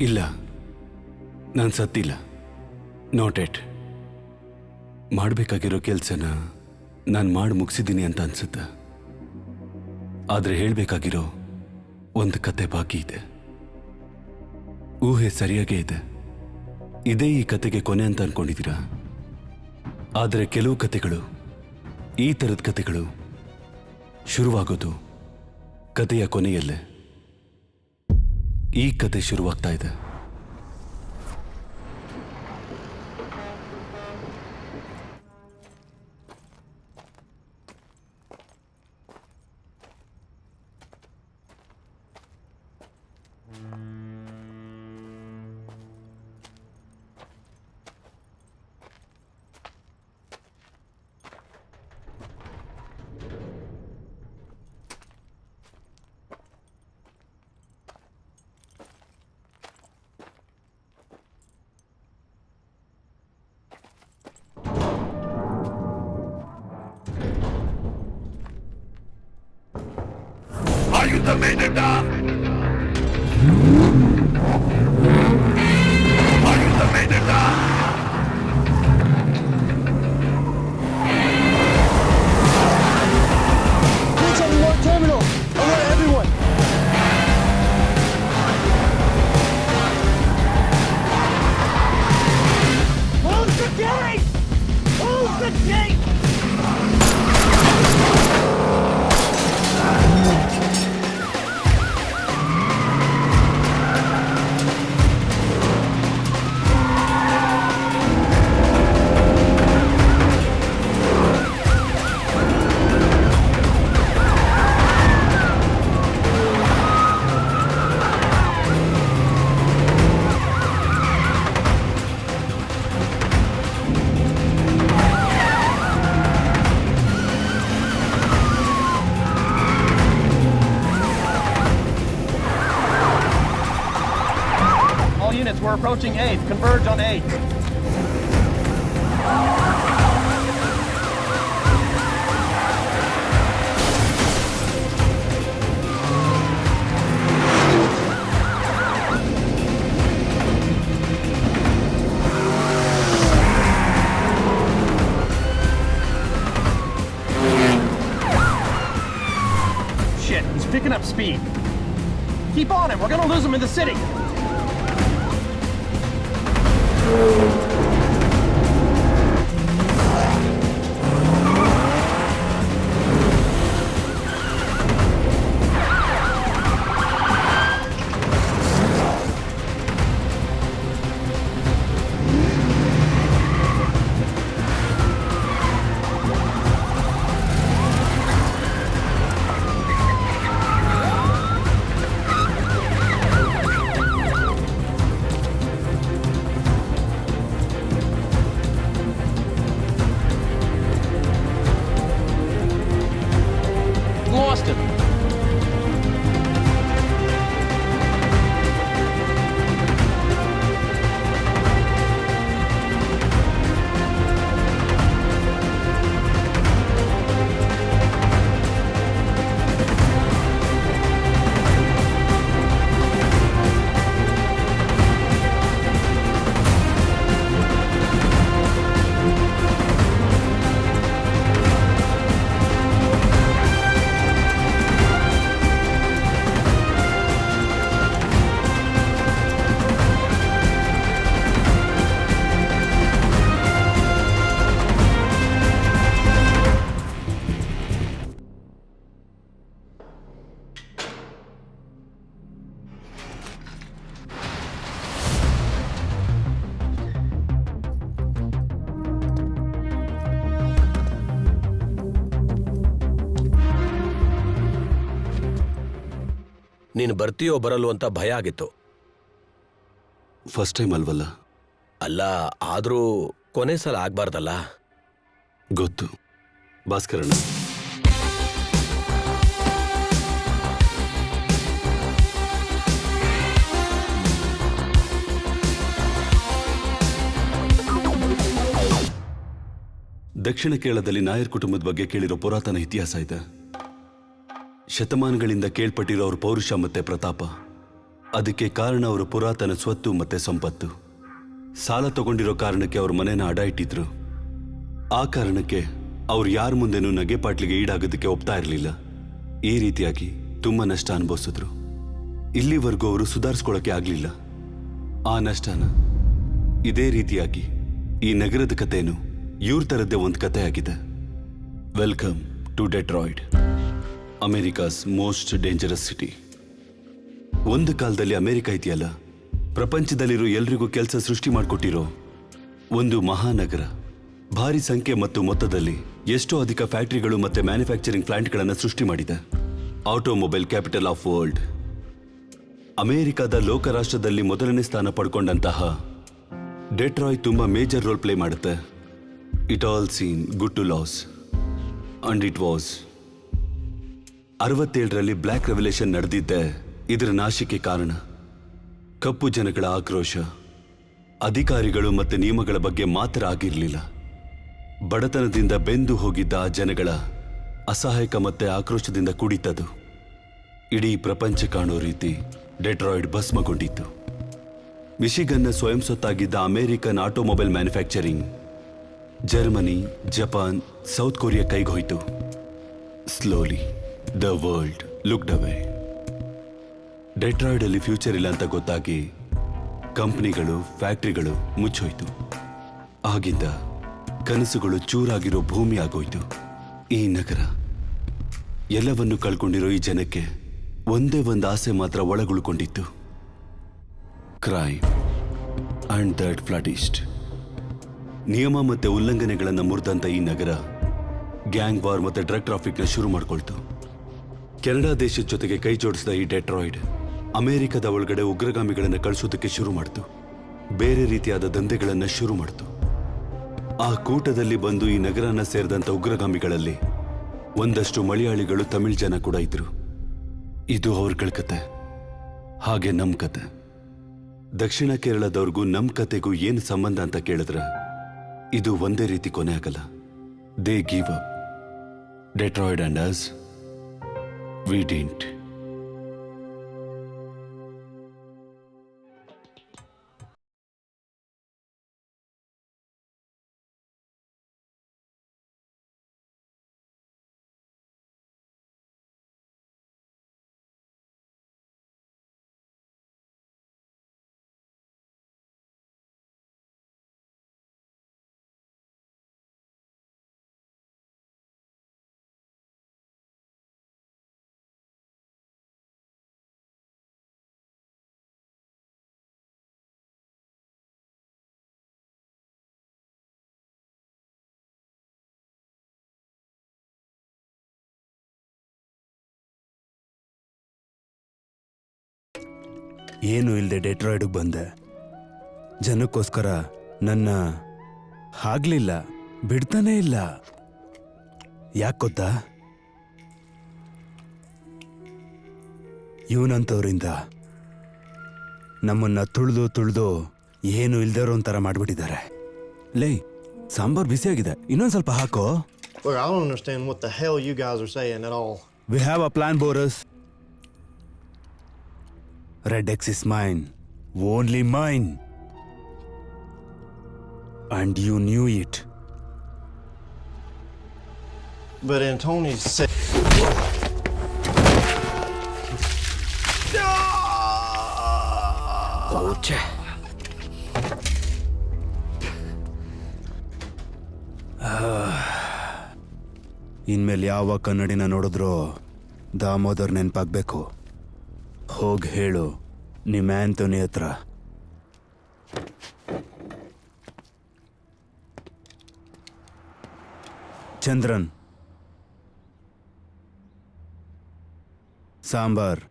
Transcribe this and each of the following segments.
ಇಲ್ಲ, ನಾನು ಸತ್ತಿಲ್ಲ. ನಾಟ್ ಎಟ್. ಮಾಡಬೇಕಾಗಿರೋ ಕೆಲಸನ ನಾನು ಮಾಡಿ ಮುಗಿಸಿದ್ದೀನಿ ಅಂತ ಅನ್ಸುತ್ತೆ. ಆದರೆ ಹೇಳಬೇಕಾಗಿರೋ ಒಂದು ಕತೆ ಬಾಕಿ ಇದೆ. ಊಹೆ ಸರಿಯಾಗೇ ಇದೆ. ಇದೇ ಈ ಕತೆಗೆ ಕೊನೆ ಅಂತ ಅನ್ಕೊಂಡಿದ್ದೀರಾ? ಆದರೆ ಕೆಲವು ಕತೆಗಳು, ಈ ಥರದ ಕತೆಗಳು ಶುರುವಾಗೋದು ಕತೆಯ ಕೊನೆಯಲ್ಲೇ. ಈ ಕತೆ ಶುರುವಾಗ್ತಾ ಇದೆ. ಆಯುಧವೇನಣ್ಣ? ಆಯುಧವೇನಣ್ಣ? Reach on the north terminal. Alert everyone. Close the gate! Close the gate! We're approaching 8th. Converge on 8th. Shit, he's picking up speed. Keep on him. We're gonna lose him in the city. Lost him. ನೀನು ಬರ್ತೀಯೋ ಬರಲು ಅಂತ ಭಯ ಆಗಿತ್ತು. First time ಅಲ್ವಲ್ಲ? ಅಲ್ಲ, ಆದ್ರೂ ಕೊನೆ ಸಲ ಆಗ್ಬಾರ್ದಲ್ಲ. ಗೊತ್ತು ಭಾಸ್ಕರಣ್ಣ. ದಕ್ಷಿಣ ಕೇರಳದಲ್ಲಿ ನಾಯರ್ ಕುಟುಂಬದ ಬಗ್ಗೆ ಕೇಳಿರೋ ಪುರಾತನ ಇತಿಹಾಸ ಇದೆ. ಶತಮಾನಗಳಿಂದ ಕೇಳ್ಪಟ್ಟಿರೋ ಅವ್ರ ಪೌರುಷ ಮತ್ತೆ ಪ್ರತಾಪ ಅದಕ್ಕೆ ಕಾರಣ ಅವರ ಪುರಾತನ ಸ್ವತ್ತು ಮತ್ತೆ ಸಂಪತ್ತು. ಸಾಲ ತಗೊಂಡಿರೋ ಕಾರಣಕ್ಕೆ ಅವ್ರ ಮನೆನ ಅಡ ಇಟ್ಟಿದ್ರು. ಆ ಕಾರಣಕ್ಕೆ ಅವ್ರು ಯಾರ ಮುಂದೆನೂ ನಗೆಪಾಟ್ಲಿಗೆ ಈಡಾಗೋದಕ್ಕೆ ಒಪ್ತಾ ಇರಲಿಲ್ಲ. ಈ ರೀತಿಯಾಗಿ ತುಂಬಾ ನಷ್ಟ ಅನುಭವಿಸಿದ್ರು. ಇಲ್ಲಿವರೆಗೂ ಅವರು ಸುಧಾರಿಸ್ಕೊಳ್ಳೋಕೆ ಆಗ್ಲಿಲ್ಲ. ಆ ನಷ್ಟನ ಇದೇ ರೀತಿಯಾಗಿ ಈ ನಗರದ ಕಥೆನು ಇವ್ರ ಥರದ್ದೇ ಒಂದು ಕಥೆ ಆಗಿದೆ. Welcome to Detroit, America's most dangerous city. ಒಂದು ಕಾಲದಲ್ಲಿ ಅಮೆರಿಕ ಇದೆಯಲ್ಲ, ಪ್ರಪಂಚದಲ್ಲಿರೋ ಎಲ್ರಿಗೂ ಕೆಲಸ ಸೃಷ್ಟಿ ಮಾಡಿಕೊಟ್ಟಿರೋ ಒಂದು ಮಹಾನಗರ. ಭಾರಿ ಸಂಖ್ಯೆ ಮತ್ತು ಮೊತ್ತದಲ್ಲಿ ಎಷ್ಟೋ ಅಧಿಕ ಫ್ಯಾಕ್ಟರಿಗಳು ಮತ್ತೆ ಮ್ಯಾನುಫ್ಯಾಕ್ಚರಿಂಗ್ ಪ್ಲಾಂಟ್ಗಳನ್ನು ಸೃಷ್ಟಿ ಮಾಡಿದೆ. Automobile capital of world. ಅಮೆರಿಕದ ಲೋಕರಾಷ್ಟ್ರದಲ್ಲಿ ಮೊದಲನೇ ಸ್ಥಾನ ಪಡ್ಕೊಂಡಂತಹ ಡೆಟ್ರಾಯ್ ತುಂಬಾ ಮೇಜರ್ ರೋಲ್ ಪ್ಲೇ ಮಾಡುತ್ತೆ. It all seemed good to last and it was. 67ರಲ್ಲಿ ಬ್ಲ್ಯಾಕ್ ರೆವಲ್ಯೂಷನ್ ನಡೆದಿದ್ದೆ ಇದರ ನಾಶಕ್ಕೆ ಕಾರಣ. ಕಪ್ಪು ಜನಗಳ ಆಕ್ರೋಶ, ಅಧಿಕಾರಿಗಳು ಮತ್ತೆ ನಿಯಮಗಳ ಬಗ್ಗೆ ಮಾತ್ರ ಆಗಿರಲಿಲ್ಲ. ಬಡತನದಿಂದ ಬೆಂದು ಹೋಗಿದ್ದ ಆ ಜನಗಳ ಅಸಹಾಯಕ ಮತ್ತೆ ಆಕ್ರೋಶದಿಂದ ಕೂಡಿತ್ತದು. ಇಡೀ ಪ್ರಪಂಚ ಕಾಣೋ ರೀತಿ ಡೆಟ್ರಾಯ್ಡ್ ಭಸ್ಮಗೊಂಡಿತ್ತು. ಮಿಶಿಗನ್ನ ಸ್ವಯಂ ಸೊತ್ತಾಗಿದ್ದ American automobile manufacturing Germany, Japan, south Korea ಕೈಗೋಯ್ತು. Slowly the world looked away. Detroit ಅಲ್ಲಿ ಫ್ಯೂಚರ್ ಇಲ್ಲ ಅಂತ ಗೊತ್ತಾಗಿ ಕಂಪ್ನಿಗಳು, ಫ್ಯಾಕ್ಟರಿಗಳು ಮುಚ್ಚೋಯ್ತು. ಆಗಿಂದ ಕನಸುಗಳು ಚೂರಾಗಿರೋ ಭೂಮಿ ಆಗೋಯ್ತು ಈ ನಗರ. ಎಲ್ಲವನ್ನು ಕಳ್ಕೊಂಡಿರೋ ಈ ಜನಕ್ಕೆ ಒಂದೇ ಒಂದು ಆಸೆ ಮಾತ್ರ ಒಳಗುಳ್ಕೊಂಡಿತ್ತು, ಕ್ರೈಮ್ ಅಂಡ್ ದಟ್ ಫ್ಲಡಿಸ್ಟ್. ನಿಯಮ ಮತ್ತೆ ಉಲ್ಲಂಘನೆಗಳನ್ನು ಮುರಿದಂತ ಈ ನಗರ ಗ್ಯಾಂಗ್ ವಾರ್ ಮತ್ತೆ ಡ್ರಗ್ ಟ್ರಾಫಿಕ್ನ ಶುರು ಮಾಡ್ಕೊಳ್ತು. ಕೆನಡಾ ದೇಶದ ಜೊತೆಗೆ ಕೈ ಜೋಡಿಸಿದ ಈ ಡೆಟ್ರಾಯ್ಡ್ ಅಮೆರಿಕದ ಒಳಗಡೆ ಉಗ್ರಗಾಮಿಗಳನ್ನು ಕಳಿಸೋದಕ್ಕೆ ಶುರು ಮಾಡ್ತು. ಬೇರೆ ರೀತಿಯಾದ ದಂಧೆಗಳನ್ನು ಶುರು ಮಾಡ್ತು. ಆ ಕೂಟದಲ್ಲಿ ಬಂದು ಈ ನಗರನ ಸೇರಿದಂಥ ಉಗ್ರಗಾಮಿಗಳಲ್ಲಿ ಒಂದಷ್ಟು ಮಲಯಾಳಿಗಳು, ತಮಿಳ್ ಜನ ಕೂಡ ಇದ್ರು. ಇದು ಅವ್ರಗಳ ಕತೆ, ಹಾಗೆ ನಮ್ ಕತೆ. ದಕ್ಷಿಣ ಕೇರಳದವ್ರಿಗೂ ನಮ್ ಕತೆಗೂ ಏನು ಸಂಬಂಧ ಅಂತ ಕೇಳಿದ್ರೆ ಇದು ಒಂದೇ ರೀತಿ ಕೊನೆ ಆಗಲ್ಲ. They give up. Detroit and us, we didn't. ಏನು ಇಲ್ಲದೆ ಡೆಟ್ರಾಯ್ಡ್ಗೆ ಬಂದೆ. ಜನಕ್ಕೋಸ್ಕರ ನನ್ನ ಆಗ್ಲಿಲ್ಲ, ಬಿಡ್ತಾನೇ ಇಲ್ಲ. ಯಾಕೆ ಗೊತ್ತಾ? ಇವನಂತವ್ರಿಂದ ನಮ್ಮನ್ನ ತುಳಿದು ಏನು ಇಲ್ದಿರೋ ಒಂಥರ ಮಾಡ್ಬಿಟ್ಟಿದ್ದಾರೆ. ಲೇ, ಸಾಂಬಾರ್ ಬಿಸಿಯಾಗಿದೆ, ಇನ್ನೊಂದು ಸ್ವಲ್ಪ ಹಾಕೋ. Look, I don't understand what the hell you guys are saying at all. We have a plan, Boris. Red X is mine. Only mine. And you knew it. But Antoni said... ಓಚೆ. ಇನ್ಮೇಲೆ ಯಾವ ಕನ್ನಡಿನ ನೋಡಿದ್ರೋ ದಾಮೋದರ್ ನೆನಪಾಗ್ಬೇಕು. ಹೋಗಿ ಹೇಳು ನಿಮ್ಮ ಆಂಟೋನಿ ಹತ್ರ. Chandran, sambar.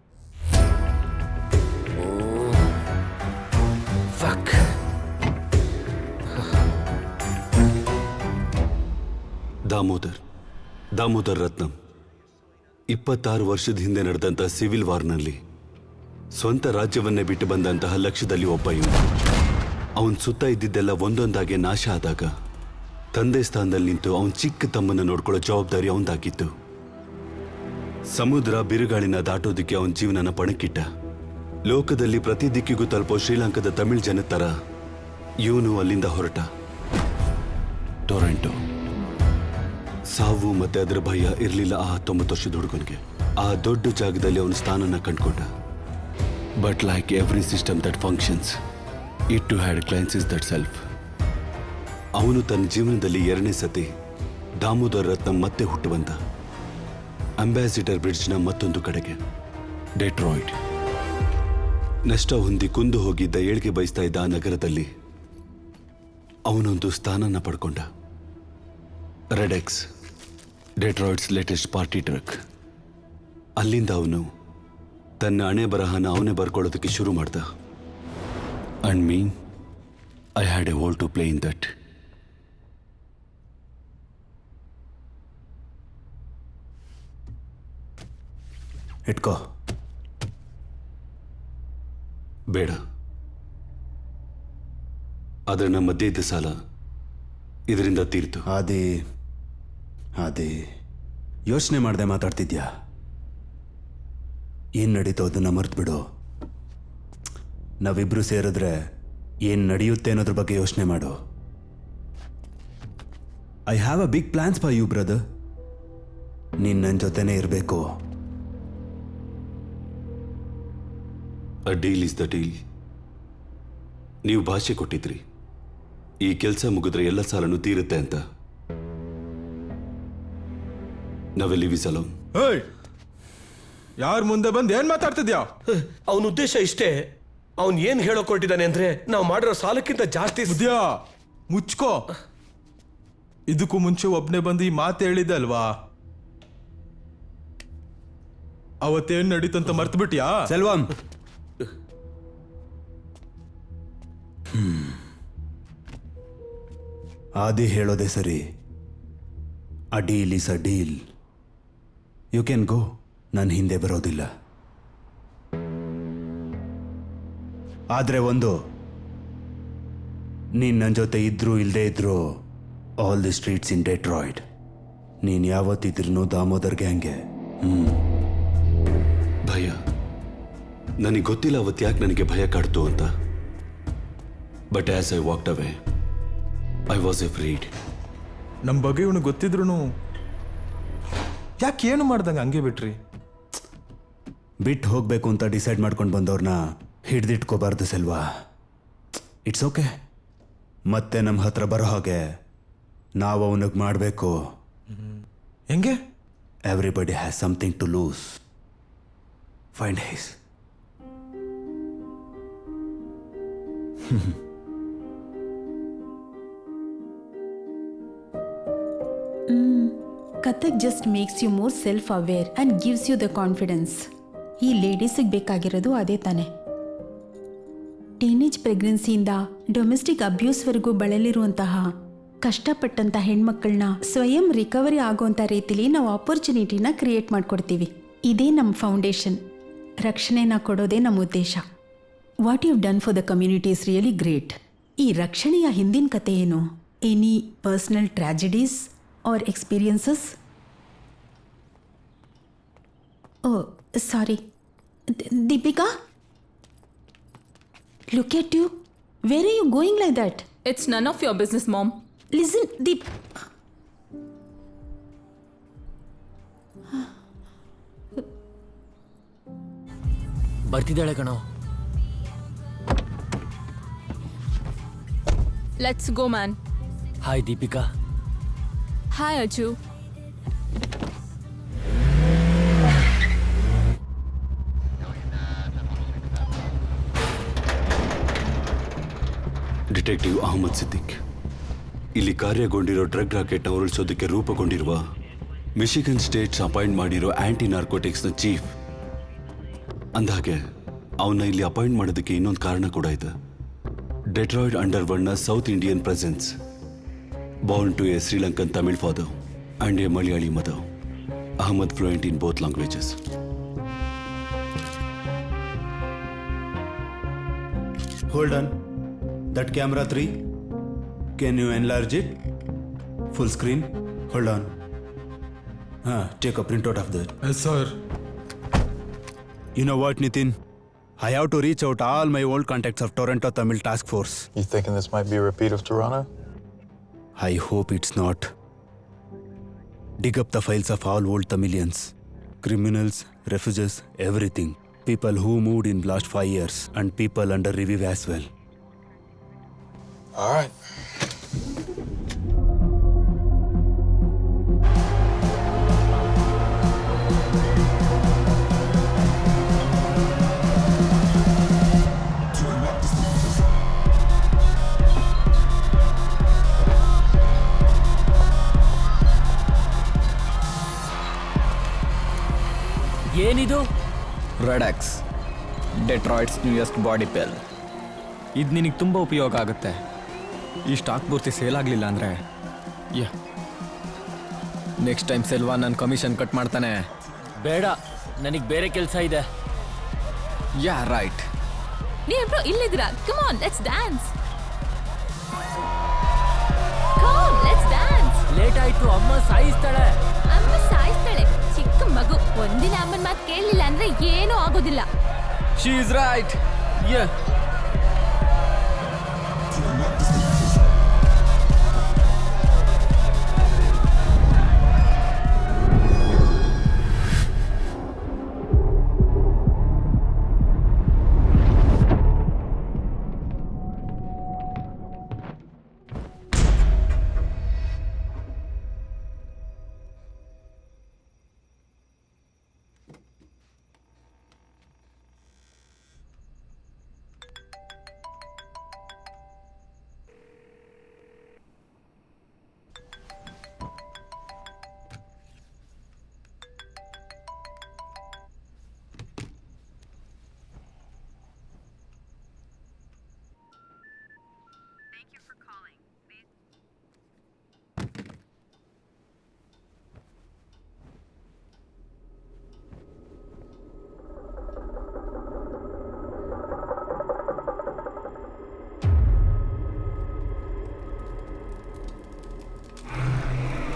Fuck. Damodar ರತ್ನಂ 26 ವರ್ಷದ ಹಿಂದೆ ನಡೆದಂತ civil ವಾರ್ನಲ್ಲಿ ಸ್ವಂತ ರಾಜ್ಯವನ್ನೇ ಬಿಟ್ಟು ಬಂದಂತಹ ಲಕ್ಷ್ಯದಲ್ಲಿ ಒಬ್ಬ ಇವನು. ಅವನ್ ಸುತ್ತ ಇದ್ದಿದ್ದೆಲ್ಲ ಒಂದೊಂದಾಗೆ ನಾಶ ಆದಾಗ ತಂದೆ ಸ್ಥಾನದಲ್ಲಿ ನಿಂತು ಅವನ್ ಚಿಕ್ಕ ತಮ್ಮನ್ನ ನೋಡ್ಕೊಳ್ಳೋ ಜವಾಬ್ದಾರಿ ಅವಂದಾಗಿತ್ತು. ಸಮುದ್ರ ಬಿರುಗಾಳಿನ ದಾಟೋದಕ್ಕೆ ಅವನ ಜೀವನನ ಪಣಕ್ಕಿಟ್ಟ. ಲೋಕದಲ್ಲಿ ಪ್ರತಿ ದಿಕ್ಕಿಗೂ ತಲುಪೋ ಶ್ರೀಲಂಕಾದ ತಮಿಳ್ ಜನದ ತರ ಇವನು ಅಲ್ಲಿಂದ ಹೊರಟ ಟೊರೆಂಟೊ. ಸಾವು ಮತ್ತೆ ಅದರ ಭಯ ಇರಲಿಲ್ಲ ಆ 19 ವರ್ಷದ ಹುಡುಗನಿಗೆ. ಆ ದೊಡ್ಡ ಜಾಗದಲ್ಲಿ ಅವನ ಸ್ಥಾನನ ಕಂಡುಕೊಂಡ. But like every system that functions, it too had cleanses that self. ಅವನು ತನ್ನ ಜೀವನದಲ್ಲಿ 2ನೇ ಸತಿ ದಾಮೋದರ್ ರತ್ನಂ ಮತ್ತೆ ಹುಟ್ಟು ಬಂದ. ಅಂಬಾಸಿಡರ್ ಬ್ರಿಡ್ಜ್ನ ಮತ್ತೊಂದು ಕಡೆಗೆ ಡೆಟ್ರಾಯ್ಡ್. ನಷ್ಟ ಹೊಂದಿ ಕುಂದು ಹೋಗಿದ್ದ ಏಳ್ಗೆ ಬಯಸ್ತಾ ಇದ್ದ ಆ ನಗರದಲ್ಲಿ ಅವನೊಂದು ಸ್ಥಾನನ ಪಡ್ಕೊಂಡ. Red X, Detroit's latest party truck. ಅಲ್ಲಿಂದ ಅವನು ತನ್ನ ಹಣೆ ಬರಹನ ಅವನೇ ಬರ್ಕೊಳ್ಳೋದಕ್ಕೆ ಶುರು ಮಾಡ್ದ. And me, I had a role to play in that. ಇಟ್ಕೋ. ಬೇಡ. ಆದರೆ ನಮ್ಮ ಮಧ್ಯೆ ಇದ್ದ ಸಾಲ ಇದರಿಂದ ತೀರ್ತು. ಅದೇ ಯೋಚನೆ ಮಾಡದೆ ಮಾತಾಡ್ತಿದ್ಯಾ? ಏನ್ ನಡೀತೋ ಅದನ್ನ ಮರ್ತು ಬಿಡು. ನಾವಿಬ್ರು ಸೇರಿದ್ರೆ ಏನ್ ನಡೆಯುತ್ತೆ ಅನ್ನೋದ್ರ ಬಗ್ಗೆ ಯೋಚನೆ ಮಾಡು. I have a big plans for you brother. ನೀನ್ ನನ್ನ ಜೊತೆನೇ ಇರಬೇಕು. A deal is the deal. ನೀವು ಭಾಷೆ ಕೊಟ್ಟಿದ್ರಿ ಈ ಕೆಲಸ ಮುಗಿದ್ರೆ ಎಲ್ಲ ಸಾಲನು ತೀರುತ್ತೆ ಅಂತ. ನಾವೆಲ್ಲಿ ವಿಸಲೋನ್. ಯಾರ ಮುಂದೆ ಬಂದು ಏನ್ ಮಾತಾಡ್ತಿದ್ಯಾ? ಅವನ ಉದ್ದೇಶ ಇಷ್ಟೇ. ಅವನ್ ಏನ್ ಹೇಳೋಕ್ ಹೊರಟಿದ್ದಾನೆ ಅಂದ್ರೆ ನಾವು ಮಾಡಿರೋ ಸಾಲಕ್ಕಿಂತ ಜಾಸ್ತಿ ಬುದ್ಧಿಯಾ ಮುಚ್ಕೋ. ಇದಕ್ಕೂ ಮುಂಚೆ ಒಬ್ನೇ ಬಂದು ಈ ಮಾತು ಹೇಳಿದ್ದೆ ಅಲ್ವಾ? ಅವತ್ತೇನ್ ನಡೀತಂತ ಮರ್ತು ಬಿಟ್ಯಾ? ಸೆಲ್ವಂ, ಆದಿ ಹೇಳೋದೇ ಸರಿ. A deal is a deal. You can go. ನಾನು ಹಿಂದೆ ಬರೋದಿಲ್ಲ. ಆದ್ರೆ ಒಂದು, ನೀನ್ ನನ್ನ ಜೊತೆ ಇದ್ರು ಇಲ್ಲದೆ ಇದ್ರು ಆಲ್ ದಿ ಸ್ಟ್ರೀಟ್ಸ್ ಇನ್ ಡೆಟ್ರಾಯ್ಡ್. ನೀನ್ ಯಾವತ್ತಿದ್ರೂ ದಾಮೋದರ್ ಗ್ಯಾಂಗ್ಗೆ. ಭಯ. ನನಗೆ ಗೊತ್ತಿಲ್ಲ ಅವತ್ತು ಯಾಕೆ ನನಗೆ ಭಯ ಕಾಡ್ತು ಅಂತ. But as I walked away I was afraid. ನಮ್ ಬಗ್ಗೆ ಇವನು ಗೊತ್ತಿದ್ರು ಯಾಕೆ ಏನು ಮಾಡ್ದಂಗ ಹಂಗೆ ಬಿಟ್ರಿ? ಬಿಟ್ಟು ಹೋಗ್ಬೇಕು ಅಂತ ಡಿಸೈಡ್ ಮಾಡ್ಕೊಂಡು ಬಂದವ್ರನ್ನ ಹಿಡ್ದಿಟ್ಕೋಬಾರ್ದು ಸೆಲ್ವಾ. It's okay. ಮತ್ತೆ ನಮ್ಮ ಹತ್ರ ಬರೋ ಹಾಗೆ ನಾವು ಅವನಿಗೆ ಮಾಡಬೇಕು. ಹೆಂಗೆ? Everybody has something to lose. Find highs. Kathak just makes you more self aware and gives you the confidence. ಈ ಲೇಡೀಸಿಗೆ ಬೇಕಾಗಿರೋದು ಅದೇ ತಾನೆ. ಟೀನೇಜ್ ಪ್ರೆಗ್ನೆನ್ಸಿಯಿಂದ ಡೊಮೆಸ್ಟಿಕ್ ಅಬ್ಯೂಸ್ವರೆಗೂ ಬಳಲಿರುವಂತಹ ಕಷ್ಟಪಟ್ಟಂಥ ಹೆಣ್ಮಕ್ಳನ್ನ ಸ್ವಯಂ ರಿಕವರಿ ಆಗೋಂಥ ರೀತಿಲಿ ನಾವು ಆಪರ್ಚುನಿಟಿನ ಕ್ರಿಯೇಟ್ ಮಾಡಿಕೊಡ್ತೀವಿ. ಇದೇ ನಮ್ಮ ಫೌಂಡೇಶನ್. ರಕ್ಷಣೆನ ಕೊಡೋದೇ ನಮ್ಮ ಉದ್ದೇಶ. What you done for the community is really great. ಈ ರಕ್ಷಣೆಯ ಹಿಂದಿನ ಕತೆ ಏನು? Any personal tragedies or experiences? Oh, sorry. Deepika? Look at you. Where are you going like that? It's none of your business, Mom. Listen, Deep. ಬರ್ತಿದ್ದಾಳೆ ಕಣೋ. Let's go, man. Hi Deepika. Hi, Aju. Detective Ahmed Siddique. ಇಲ್ಲಿ ಕಾರ್ಯಗೊಂಡಿರೋ drug ರಾಕೆಟ್ನ ಉರುಳಿಸೋದಕ್ಕೆ ರೂಪುಗೊಂಡಿರುವ Michigan states appoint ಮಾಡಿರೋ anti ನಾರ್ಕೋಟಿಕ್ಸ್ನ chief. ಅಂದಹಾಗೆ ಅವನ್ನ ಇಲ್ಲಿ ಅಪಾಯಿಂಟ್ ಮಾಡೋದಕ್ಕೆ ಇನ್ನೊಂದು ಕಾರಣ ಕೂಡ ಇದೆ. ಡೆಟ್ರಾಯ್ಡ್ ಅಂಡರ್ ವರ್ಲ್ಡ್ನ south Indian presence. Born to a Sri Lankan Tamil father and a Malayali mother, Ahmad fluent in both languages. Hold on. That camera 3. Can you enlarge it? Full screen. Hold on. Take a printout of that. Yes sir. You know what, Nitin? I have to reach out all my old contacts of Toronto Tamil Task Force. You thinking this might be a repeat of Toronto? I hope it's not. Dig up the files of all old Tamilians, criminals, refugees, everything. People who moved in last 5 years and people under review as well. All right. ಏನಿದು? Redox, Detroit's newest body peel. ಇದು ನಿನಗೆ ತುಂಬ ಉಪಯೋಗ ಆಗುತ್ತೆ. ಈ stock ಪೂರ್ತಿ sale ಆಗಲಿಲ್ಲ ಅಂದರೆ ನೆಕ್ಸ್ಟ್ ಟೈಮ್ ಸೆಲ್ವಾ ನನ್ನ ಕಮಿಷನ್ ಕಟ್ ಮಾಡ್ತಾನೆ. ಬೇಡ, ನನಗೆ ಬೇರೆ ಕೆಲಸ ಇದೆ. Yeah right. ನೀವಿಬ್ರು ಇಲ್ಲಿದ್ದೀರಾ? Come on, let's dance. Come, let's dance. Late ಆಯ್ತು, ಅಮ್ಮ ಸಾಯಿಸ್ತಾಳೆ. ಅಮ್ಮ ಸಾಯಿಸ್ತಾಳೆ. ಚಿಕ್ಕ ಮಗು ಒಂದಿನ ಅಮ್ಮನ ಮಾತು ಕೇಳಲಿಲ್ಲ ಅಂದ್ರೆ ಏನೂ ಆಗೋದಿಲ್ಲ. She is right.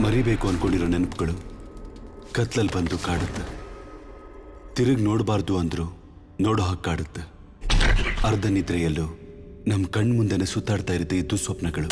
ಮರಿಬೇಕು ಅನ್ಕೊಂಡಿರೋ ನೆನಪುಗಳು ಕತ್ಲಲ್ಲಿ ಬಂದು ಕಾಡುತ್ತೆ. ತಿರುಗಿ ನೋಡಬಾರ್ದು ಅಂದ್ರು ನೋಡೋ ಹಾಗೆ ಕಾಡುತ್ತೆ. ಅರ್ಧ ನಿದ್ರೆಯಲ್ಲೂ ನಮ್ಮ ಕಣ್ಮುಂದೆನೆ ಸುತ್ತಾಡ್ತಾ ಇರುತ್ತೆ ಈ ದುಸ್ವಪ್ನಗಳು.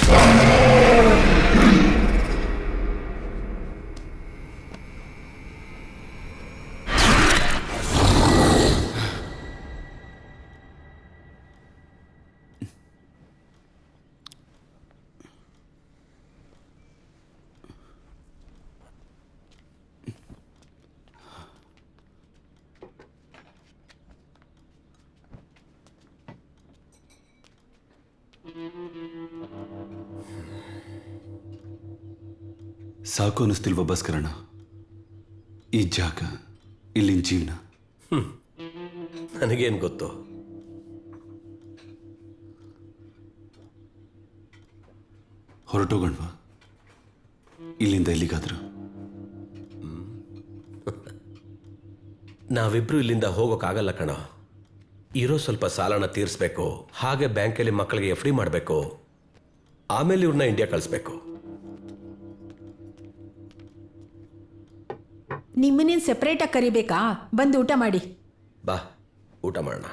ಸಾಕು ಅನ್ನಿಸ್ತಿಲ್ವ ಭಾಸ್ಕರಣ್ಣ ಈ ಜಾಗ, ಇಲ್ಲಿನ ಜೀವನ? ನನಗೇನು ಗೊತ್ತು. ಹೊರಟೋಗಣ್ವಾ ಇಲ್ಲಿಂದ ಎಲ್ಲಿಗಾದ್ರು? ನಾವಿಬ್ರು ಇಲ್ಲಿಂದ ಹೋಗೋಕ್ಕಾಗಲ್ಲ ಕಣ. ಇರೋ ಸ್ವಲ್ಪ ಸಾಲನ ತೀರಿಸ್ಬೇಕು, ಹಾಗೆ ಬ್ಯಾಂಕಲ್ಲಿ ಮಕ್ಕಳಿಗೆ FD ಮಾಡಬೇಕು, ಆಮೇಲೆ ಇವ್ರನ್ನ ಇಂಡಿಯಾ ಕಳಿಸ್ಬೇಕು. ನಿಮ್ಮನ್ನೇನು ಸೆಪ್ರೇಟಾಗಿ ಕರಿಬೇಕಾ? ಬಂದು ಊಟ ಮಾಡಿ. ಬಾ, ಊಟ ಮಾಡೋಣ.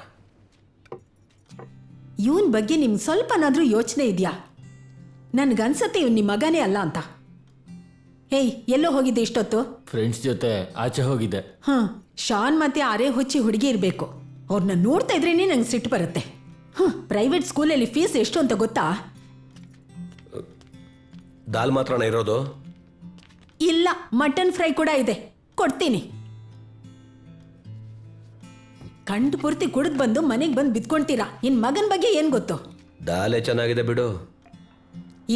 ಇವನ್ ಬಗ್ಗೆ ನಿಮ್ಗೆ ಸ್ವಲ್ಪನಾದ್ರೂ ಯೋಚನೆ ಇದೆಯಾ? ನನ್ಗನ್ಸತ್ತೆ ಇವ್ನು ನಿಮ್ಮ ಮಗನೇ ಅಲ್ಲ ಅಂತ. ಹೇಯ್, ಎಲ್ಲೋ ಹೋಗಿದ್ದೆ ಇಷ್ಟೊತ್ತು? ಫ್ರೆಂಡ್ಸ್ ಜೊತೆ ಆಚೆ ಹೋಗಿದ್ದೆ. ಶಾನ್ ಮತ್ತೆ ಆರೆ ಹುಚ್ಚಿ ಹುಡುಗಿ ಇರಬೇಕು. ಅವ್ರನ್ನ ನೋಡ್ತಾ ಇದ್ರೇನೆ ನಂಗೆ ಸಿಟ್ಟು ಬರುತ್ತೆ. ಪ್ರೈವೇಟ್ ಸ್ಕೂಲಲ್ಲಿ ಫೀಸ್ ಎಷ್ಟು ಅಂತ ಗೊತ್ತಾ? ದಾಲ್ ಮಾತ್ರನ ಇರೋದು? ಇಲ್ಲ, ಮಟನ್ ಫ್ರೈ ಕೂಡ ಇದೆ, ಕೊಡ್ತೀನಿ. ಕಂಡು ಪೂರ್ತಿ ಕುಡಿದು ಬಂದು ಮನೆಗೆ ಬಂದು ಬಿದ್ಕೊಂತೀರಾ. ಇನ್ ಮಗನ ಬಗ್ಗೆ ಏನ್ ಗೊತ್ತು? ದಾಲೆ ಚೆನ್ನಾಗಿದೆ ಬಿಡು.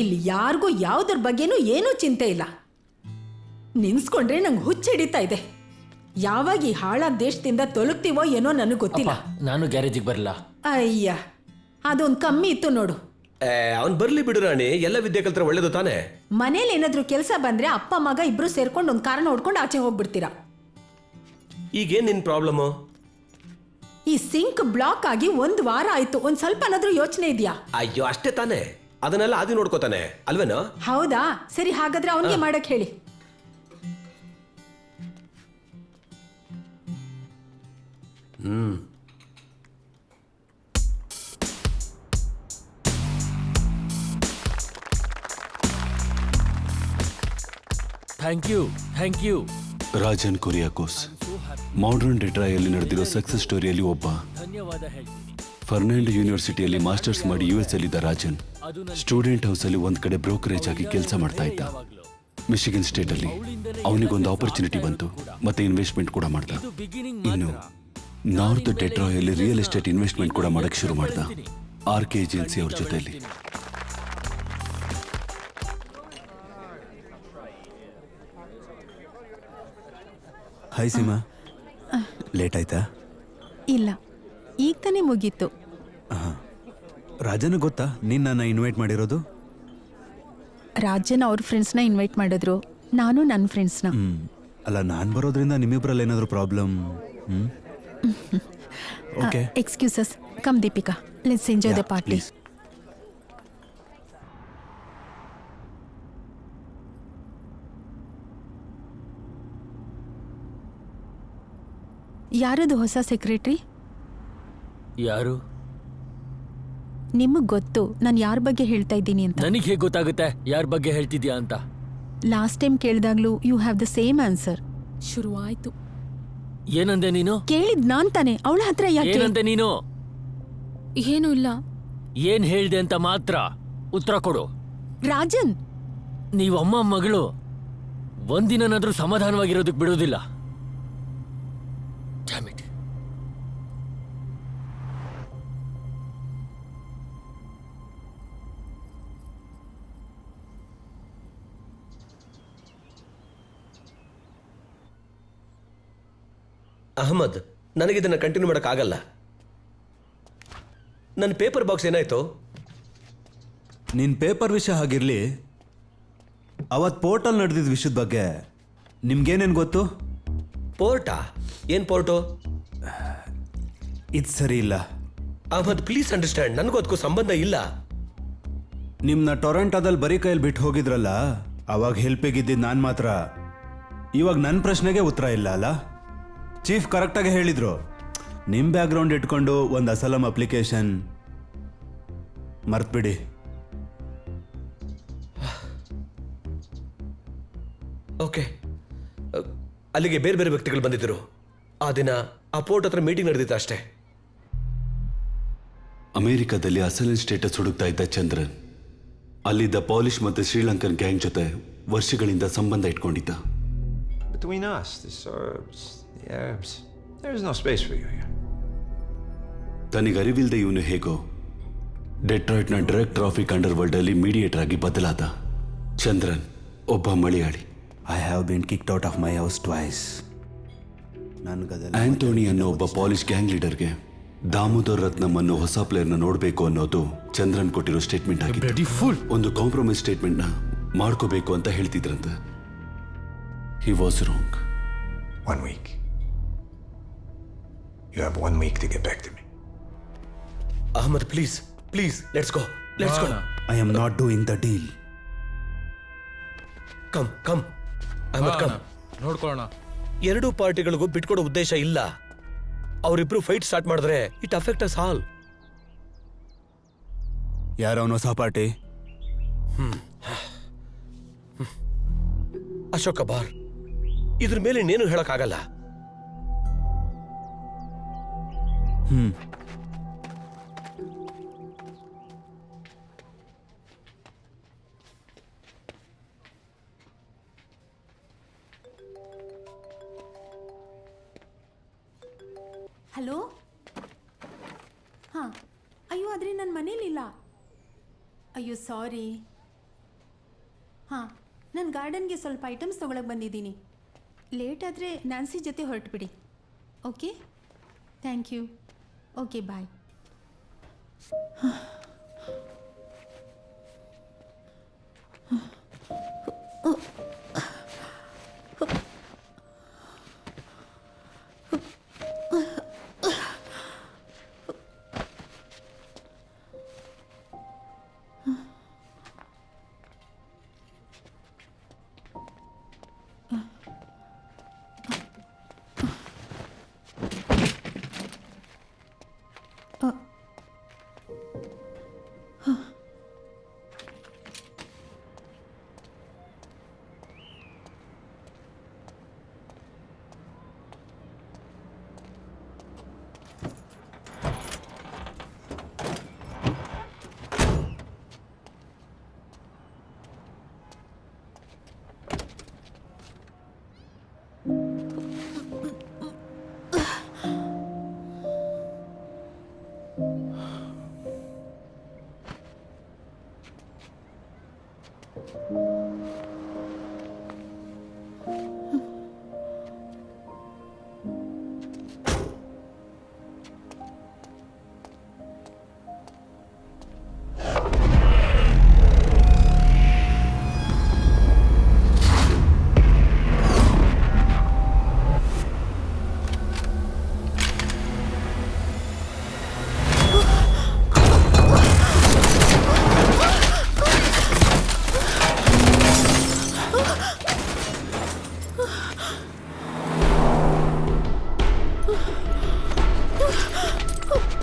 ಇಲ್ಲಿ ಯಾರಿಗೂ ಯಾವುದ್ರ ಬಗ್ಗೆನೂ ಏನೂ ಚಿಂತೆ ಇಲ್ಲ. ನಿನ್ಸ್ಕೊಂಡ್ರೆ ನಂಗೆ ಹುಚ್ಚ ಹಿಡಿತಾ ಇದೆ. ಯಾವಾಗ ಈ ಹಾಳಾದ ದೇಶದಿಂದ ತೊಲಗ್ತೀವೋ ಏನೋ ನನಗೆ ಗೊತ್ತಿಲ್ಲ. ನಾನು ಗ್ಯಾರೇಜಿಗೆ ಬರಲ್ಲ. ಅಯ್ಯ, ಅದೊಂದು ಕಮ್ಮಿ ಇತ್ತು ನೋಡು. ಅವನ್ ಬರ್ಲಿ ಬಿಡು ರಾಣಿ, ಎಲ್ಲ ವಿದ್ಯೆ ಕಲ್ತ್ರೆ ಒಳ್ಳೇದು ತಾನೆ. ಮನೇಲಿ ಏನಾದ್ರೂ ಕೆಲಸ ಬಂದ್ರೆ ಅಪ್ಪ ಮಗ ಇಬ್ರು ಸೇರ್ಕೊಂಡು ಒಂದು ಕಾರಣ ಹೊಡ್ಕೊಂಡು ಆಚೆ ಹೋಗ್ಬಿಡ್ತೀರಾ. ಈಗೇನ್ ನಿನ್ ಪ್ರಾಬ್ಲಮ್? ಈ ಸಿಂಕ್ ಬ್ಲಾಕ್ ಆಗಿ 1 ವಾರ ಆಯ್ತು. ಒಂದ್ ಸ್ವಲ್ಪ ಏನಾದ್ರೂ ಯೋಚನೆ ಇದೆಯಾ? ಅಯ್ಯೋ, ಅಷ್ಟೇ ತಾನೆ. ಅದನ್ನೆಲ್ಲ ಆದಿ ನೋಡ್ಕೋತಾನೆ ಅಲ್ವೇನೋ? ಹೌದಾ? ಸರಿ, ಹಾಗಾದ್ರೆ ಅವನಿಗೆ ಮಾಡಕ್ ಹೇಳಿ. Thank you Rajan Kuriakose modern ಡೆಟ್ರಾಯಲ್ಲಿ ನಡೆದಿರೋ ಸಕ್ಸಸ್ ಸ್ಟೋರಿಯಲ್ಲಿ ಒಬ್ಬ. ಧನ್ಯವಾದ ಹೇಳ್ತೀನಿ. ಫರ್ನಾಂಡೋ ಯೂನಿವರ್ಸಿಟಿಯಲ್ಲಿ ಮಾಸ್ಟರ್ಸ್ ಮಾಡಿ US ಅಲ್ಲಿದ್ದ ರಾಜನ್ ಸ್ಟೂಡೆಂಟ್ ಹೌಸಲ್ಲಿ ಒಂದ್ ಕಡೆ ಬ್ರೋಕರೇಜ್ ಆಗಿ ಕೆಲಸ ಮಾಡ್ತಾ ಇದ್ದ. ಮಿಶಿಗನ್ ಸ್ಟೇಟ್ ಅಲ್ಲಿ ಅವನಿಗೊಂದು ಆಪರ್ಚುನಿಟಿ ಬಂತು, ಮತ್ತೆ ಇನ್ವೆಸ್ಟ್ಮೆಂಟ್ ಕೂಡ ಮಾಡ್ದ. ಇನ್ನು ನಾರ್ತ್ ಡೆಟ್ರಾಯಲ್ಲಿ ರಿಯಲ್ ಎಸ್ಟೇಟ್ ಇನ್ವೆಸ್ಟ್ಮೆಂಟ್ ಕೂಡ ಮಾಡಕ್ ಶುರು ಮಾಡ್ದ RK ಏಜೆನ್ಸಿ ಅವ್ರ ಜೊತೆಯಲ್ಲಿ. ಹಾಯ್ ಸೀಮಾ, ಲೇಟ್ ಆಯ್ತಾ? ಇಲ್ಲ, ಈಗ ತಾನೇ ಮುಗೀತು. ರಾಜನ ಗೊತ್ತಾ ನೀನ್ ನನ್ನ ಇನ್ವೈಟ್ ಮಾಡಿರೋದು? ರಾಜನ್ ಅವ್ರ ಫ್ರೆಂಡ್ಸ್ನ ಇನ್ವೈಟ್ ಮಾಡಿದ್ರು, ನಾನು ನನ್ನ ಫ್ರೆಂಡ್ಸ್ನ. ಅಲ್ಲ, ನಾನು ಬರೋದ್ರಿಂದ ನಿಮ್ಮಿಬ್ರಲ್ಲಿ ಏನಾದರೂ problem? Okay, excuses, come Deepika, let's enjoy the party. ಯಾರದು ಹೊಸ ಸೆಕ್ರೆಟ್ರಿ? ಯಾರು? ನಿಮಗ್ ಗೊತ್ತು ನಾನು ಯಾರ ಬಗ್ಗೆ ಹೇಳ್ತಾ ಇದ್ದೀನಿ ಅಂತ. ನನಗೆ ಹೇಗೆ ಗೊತ್ತಾಗುತ್ತೆ ಯಾರ ಬಗ್ಗೆ ಹೇಳ್ತಿದ್ಯಾ ಅಂತ? ಲಾಸ್ಟ್ ಟೈಮ್ ಕೇಳಿದಾಗ್ಲೂ you have the same answer. ಶುರುವಾಯ್ತು. ಏನಂದೆ ನೀನು? ಕೇಳಿದ್ ನಾನ್ ತಾನೆ, ಅವಳ ಹತ್ರ ಯಾಕೆ? ಏನಂದೆ ನೀನು? ಏನೂ ಇಲ್ಲ. ಏನ್ ಹೇಳ್ದೆ ಅಂತ ಮಾತ್ರ ಉತ್ತರ ಕೊಡು. ರಾಜನ್, ನೀವು ಅಮ್ಮ ಮಗಳು ಒಂದಿನಾದ್ರೂ ಸಮಾಧಾನವಾಗಿರೋದಕ್ಕೆ ಬಿಡೋದಿಲ್ಲ. Damn it. ಅಹಮದ್, ನನಗಿದನ್ನ ಕಂಟಿನ್ಯೂ ಮಾಡೋಕ್ಕಾಗಲ್ಲ. ನನ್ನ ಪೇಪರ್ ಬಾಕ್ಸ್ ಏನಾಯ್ತು? ನಿನ್ನ ಪೇಪರ್ ವಿಷಯ ಹಾಗಿರ್ಲಿ, ಅವತ್ತು ಪೋರ್ಟಲ್ ನಡೆದಿದ್ದ ವಿಷಯದ ಬಗ್ಗೆ ನಿಮ್ಗೇನೇನು ಗೊತ್ತು? ಪೋರ್ಟಾ? ಏನ್ ಪೋರ್ಟು? ಇದು ಸರಿ ಇಲ್ಲ ಅಹಮದ್, ಪ್ಲೀಸ್ ಅಂಡರ್ಸ್ಟ್ಯಾಂಡ್, ನನಗೂ ಅದಕ್ಕೂ ಸಂಬಂಧ ಇಲ್ಲ. ನಿಮ್ಮನ್ನ ಟೊರೆಂಟೋದಲ್ಲಿ ಬರೀ ಕೈಯಲ್ಲಿ ಬಿಟ್ಟು ಹೋಗಿದ್ರಲ್ಲ, ಅವಾಗ ಹೆಲ್ಪಿಗಿದ್ದಿದ್ದು ನಾನು ಮಾತ್ರ. ಇವಾಗ ನನ್ನ ಪ್ರಶ್ನೆಗೆ ಉತ್ತರ ಇಲ್ಲ ಅಲ್ಲ? ಚೀಫ್ ಕರೆಕ್ಟಾಗಿ ಹೇಳಿದ್ರು, ನಿಮ್ಮ ಬ್ಯಾಕ್ಗ್ರೌಂಡ್ ಇಟ್ಕೊಂಡು ಒಂದು ಅಸಲಂ ಅಪ್ಲಿಕೇಶನ್ ಮರ್ತ್ಬಿಡಿ. ಓಕೆ, ಅಲ್ಲಿಗೆ ಬೇರೆ ಬೇರೆ ವ್ಯಕ್ತಿಗಳು ಬಂದಿದ್ದರು. ಆ ದಿನ ಆ ಪೋರ್ಟ್ ಹತ್ರ ಮೀಟಿಂಗ್ ನಡೆದಿತ್ತು ಅಷ್ಟೇ. ಅಮೆರಿಕದಲ್ಲಿ ಅಸಲಿನ್ ಸ್ಟೇಟಸ್ ಹುಡುಕ್ತಾ ಇದ್ದ ಚಂದ್ರನ್ ಅಲ್ಲಿದ್ದ ಪಾಲಿಶ್ ಮತ್ತು ಶ್ರೀಲಂಕನ್ ಗ್ಯಾಂಗ್ ಜೊತೆ ವರ್ಷಗಳಿಂದ ಸಂಬಂಧ ಇಟ್ಕೊಂಡಿದ್ದ. Between us, the Serbs, the Arabs, there is no space for you here. ತನಿಗರಿವಿಲ್ದೆ ಇವನು ಹೇಗೋ ಡೆಟ್ರಾಯ್ಟ್ನ ಡೈರೆಕ್ಟ್ ಟ್ರಾಫಿಕ್ ಅಂಡರ್ ವರ್ಲ್ಡ್ ಅಲ್ಲಿ ಮೀಡಿಯೇಟರ್ ಆಗಿ ಬದಲಾದ. ಚಂದ್ರನ್ ಒಬ್ಬ Malayali. I have been kicked out of my house twice. Antony ಅನ್ನೋ ಒಬ್ಬ ಪಾಲಿಶ್ ಗ್ಯಾಂಗ್ ಲೀಡರ್ಗೆ ದಾಮೋದರ್ ರತ್ನಂ ಅನ್ನೋ ಹೊಸ ಪ್ಲೇಯರ್ನ ನೋಡಬೇಕು ಅನ್ನೋದು ಚಂದ್ರನ್ ಕೊಟ್ಟಿರೋ ಸ್ಟೇಟ್ಮೆಂಟ್ ಆಗಿದೆ. ಒಂದು ಕಾಂಪ್ರಮೈಸ್ ಸ್ಟೇಟ್ಮೆಂಟ್ನ ಮಾಡ್ಕೋಬೇಕು ಅಂತ ಹೇಳ್ತಿದ್ರಂತೆ. He was wrong. 1 week. You have 1 week to get back to me. Ahmed, please please, let's go, let's go. I am not doing the deal. Come come Ahmed, come. ನೋಡ್ಕೊಳ್ಳೋಣ. ಎರಡೂ ಪಾರ್ಟಿಗಳಿಗೂ ಬಿಟ್ಕೊಡೋ ಉದ್ದೇಶ ಇಲ್ಲ. ಅವರಿಬ್ರು ಫೈಟ್ ಸ್ಟಾರ್ಟ್ ಮಾಡಿದ್ರೆ ಇಟ್ ಅಫೆಕ್ಟ್ ಅಸ್ ಆಲ್. ಯಾರವನು ಹೊಸ ಪಾರ್ಟಿ? ಅಶೋಕ ಬಾರ್, ಇದ್ರ ಮೇಲೆ ಇನ್ನೇನು ಹೇಳಕ್ಕಾಗಲ್ಲ. ಹಲೋ, ಹಾಂ. ಅಯ್ಯೋ, ಆದರೆ ನನ್ನ ಮನೇಲಿಲ್ಲ. ಅಯ್ಯೋ, ಸಾರಿ. ಹಾಂ, ನಾನು ಗಾರ್ಡನ್ಗೆ ಸ್ವಲ್ಪ ಐಟಮ್ಸ್ ತೊಗೊಳಕ್ಕೆ ಬಂದಿದ್ದೀನಿ. ಲೇಟ್ ಆದರೆ ನ್ಯಾನ್ಸಿ ಜೊತೆ ಹೊರಟುಬಿಡಿ. Okay, thank you. Okay, bye.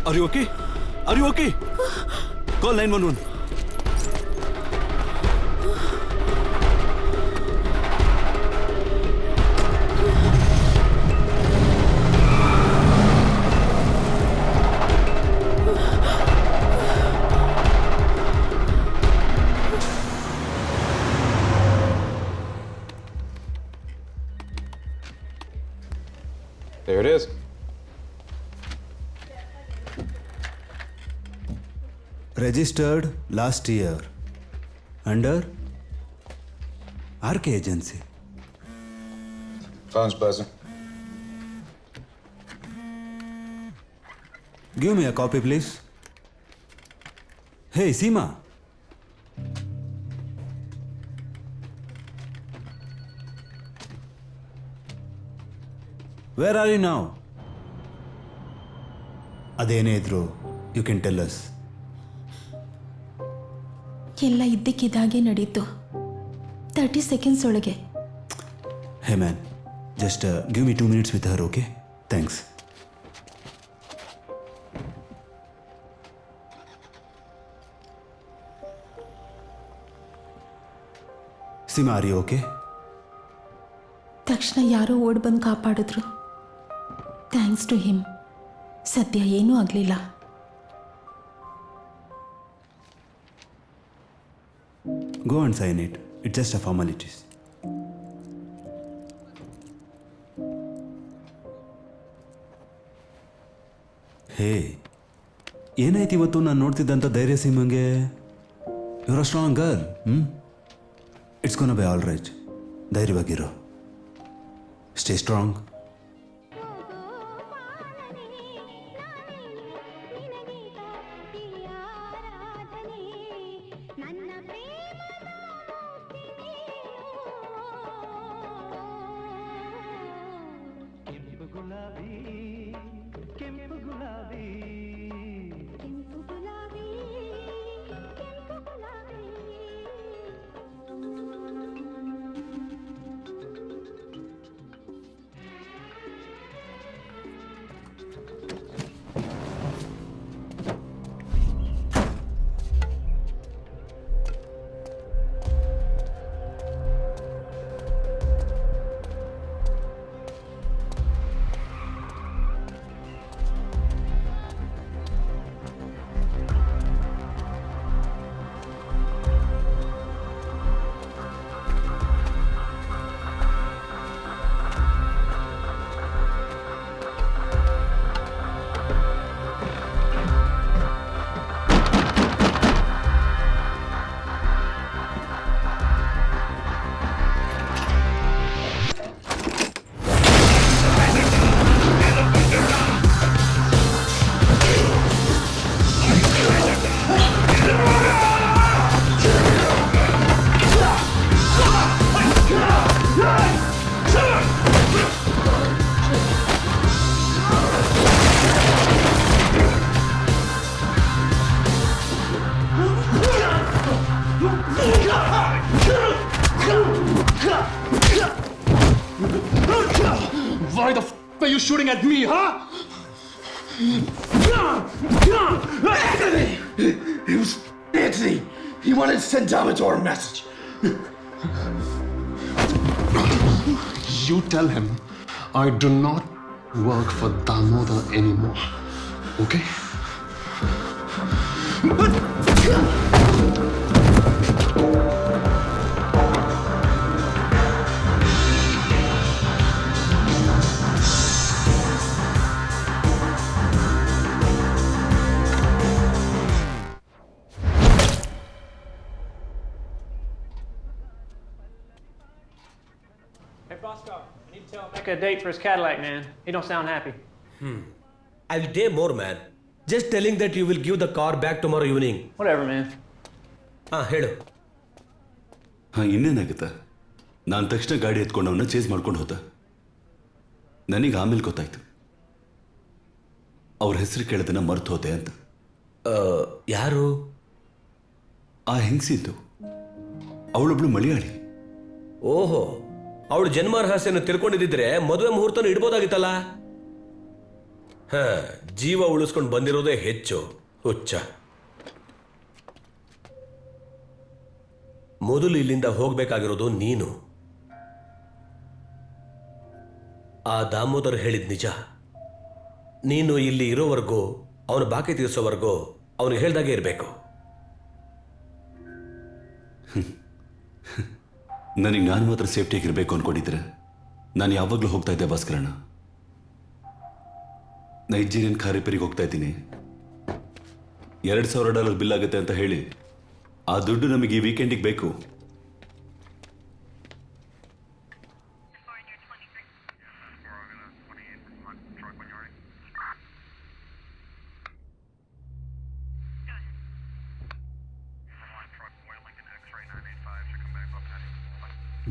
Are you okay? Are you okay? Call 911. There it is. Registered last year under RK Agency. Phone's buzzing. Give me a copy, please. Hey, Seema. Where are you now? ಅದೇನೇ ಇದ್ರು you can tell us. ಎಲ್ಲ ಇದ್ದಕ್ಕಿದ್ದಾಗೆ ನಡೀತು. 30 seconds ಒಳಗೆ. Hey man, just give me 2 minutes with her, okay? Thanks. Seema, are you okay? ತಕ್ಷಣ ಯಾರೋ ಓಡ್ ಬಂದು ಕಾಪಾಡಿದ್ರು. Thanks to him. ಸದ್ಯ ಏನೂ ಆಗಲಿಲ್ಲ. Go and sign it. It's just a formalities. ಹೇ, ಏನಾಯ್ತು ಇವತ್ತು ನಾನು ನೋಡ್ತಿದ್ದಂಥ ಧೈರ್ಯ ಸೀಮಂಗೆ? Your a strong girl. It's gonna be all right. ಧೈರ್ಯವಾಗಿರೋ. Stay strong. Why the f are you shooting at me, huh? Anthony! It was Anthony! He wanted to send Damodar a message. You tell him I do not work for Damodar anymore. Okay? Hey, Bosco, I need to tell Mecca a date for his Cadillac, man. He don't sound happy. I'll day more, man. Just telling that you will give the car back tomorrow evening. Whatever, man. ಹೇಳು. ಇನ್ನೇನಾಗುತ್ತಾ? ನಾನು ತಕ್ಷಣ ಗಾಡಿ ಎತ್ಕೊಂಡು ಅವನ್ನ chase ಮಾಡ್ಕೊಂಡು ಹೋದ. ನನಗೆ ಆಮೇಲೆ ಗೊತ್ತಾಯ್ತು ಅವ್ರ ಹೆಸರು ಕೇಳೋದನ್ನ ಮರ್ತು ಹೋದೆ ಅಂತ. ಯಾರು? ಆ ಹೆಂಗಸಿದ್ದು. ಅವಳೊಬ್ಳು ಮಲಯಾಳಿ. ಓಹೋ, ಅವಳು ಜನ್ಮ ರಹಸ್ಯನ ತಿಳ್ಕೊಂಡಿದ್ದಿದ್ರೆ ಮದುವೆ ಮುಹೂರ್ತನ ಇಡ್ಬೋದಾಗಿತ್ತಲ್ಲ. ಜೀವ ಉಳಿಸ್ಕೊಂಡು ಬಂದಿರೋದೇ ಹೆಚ್ಚು ಹುಚ್ಚ. ಮೊದಲು ಇಲ್ಲಿಂದ ಹೋಗ್ಬೇಕಾಗಿರೋದು ನೀನು. ಆ ದಾಮೋದರ್ ಹೇಳಿದ್ ನಿಜ. ನೀನು ಇಲ್ಲಿ ಇರೋವರೆಗೂ, ಅವನು ಬಾಕಿ ತೀರಿಸೋವರೆಗೂ ಅವನಿಗೆ ಹೇಳ್ದಾಗೆ ಇರಬೇಕು. ನನಗೆ ನಾನು ಮಾತ್ರ ಸೇಫ್ಟಿಯಾಗಿರಬೇಕು ಅಂದ್ಕೊಂಡಿದ್ರೆ ನಾನು ಯಾವಾಗಲೂ ಹೋಗ್ತಾ ಇದ್ದೆ ಭಾಸ್ಕರಣ್ಣ. ನೈಜೀರಿಯನ್ ಕಾರ್ ರಿಪೇರಿಗೆ ಹೋಗ್ತಾ ಇದ್ದೀನಿ. $2,000 ಬಿಲ್ ಆಗುತ್ತೆ ಅಂತ ಹೇಳಿ ಆ ದುಡ್ಡು ನಮಗೆ ಈ ವೀಕೆಂಡಿಗೆ ಬೇಕು.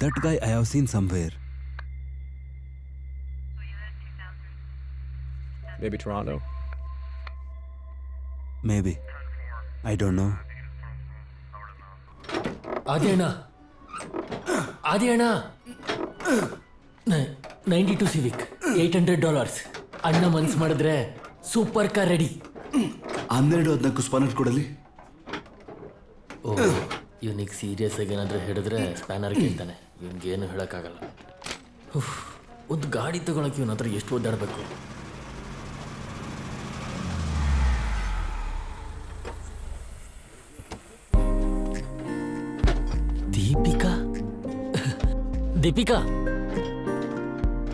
That guy I have seen somewhere. Maybe Toronto. Maybe. I don't know. ಅದೇಣ್ಣ 92 Civic $800. ಅಣ್ಣ ಮನ್ಸು ಮಾಡಿದ್ರೆ ಸೂಪರ್ ಕಾರ್ ರೆಡಿ. 12-14 ಸ್ಪಾನರ್ ಕೊಡಲಿ. ಓ, ಇವನಿಗೆ ಸೀರಿಯಸ್ ಆಗಿ ಏನಾದರೂ ಹೇಳಿದ್ರೆ ಸ್ಪ್ಯಾನರ್ ಕೇಳ್ತಾನೆ. ಇವನಿಗೇನು ಹೇಳೋಕ್ಕಾಗಲ್ಲ. ಒಂದು ಗಾಡಿ ತಗೊಳಕ್ಕೆ ಇವನ ಹತ್ರ ಎಷ್ಟು ಓದಾಡಬೇಕು. ದೀಪಿಕಾ,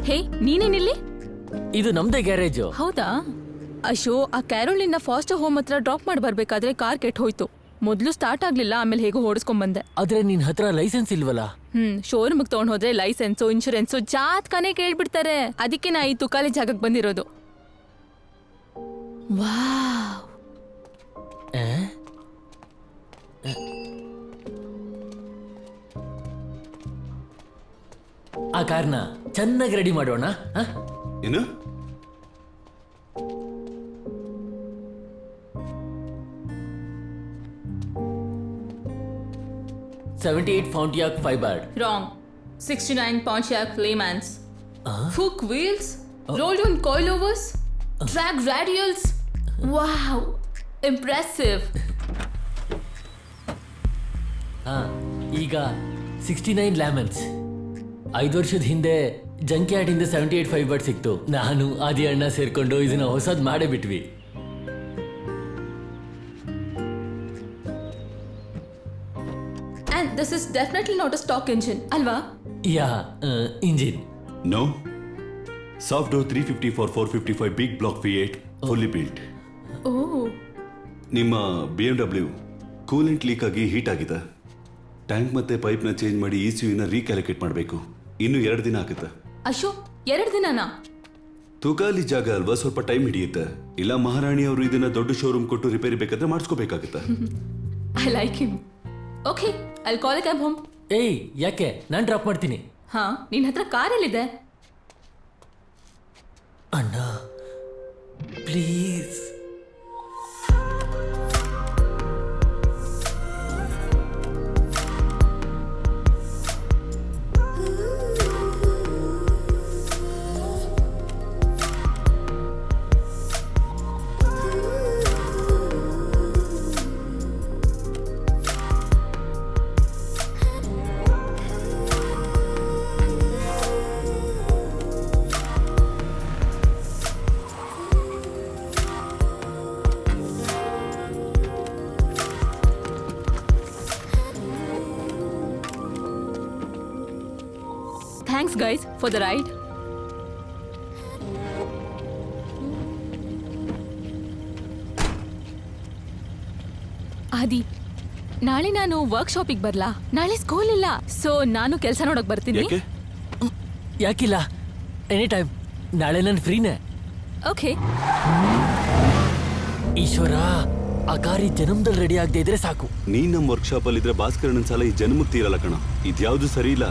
ಹೇ, ನೀನೇನಿಲ್ಲಿ? ಇದು ನಮ್ದೇ ಗ್ಯಾರೇಜು. ಹೌದಾ? ಅಶೋ, ಆ ಕ್ಯಾರೋಲಿನ ಫಾಸ್ಟರ್ ಹೋಮ್ ಹತ್ರ ಡ್ರಾಪ್ ಮಾಡಿ ಬರ್ಬೇಕಾದ್ರೆ ಕಾರ್ ಕೆಟ್ಟ ಹೋಯ್ತು. ಮೊದಲು ಸ್ಟಾರ್ಟ್ ಆಗ್ಲಿಲ್ಲ, ಆಮೇಲೆ ಹೇಗೋ ಓಡಿಸ್ಕೊಂಡ್ ಬಂದೆ. ಆದ್ರೆ ನಿನ್ ಹತ್ರ ಲೈಸೆನ್ಸ್ ಇಲ್ವಲ್ಲ? ಶೋರೂಮ್ಗೆ ತಗೊಂಡ್ ಹೋದ್ರೆ ಲೈಸೆನ್ಸು, ಇನ್ಶೂರೆನ್ಸು ಜಾತ್ಕನೇ ಕೇಳ್ಬಿಡ್ತಾರೆ. ಅದಕ್ಕೆ ನಾ ಈ ತುಕಾಲಿ ಜಾಗಕ್ಕೆ ಬಂದಿರೋದು. ವಾವ್, ಆ ಕಾರ್ನ ಚೆನ್ನಾಗಿ ರೆಡಿ ಮಾಡೋಣ. ಏನು? $78 Pontiac Firebird. Wrong. 69 Pontiac Leymans. Hook wheels, rolled on coilovers, drag radials. Wow, impressive. ಈಗ 69 ಲ್ಯಾಮನ್ಸ್. 5 ವರ್ಷದ ಹಿಂದೆ ಜಂಕ್ಯಾರ್ಡಿಂದ 78 Firebird ಸಿಕ್ತು. ನಾನು ಆದಿ ಅಣ್ಣ ಸೇರ್ಕೊಂಡು ಇದನ್ನ ಹೊಸದ್ ಮಾಡೇ ಬಿಟ್ವಿ. And this is definitely not a stock engine, alva? Yeah, engine. No. Soft door 350 for 455 big block V8 fully built. Oh. ನಿಮ್ಮ BMW ಕೂಲೆಂಟ್ ಲೀಕ್ ಆಗಿ ಹೀಟ್ ಆಗಿದೆ. ಟ್ಯಾಂಕ್ ಮತ್ತೆ ಪೈಪ್ನ ಚೇಂಜ್ ಮಾಡಿ ECUನ ರೀಕ್ಯಾಲಿಕೇಟ್ ಮಾಡಬೇಕು. ಇನ್ನು 2 ದಿನ ಆಗುತ್ತೆ. ಅಶೋ, 2 ದಿನನಾ? ತುಕಾಲಿ ಜಾಗ ಅಲ್ವಾ, ಸ್ವಲ್ಪ ಟೈಮ್ ಹಿಡಿಯುತ್ತೆ. ಇಲ್ಲ ಮಹಾರಾಣಿ ಅವರು ಇದನ್ನ ದೊಡ್ಡ ಶೋರೂಮ್ ಕೊಟ್ಟು ರಿಪೇರಿ ಬೇಕಾದ್ರೆ ಮಾಡಿಸ್ಕೋಬೇಕಾಗುತ್ತೆ. I like him. Okay, I'll call a cab home. ಏಯ್, ಯಾಕೆ? ನಾನು ಡ್ರಾಪ್ ಮಾಡ್ತೀನಿ. ಹಾ, ನಿನ್ನ ಹತ್ರ ಕಾರ್ ಎಲ್ಲಿದೆ? ಅಣ್ಣ please. Thanks guys for the ride. ಆದಿ, ನಾಳೆ ನಾನು ವರ್ಕ್ಶಾಪಿಗೆ ಬರ್ಲಾ? ನಾಳೆ ಸ್ಕೂಲ್ ಇಲ್ಲ, ಸೊ ನಾನು ಕೆಲಸ ನೋಡಕ್ ಬರ್ತೀನಿ. ಯಾಕಿಲ್ಲ, ಎನಿ ಟೈಮ್. ನಾಳೆ ನಾನು ಫ್ರೀನೇ. ಓಕೆ. ಈಶ್ವರ, ಆ ಕಾರಿ ಜನ್ಮದಲ್ಲಿ ರೆಡಿ ಆಗದೆ ಇದ್ರೆ ಸಾಕು. ನೀನ್ ನಮ್ಮ ವರ್ಕ್ಶಾಪ್ ಅಲ್ಲಿ ಇದ್ರೆ ಭಾಸ್ಕರಣ್ಣನ ಸಾಲ ಈ ಜನ್ಮಕ್ಕೆ ತೀರಲ್ಲ ಕಣ. ಇದ್ಯಾವುದು ಸರಿ ಇಲ್ಲ.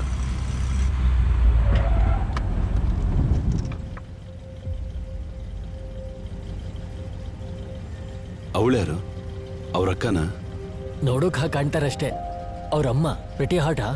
ಅವಳ್ಯಾರು? ಅವ್ರ ಅಕ್ಕನ? ನೋಡೋಕ್ ಹಾಗೆ ಕಾಣ್ತಾರಷ್ಟೇ. ಅವ್ರಮ್ಮ pretty ಹಾಟಾ?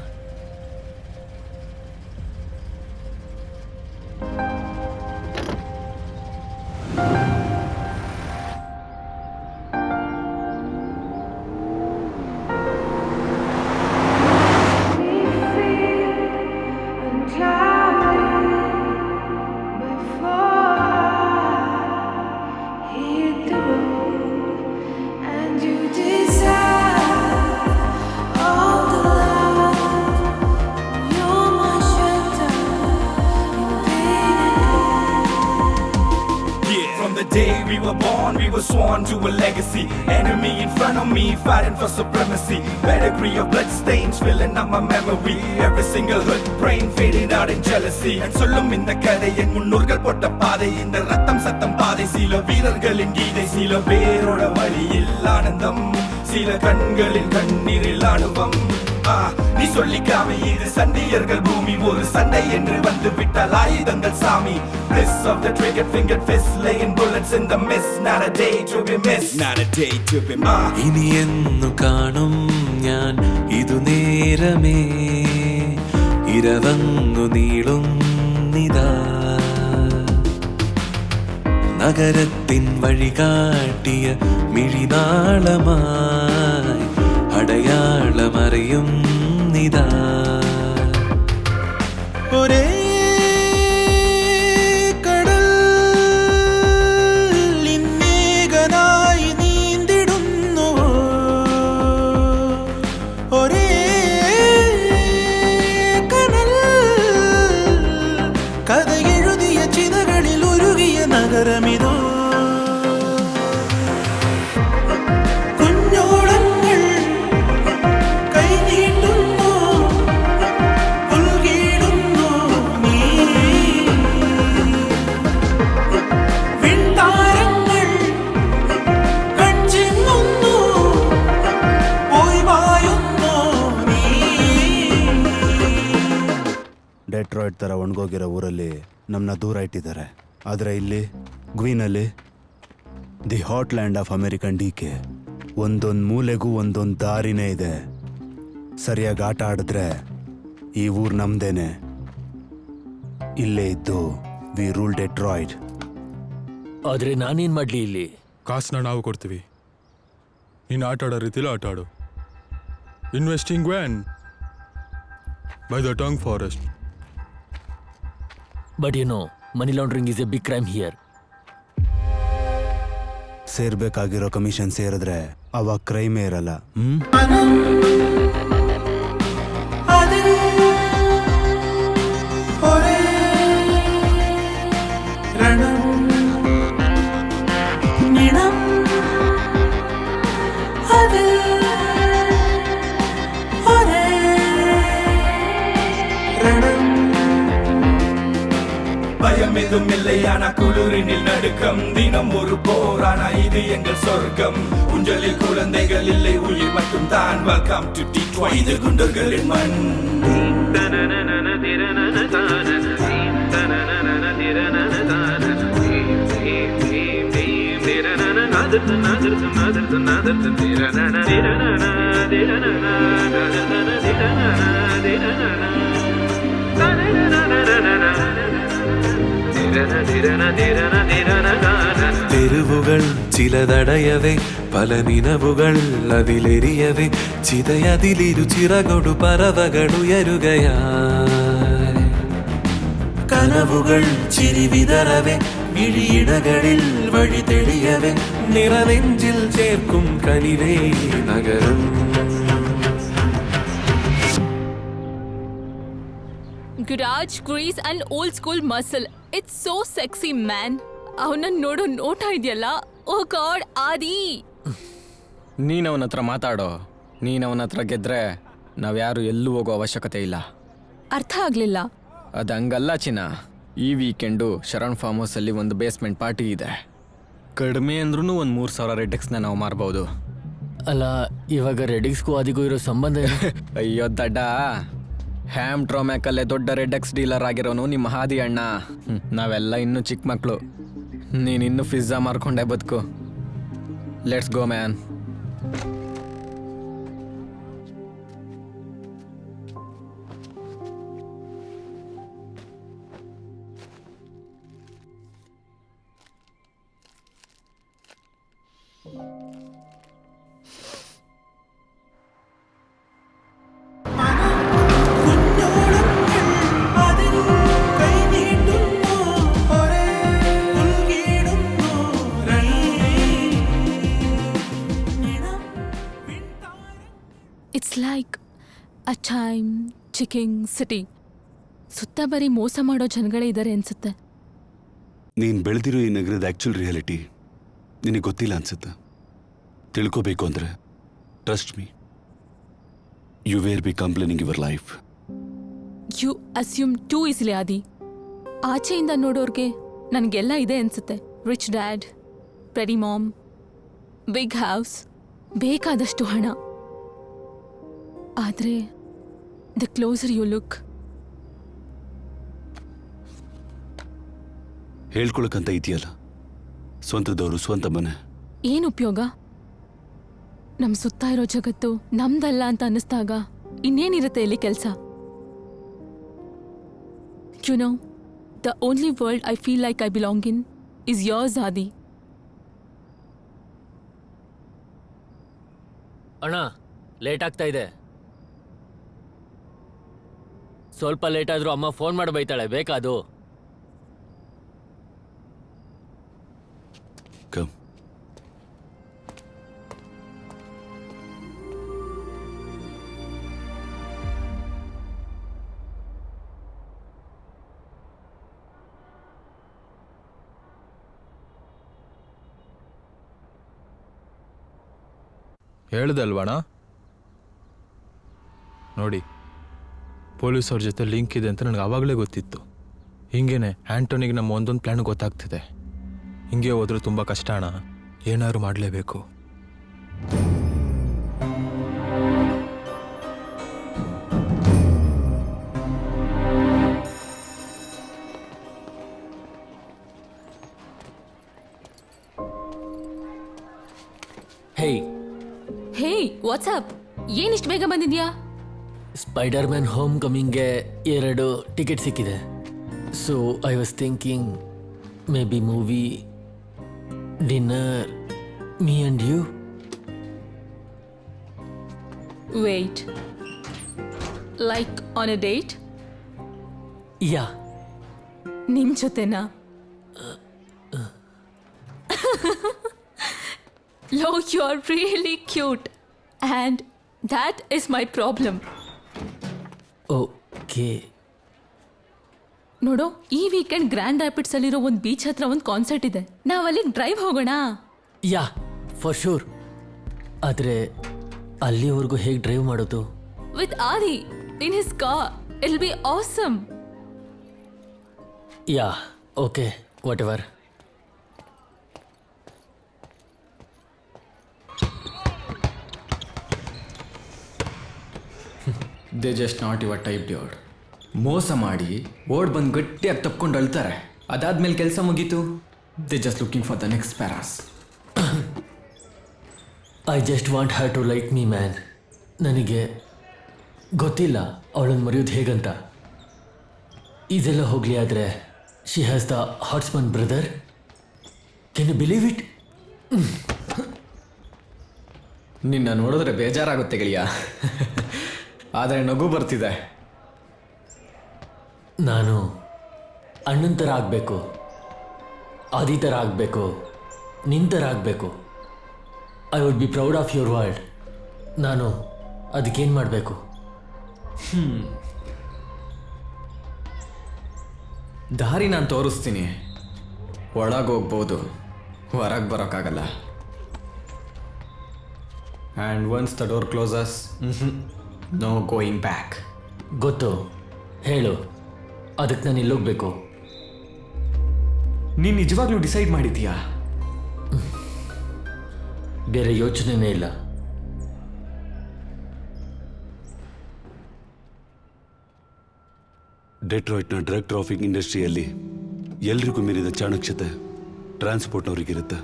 day we were born, we were sworn to a legacy. Enemy in front of me, fighting for supremacy. Pedigree of blood stains filling up my memory. Every single hood brain fading out in jealousy. And சொல்லும் இந்த கதை என் முன்னோர்கள் போட்ட பாதை. இந்த ரத்தம் சத்தம் பாதை. சில வீரர்களின் கீதை. சில பேரோட வழியில் ஆனந்தம். சில கண்களில் கண்ணீரில் ஆணுவம். நீ சொல்லிக்காம இது சண்டியர்கள் பூமி. ஒரு சண்டை என்று வந்து விட்டால் ஆயுதங்கள் சாமி. Bliss of the trigger finger fist, laying bullets in the mist. Not a day to be missed. Not a day to be missed. ഇനി എന്നു കാണും ഞാൻ ഇതു നേരമേ, ഇരവങ്ങു നീളുന്നിതാ. നഗരത്തിൻ വഴി കാട്ടിയ മിഴിനാളമായി അടയാളമറിയും നിതാ. ഒരേ കടൽ ഇന്നേകനായി നീന്തിടുന്നു. ഒരേ കടൽ കഥ എഴുതിയ ചിതകളിൽ ഉരുകിയ നഗരമിതോ. ಡೆಟ್ರಾಯ್ಟ್ ಥರ ಒಣಗೋಗಿರೋ ಊರಲ್ಲಿ ನಮ್ಮನ್ನ ದೂರ ಇಟ್ಟಿದ್ದಾರೆ. ಆದರೆ ಇಲ್ಲಿ ಗ್ವೀನಲ್ಲಿ the heartland of American decay, ಒಂದೊಂದು ಮೂಲೆಗೂ ಒಂದೊಂದು ದಾರಿನೇ ಇದೆ. ಸರಿಯಾಗಿ ಆಟ ಆಡಿದ್ರೆ ಈ ಊರು ನಮ್ದೇನೆ. ಇಲ್ಲೇ ಇದ್ದು ವಿ ರೂಲ್ ಡೆಟ್ರಾಯ್ಟ್. ಆದ್ರೆ ನಾನೇನ್ ಮಾಡ್ಲಿ ಇಲ್ಲಿ? ಕಾಸನ್ನ ನಾವು ಕೊಡ್ತೀವಿ, ನೀನು ಆಟ ಆಡೋ ರೀತಿಲಿ ಆಟ ಆಡು. Investing van by the tongue forest. But you know, money laundering is a big crime here. ಸೇರ್ಬೇಕಾಗಿರೋ ಕಮಿಷನ್ ಸೇರಿದ್ರೆ ಅವಾಗ ಕ್ರೈಮೇ ಇರಲ್ಲ. பயம் எதுவும் இல்லையானா குளிரினில் நடுக்கம். தினம் ஒரு போரானா இது எங்கள் சொர்க்கம். ஊஞ்சலில் குழந்தைகள் இல்லை, உயிர் மட்டும் தான். வெல்கம் டு டிட்ராய்ட், இது குண்டர்களின் மண். തെരുവുകൾ ചിലതടയവേ, പല നിലവുകൾ അതിലെരിയവേ, ചിതയതിലിരു ചിറകൊടു പറവകളുയരുകയായി. കനവുകൾ ചിരി വിതറവേ, മിഴിയിടകളിൽ വഴി തെളിയവേ, നിറനെഞ്ചിൽ ചേർക്കും കനിവേ നഗരം. Garage, grease and old school muscle. It's so sexy, man. ಅವನ್ನ ನೋಡೋ ನೋಟ ಇದೆಯಲ್ಲ, ಓ ಗಾಡ್ ಆದಿ. ನೀನು ಅವನ ಹತ್ರ ಮಾತಾಡೋ. ನೀನು ಅವನ ಹತ್ರ ಗೆದ್ರೆ ನಾವ್ಯಾರು ಎಲ್ಲೂ ಹೋಗೋ ಅವಶ್ಯಕತೆ ಇಲ್ಲ. ಅರ್ಥ ಆಗ್ಲಿಲ್ಲ. ಅದು ಹಂಗಲ್ಲ ಚಿನ್ನ. ಈ ವೀಕೆಂಡು ಶರಣ್ ಫಾರ್ಮ್ ಹೌಸಲ್ಲಿ ಒಂದು ಬೇಸ್ಮೆಂಟ್ ಪಾರ್ಟಿ ಇದೆ. ಕಡಿಮೆ ಅಂದ್ರೂ ಒಂದು 3000 ರೆಡ್ಎಕ್ಸ್ನ ನಾವು ಮಾರ್ಬೋದು. ಅಲ್ಲ, ಇವಾಗ ರೆಡಿಕ್ಸ್ಗೂ ಆದಿಗೂ ಇರೋ ಸಂಬಂಧ ಏನು? ಅಯ್ಯೋ ದಡ್ಡ, ಹ್ಯಾಮ್ ಟ್ರೋಮ್ಯಾಕಲ್ಲೇ ದೊಡ್ಡ ರೆಡ್ಎಕ್ಸ್ ಡೀಲರ್ ಆಗಿರೋನು ನಿಮ್ಮ ಹಾದಿ ಅಣ್ಣ. ನಾವೆಲ್ಲ ಇನ್ನೂ ಚಿಕ್ಕ ಮಕ್ಕಳು. ನೀನಿನ್ನೂ ಪಿಜ್ಜಾ ಮಾರ್ಕೊಂಡೆ ಬದುಕು. Let's go man. It's like a time chicken city. ಸುತ್ತ ಬರೀ ಮೋಸ ಮಾಡೋ ಜನಗಳೇ ಇದ್ದಾರೆ ಅನ್ಸುತ್ತೆ. ನೀನ್ ಬೆಳೆದಿರೋ ಈ ನಗರದ ಆಕ್ಚುಲ್ ರಿಯಾಲಿಟಿ ನಿನಗೆ ಗೊತ್ತಿಲ್ಲ ಅನ್ಸುತ್ತೆ. ತಿಳ್ಕೋಬೇಕು ಅಂದರೆ trust me, you were be complaining your life. You assume too easily Adi. ಆಚೆಯಿಂದ ನೋಡೋರ್ಗೆ ನನಗೆಲ್ಲ ಇದೆ ಅನ್ಸುತ್ತೆ. Rich dad, pretty mom, big house, ಬೇಕಾದಷ್ಟು ಹಣ. ಆದರೆ ದ ಕ್ಲೋಸರ್ ಯು ಲುಕ್, ಹೇಳ್ಕೊಳಕ್ಕಂತ ಇದೆಯಲ್ಲ, ಸ್ವಂತದವರು ಸ್ವಂತ ಮನೆ. ಏನು ಉಪಯೋಗ? ನಮ್ಮ ಸುತ್ತ ಇರೋ ಜಗತ್ತು ನಮ್ದಲ್ಲ ಅಂತ ಅನ್ನಿಸ್ದಾಗ ಇನ್ನೇನಿರುತ್ತೆ ಇಲ್ಲಿ ಕೆಲಸ? You know, the only world I feel like I belong in is yours Adi. ಅಣ್ಣ, ಲೇಟ್ ಆಗ್ತಾ ಇದೆ. ಸ್ವಲ್ಪ ಲೇಟ್ ಆದ್ರೂ ಅಮ್ಮ ಫೋನ್ ಮಾಡಿ ಬೈತಾಳೆ. ಬೇಕಾದು ಕಮ್. ಹೇಳ್ದಲ್ವಣ, ನೋಡಿ ಪೊಲೀಸವ್ರ ಜೊತೆ ಲಿಂಕ್ ಇದೆ ಅಂತ ನನಗೆ ಆವಾಗಲೇ ಗೊತ್ತಿತ್ತು. ಹಿಂಗೇನೆ ಆ್ಯಂಟೋನಿಗೆ ನಮ್ಮ ಒಂದೊಂದು ಪ್ಲ್ಯಾನ್ ಗೊತ್ತಾಗ್ತಿದೆ. ಹಿಂಗೆ ಹೋದ್ರೆ ತುಂಬ ಕಷ್ಟ ಅಣ್ಣ, ಏನಾದ್ರು ಮಾಡಲೇಬೇಕು. ಹೇಯ್ ಹೇ, ವಾಟ್ಸಪ್? ಏನಿಷ್ಟು ಬೇಗ ಬಂದಿದ್ಯಾ? ಸ್ಪೈಡರ್ ಮ್ಯಾನ್ ಹೋಮ್ ಕಮಿಂಗ್ಗೆ 2 ಟಿಕೆಟ್ ಸಿಕ್ಕಿದೆ. So I was thinking maybe movie, dinner, me and you. Wait, like on a date? Yeah. ನಿಮ್ ಜೊತೆನಾ? Lo, you're really cute. And that is my problem. Okay. ನೋಡೋ, ಈ weekend grand ರ್ಯಾಪಿಡ್ಸ್ ಅಲ್ಲಿರೋ ಒಂದು beach ಹತ್ರ ಒಂದು concert ಇದೆ. ನಾವು ಅಲ್ಲಿಗೆ ಡ್ರೈವ್ ಹೋಗೋಣ? ಯಾ, ಫಾರ್ ಶೂರ್. ಆದರೆ ಅಲ್ಲಿವರೆಗೂ ಹೇಗೆ ಡ್ರೈವ್ ಮಾಡೋದು? With Adi in his car. It will be awesome. Yeah, okay, what ever. They just not your type dude. ಮೋಸ ಮಾಡಿ ಓಡ್ ಬಂದು ಗಟ್ಟಿಯಾಗಿ ತಪ್ಕೊಂಡು ಅಳ್ತಾರೆ. ಅದಾದ್ಮೇಲೆ ಕೆಲಸ ಮುಗೀತು. They just looking for the next paras. I just want her to like me man. ನನಗೆ ಗೊತ್ತಿಲ್ಲ ಅವಳನ್ನು ಮರೆಯೋದು ಹೇಗಂತ. ಇದೆಲ್ಲ ಹೋಗಲಿ, ಆದರೆ she has the hotsman brother. Can you believe it? ನಿನ್ನ ನೋಡಿದ್ರೆ ಬೇಜಾರಾಗುತ್ತೆ ಗೆಳೆಯ, ಆದರೆ ನಗು ಬರ್ತಿದೆ. ನಾನು ಅಣ್ಣನ ಥರ ಆಗಬೇಕು, ಆದಿ ಥರ ಆಗಬೇಕು, ನಿನ್ನ ಥರ ಆಗಬೇಕು. I would be proud of your world. ನಾನು ಅದಕ್ಕೇನು ಮಾಡಬೇಕು? ದಾರಿ ನಾನು ತೋರಿಸ್ತೀನಿ. ಒಳಗೆ ಹೋಗ್ಬೋದು, ಹೊರಗೆ ಬರೋಕ್ಕಾಗಲ್ಲ. And once the door closes, no going back. ಗೊತ್ತು, ಹೇಳು. ಅದಕ್ಕೆ ನಾನು ಇಲ್ಲೋಗ್ಬೇಕು. ನೀನು ನಿಜವಾಗ್ಲೂ ಡಿಸೈಡ್ ಮಾಡಿದ್ದೀಯಾ? ಬೇರೆ ಯೋಚನೆನೇ ಇಲ್ಲ. ಡೆಟ್ರಾಯ್ಟ್ನ ಡ್ರಗ್ ಟ್ರಾಫಿಕ್ ಇಂಡಸ್ಟ್ರಿಯಲ್ಲಿ ಎಲ್ರಿಗೂ ಮೀರಿದ ಚಾಣಕ್ಷತೆ ಟ್ರಾನ್ಸ್ಪೋರ್ಟ್ನವ್ರಿಗಿರುತ್ತೆ.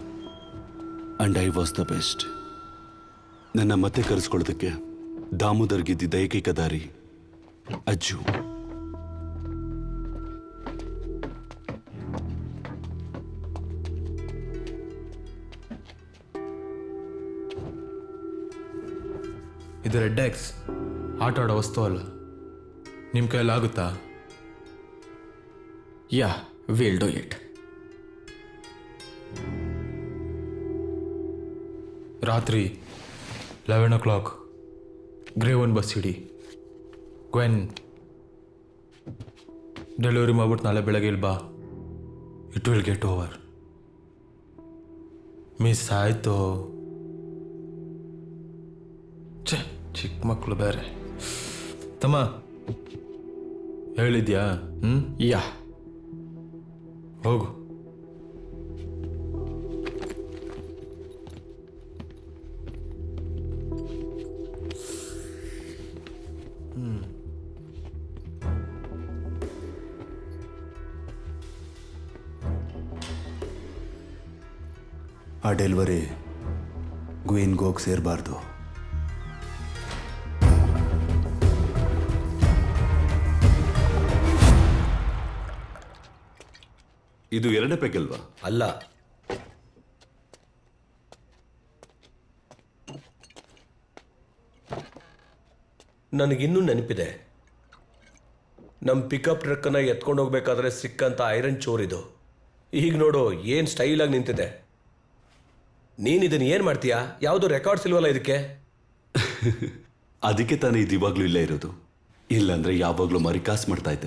And I was the best. ನನ್ನ ಮತ್ತೆ ಕರೆಸ್ಕೊಳ್ಳೋದಕ್ಕೆ ದಾಮೋದರ್ಗಿದ್ದಿದ್ದ ಏಕೈಕ ದಾರಿ ಅಜ್ಜು. ಇದು ರೆಡ್ ಎಕ್ಸ್ ಆಟ ಆಡೋ ವಸ್ತು ಅಲ್ಲ. ನಿಮ್ಮ ಕೈಲಾಗುತ್ತಾ? ಯಾ, ವಿಲ್ ಡೂ ಇಟ್. ರಾತ್ರಿ 11 o'clock ಗ್ರೇ ಒನ್ ಬಸ್ ಹಿಡಿ. ಗ್ವೆನ್ ಡೆಲಿವರಿ ಮಾಡ್ಬಿಟ್ಟು ನಾಳೆ ಬೆಳಗ್ಗೆ ಇಲ್ಲಿ ಬಾ. It will get over. Miss ಆಯಿತು. ಛೇ, ಚಿಕ್ಕ ಮಕ್ಕಳು ಬೇರೆ. ತಮ್ಮ ಹೇಳಿದ್ಯಾ? ಯಾ, ಹೋಗು. ಆ ಡೆಲಿವರಿ ಗ್ವೀನ್ಗೆ ಹೋಗಿ ಸೇರಬಾರ್ದು. ಇದು 2ನೇ ಪೆಗ್ ಅಲ್ವಾ? ಅಲ್ಲ, ನನಗಿನ್ನೂ ನೆನಪಿದೆ. ನಮ್ಮ ಪಿಕಪ್ ಟ್ರಕ್ಕನ್ನು ಎತ್ಕೊಂಡು ಹೋಗ್ಬೇಕಾದ್ರೆ ಸಿಕ್ಕಂತ ಐರನ್ ಚೋರಿದು. ಈಗ ನೋಡು ಏನು ಸ್ಟೈಲಾಗಿ ನಿಂತಿದೆ. ನೀನು ಇದನ್ನು ಏನು ಮಾಡ್ತೀಯಾ? ಯಾವುದು ರೆಕಾರ್ಡ್ಸ್ ಇಲ್ವಲ್ಲ ಇದಕ್ಕೆ? ಅದಕ್ಕೆ ತಾನೇ ಇದು ಇವಾಗಲೂ ಇಲ್ಲೇ ಇರೋದು. ಇಲ್ಲಾಂದ್ರೆ ಯಾವಾಗಲೂ ಮರಿಕಾಸ್ ಮಾಡ್ತಾ ಇದ್ದ.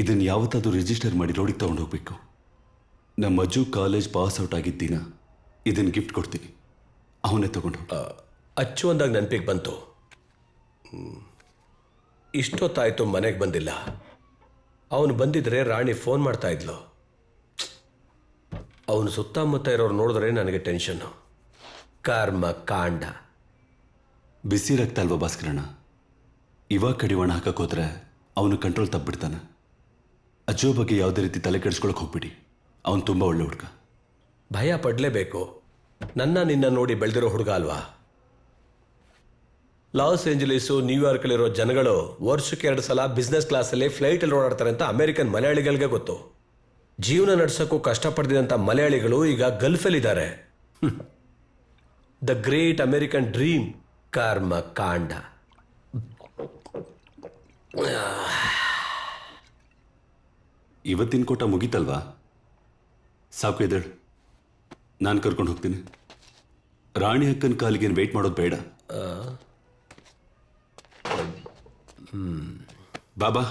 ಇದನ್ನು ಯಾವತ್ತಾದರೂ ರಿಜಿಸ್ಟರ್ ಮಾಡಿ ರೋಡಿಗೆ ತಗೊಂಡು ಹೋಗ್ಬೇಕು. ನಮ್ಮ ಅಜ್ಜು ಕಾಲೇಜ್ ಪಾಸ್ ಔಟ್ ಆಗಿದ್ದ ದಿನ ಇದನ್ನು ಗಿಫ್ಟ್ ಕೊಡ್ತೀನಿ. ಅವನೇ ತಗೊಂಡು ಅಚ್ಚು ಅಂದಾಗ ನೆನಪಿಗೆ ಬಂತು. ಇಷ್ಟೊತ್ತಾಯಿತು ಮನೆಗೆ ಬಂದಿಲ್ಲ. ಅವನು ಬಂದಿದ್ರೆ ರಾಣಿ ಫೋನ್ ಮಾಡ್ತಾ ಇದ್ಲು. ಅವನು ಸುತ್ತಮುತ್ತ ಇರೋರು ನೋಡಿದ್ರೆ ನನಗೆ ಟೆನ್ಷನ್ನು. ಕರ್ಮ ಕಾಂಡ. ಬಿಸಿ ರಕ್ತ ಅಲ್ವಾ ಭಾಸ್ಕರಣ್ಣ? ಇವಾಗ ಕಡಿವಾಣ ಹಾಕಕ್ಕೆ ಹೋದ್ರೆ ಅವನು ಕಂಟ್ರೋಲ್ ತಪ್ಪಿಬಿಡ್ತಾನೆ. ಅಜ್ಜೋ ಬಗ್ಗೆ ಯಾವುದೇ ರೀತಿ ತಲೆ ಕೆಡಿಸ್ಕೊಳಕ್ಕೆ ಹೋಗ್ಬಿಡಿ. ಅವನು ತುಂಬ ಒಳ್ಳೆ ಹುಡುಗ. ಭಯ ಪಡಲೇಬೇಕು. ನಿನ್ನ ನೋಡಿ ಬೆಳೆದಿರೋ ಹುಡುಗ ಅಲ್ವಾ? ಲಾಸ್ ಏಂಜಲೀಸು ನ್ಯೂಯಾರ್ಕಲ್ಲಿರೋ ಜನಗಳು ವರ್ಷಕ್ಕೆ 2 ಸಲ ಬಿಸ್ನೆಸ್ ಕ್ಲಾಸಲ್ಲಿ ಫ್ಲೈಟಲ್ಲಿ ಓಡಾಡ್ತಾರೆ ಅಂತ ಅಮೆರಿಕನ್ ಮಲಯಾಳಿಗಳಿಗೆ ಗೊತ್ತು. ಜೀವನ ನಡೆಸೋಕ್ಕೂ ಕಷ್ಟಪಡ್ದಿದ್ದಂಥ ಮಲಯಾಳಿಗಳು ಈಗ ಗಲ್ಫಲ್ಲಿದ್ದಾರೆ. The great American dream. ಕರ್ಮ ಕಾಂಡ. ಇವತ್ತಿನ ಕೋಟ ಮುಗೀತಲ್ವಾ? ಸಾಕು, ಎದ್ದೇಳು. ನಾನು ಕರ್ಕೊಂಡು ಹೋಗ್ತೀನಿ. ರಾಣಿ ಅಕ್ಕನ ಕಾಲಿಗೇನು ವೆಯ್ಟ್ ಮಾಡೋದು ಬೇಡ. ಬಾಬಾ.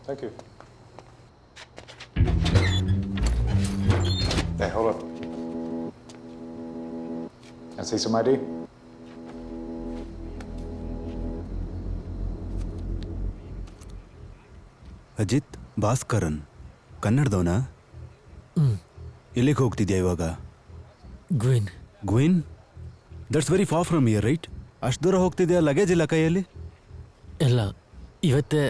Thank you. Hey, hold up. Can I see some ID? Ajit Bhaskaran, ಕನ್ನಡದವನಾ? ಎಲ್ಲಿಗೆ ಹೋಗ್ತಿದ್ಯಾ ಇವಾಗ? Gwinn. Gwinn? That's very far from here, right? ಅಷ್ಟು ದೂರ ಹೋಗ್ತಿದ್ಯಾ? ಲಗೇಜ್ ಇಲ್ಲ ಕೈಯಲ್ಲಿ? ಇಲ್ಲ, ಇವತ್ತೇ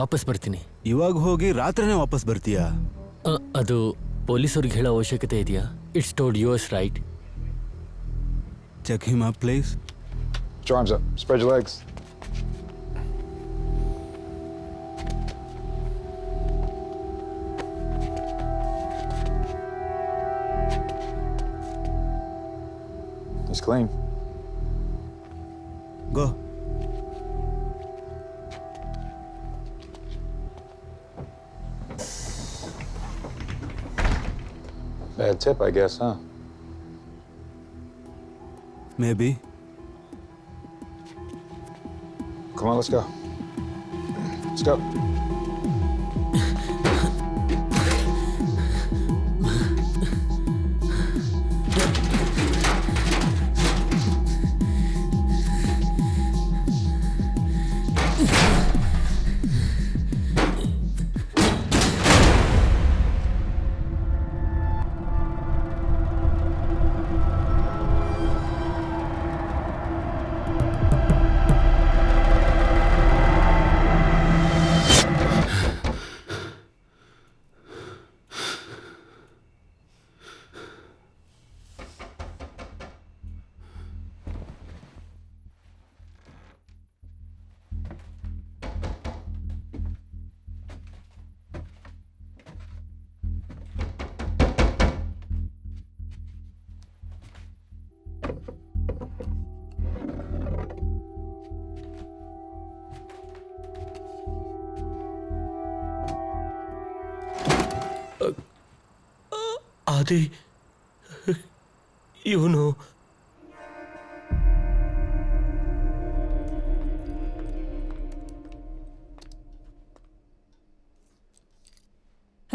ವಾಪಸ್ ಬರ್ತೀನಿ. ಇವಾಗ ಹೋಗಿ ರಾತ್ರಿನೇ ವಾಪಸ್ ಬರ್ತೀಯಾ? ಅದು ಪೊಲೀಸರಿಗೆ ಹೇಳೋ ಅವಶ್ಯಕತೆ ಇದೆಯಾ? It's told yours, right? Check him up, please. Put your arms up. Spread your legs. He's clean. Go. Bad tip, I guess, huh? Maybe. Come on, let's go. Let's go. ಆದಿ ಇವನು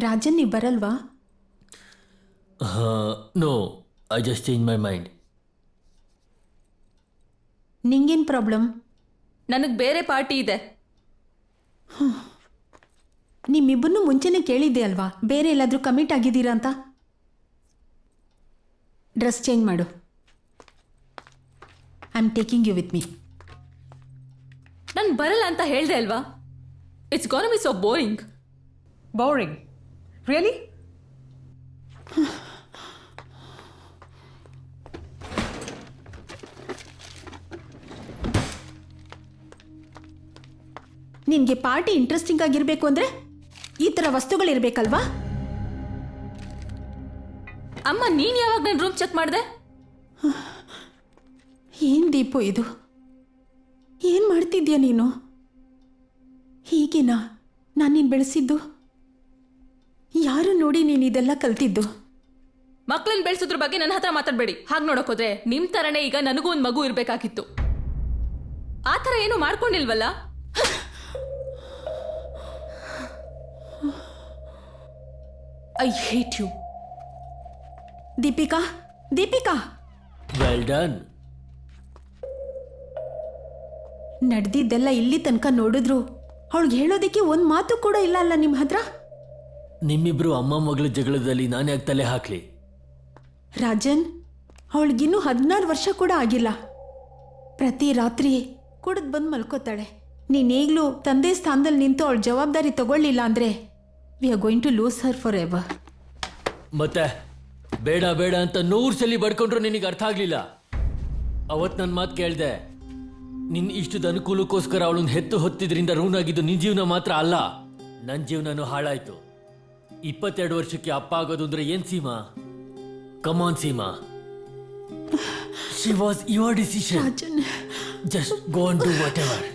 ರಾಜನ್ ನೀ ಬರಲ್ವಾ? No, I just change my mind. ನಿಂಗೇನು problem? ನನಗೆ ಬೇರೆ party ಇದೆ. ನಿಮ್ಮಿಬ್ಬರನ್ನು ಮುಂಚೆನೇ ಕೇಳಿದ್ದೆ ಅಲ್ವಾ ಬೇರೆ ಎಲ್ಲಾದರೂ ಕಮಿಟ್ ಆಗಿದ್ದೀರಾ ಅಂತ? ಡ್ರೆಸ್ ಚೇಂಜ್ ಮಾಡು. I am taking you with me. ನಾನು ಬರಲ್ಲ ಅಂತ ಹೇಳ್ದೆ ಅಲ್ವಾ? It's gonna be so boring. Boring? Really? ನಿನಗೆ ಪಾರ್ಟಿ ಇಂಟ್ರೆಸ್ಟಿಂಗ್ ಆಗಿರಬೇಕು ಅಂದರೆ ಈ ಥರ ವಸ್ತುಗಳಿರಬೇಕಲ್ವಾ? ಅಮ್ಮ, ನೀನು ಯಾವಾಗ ನನ್ನ ರೂಮ್ ಚೆಕ್ ಮಾಡಿದೆ? ಏನು ದೀಪು ಇದು? ಏನು ಮಾಡ್ತಿದ್ಯಾ ನೀನು? ಹೀಗೇನಾ ನಾನು ನೀನು ಬೆಳೆಸಿದ್ದು? ಯಾರು ನೋಡಿ ನೀನು ಇದೆಲ್ಲ ಕಲ್ತಿದ್ದು? ಮಕ್ಕಳನ್ನ ಬೆಳೆಸೋದ್ರ ಬಗ್ಗೆ ನನ್ನ ಹತ್ರ ಮಾತಾಡಬೇಡಿ. ಹಾಗೆ ನೋಡೋಕೋದ್ರೆ ನಿಮ್ಮ ಥರನೇ ಈಗ ನನಗೂ ಒಂದು ಮಗು ಇರಬೇಕಾಗಿತ್ತು. ಆ ಥರ ಏನೂ ಮಾಡ್ಕೊಂಡಿಲ್ವಲ್ಲ? I hate you. Deepika, Deepika, well done. ನಡೆದಿದ್ದೆಲ್ಲ ಇಲ್ಲಿ ತನಕ ನೋಡಿದ್ರು ಅವಳಿಗೆ ಹೇಳೋದಕ್ಕೆ ಒಂದು ಮಾತು ಕೂಡ ಇಲ್ಲ ಅಲ್ಲ ನಿಮ್ಮ ಹತ್ರ? ನಿಮ್ಮಿಬ್ರು ಅಮ್ಮ ಮಗಳ ಜಗಳದಲ್ಲಿ ನಾನು ಯಾಕೆ ತಲೆ ಹಾಕ್ಲಿ? ರಾಜನ್, ಅವಳಿಗಿನ್ನೂ 16 ವರ್ಷ ಕೂಡ ಆಗಿಲ್ಲ. ಪ್ರತಿ ರಾತ್ರಿ ಕುಡಿದು ಬಂದು ಮಲ್ಕೋತಾಳೆ. ನೀನೇಗ್ಲೂ ತಂದೆ ಸ್ಥಾನದಲ್ಲಿ ನಿಂತು ಅವಳ ಜವಾಬ್ದಾರಿ ತಗೊಳ್ಳಿಲ್ಲ ಅಂದರೆ we are going to lose her forever. ಮತ್ತೆ ಬೇಡ ಬೇಡ ಅಂತ 100 ಸಲ ಬಡ್ಕೊಂಡ್ರು ನಿನಗೆ ಅರ್ಥ ಆಗ್ಲಿಲ್ಲ. ಅವತ್ತು ನನ್ನ ಮಾತು ಕೇಳಿದೆ. ನಿನ್ನ ಇಷ್ಟದ ಅನುಕೂಲಕ್ಕೋಸ್ಕರ ಅವಳನ್ನ ಹೆತ್ತು ಹೊತ್ತಿದ್ರಿಂದ ರೂನಾಗಿದ್ದು ನಿನ್ನ ಜೀವನ ಮಾತ್ರ ಅಲ್ಲ, ನನ್ನ ಜೀವನನೂ ಹಾಳಾಯ್ತು. 22 ವರ್ಷಕ್ಕೆ ಅಪ್ಪ ಆಗೋದು ಅಂದ್ರೆ ಏನ್ Seema? Come on Seema, she was your decision. Just go and do what ever.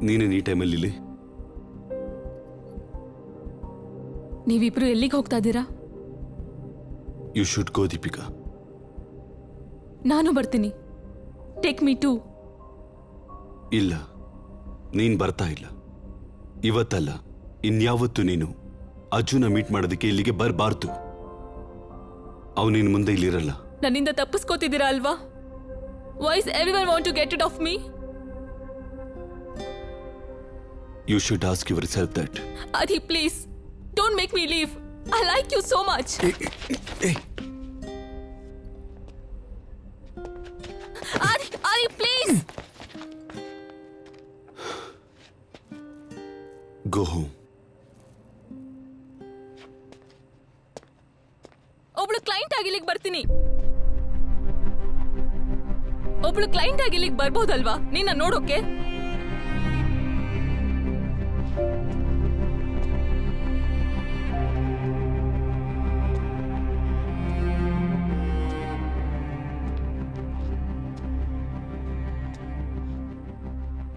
ನೀನೇನು ಈ ಟೈಮಲ್ಲಿ ಇಲ್ಲಿ? ನೀವಿಬ್ರು ಎಲ್ಲಿಗೆ ಹೋಗ್ತಾ ಇದ್ದೀರಾ? You should go Deepika. ನಾನು ಬರ್ತೀನಿ. Take me too. ಇಲ್ಲ, ನೀನ್ ಬರ್ತಾ ಇಲ್ಲ. ಇವತ್ತಲ್ಲ, ಇನ್ಯಾವತ್ತು ನೀನು ಅಜ್ಜುನ ಮೀಟ್ ಮಾಡೋದಕ್ಕೆ ಇಲ್ಲಿಗೆ ಬರಬಾರ್ದು. ಅವನಿನ್ ಮುಂದೆ ಇಲ್ಲಿರಲ್ಲ. ನನ್ನಿಂದ ತಪ್ಪಿಸ್ಕೋತಿದ್ದೀರಾ ಅಲ್ವಾ? Why is everyone want to get it off me? You should ask yourself that. Adi, please, don't make me leave. I like you so much. Hey. Adi, please. Go home. ಒಬ್ಳು client ಆಗಿ ಇಲ್ಲಿಗೆ ಬರ್ತೀನಿ. ಒಬ್ಳು client ಆಗಿ ಇಲ್ಲಿಗೆ ಬರ್ಬೋದಲ್ವಾ ನಿನ್ನ ನೋಡೋಕೆ?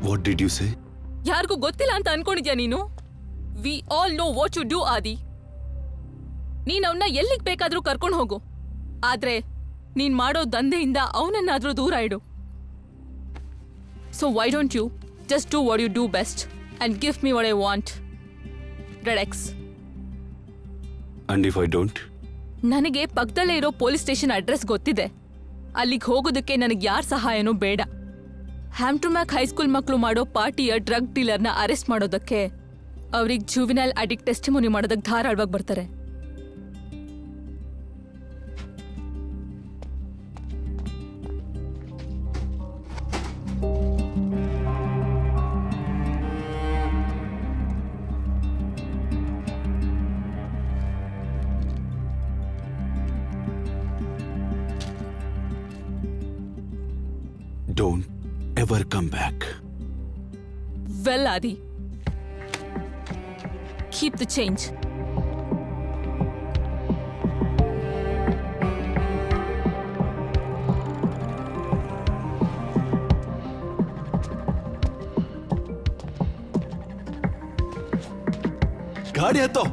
What did you say? ಯಾರಿಗೂ ಗೊತ್ತಿಲ್ಲ ಅಂತ ಅನ್ಕೊಂಡಿದ್ಯಾ ನೀನು? We all know what you do Adi. ನೀನ್ ಅವನ್ನ ಎಲ್ಲಿಗೆ ಬೇಕಾದ್ರೂ ಕರ್ಕೊಂಡು ಹೋಗು, ಆದ್ರೆ ನೀನ್ ಮಾಡೋ ದಂಧೆಯಿಂದ ಅವನನ್ನಾದ್ರೂ ದೂರ ಇಡು. So why don't you just do what you do best and give me what I want. Red X. And if I don't? ನನಗೆ ಪಕ್ಕದಲ್ಲೇ ಇರೋ ಪೊಲೀಸ್ ಸ್ಟೇಷನ್ ಅಡ್ರೆಸ್ ಗೊತ್ತಿದೆ. ಅಲ್ಲಿಗೆ ಹೋಗೋದಕ್ಕೆ ನನಗೆ ಯಾರ ಸಹಾಯನೂ ಬೇಡ. ಹ್ಯಾಮ್ಟ್ರಮ್ಯಾಕ್ ಹೈಸ್ಕೂಲ್ ಮಕ್ಕಳು ಮಾಡೋ ಪಾರ್ಟಿಯ ಡ್ರಗ್ ಡೀಲರ್ನ ಅರೆಸ್ಟ್ ಮಾಡೋದಕ್ಕೆ ಅವ್ರಿಗೆ ಜುವಿನೈಲ್ ಅಡಿಕ್ಟ್ ಟೆಸ್ಟಿಮೋನಿ ಮಾಡೋದಕ್ಕೆ ಧಾರಾಳವಾಗಿ ಬರ್ತಾರೆ. Ever come back. Well Adi, keep the change. ಗಾಡಿ ಹತ್ತೋ.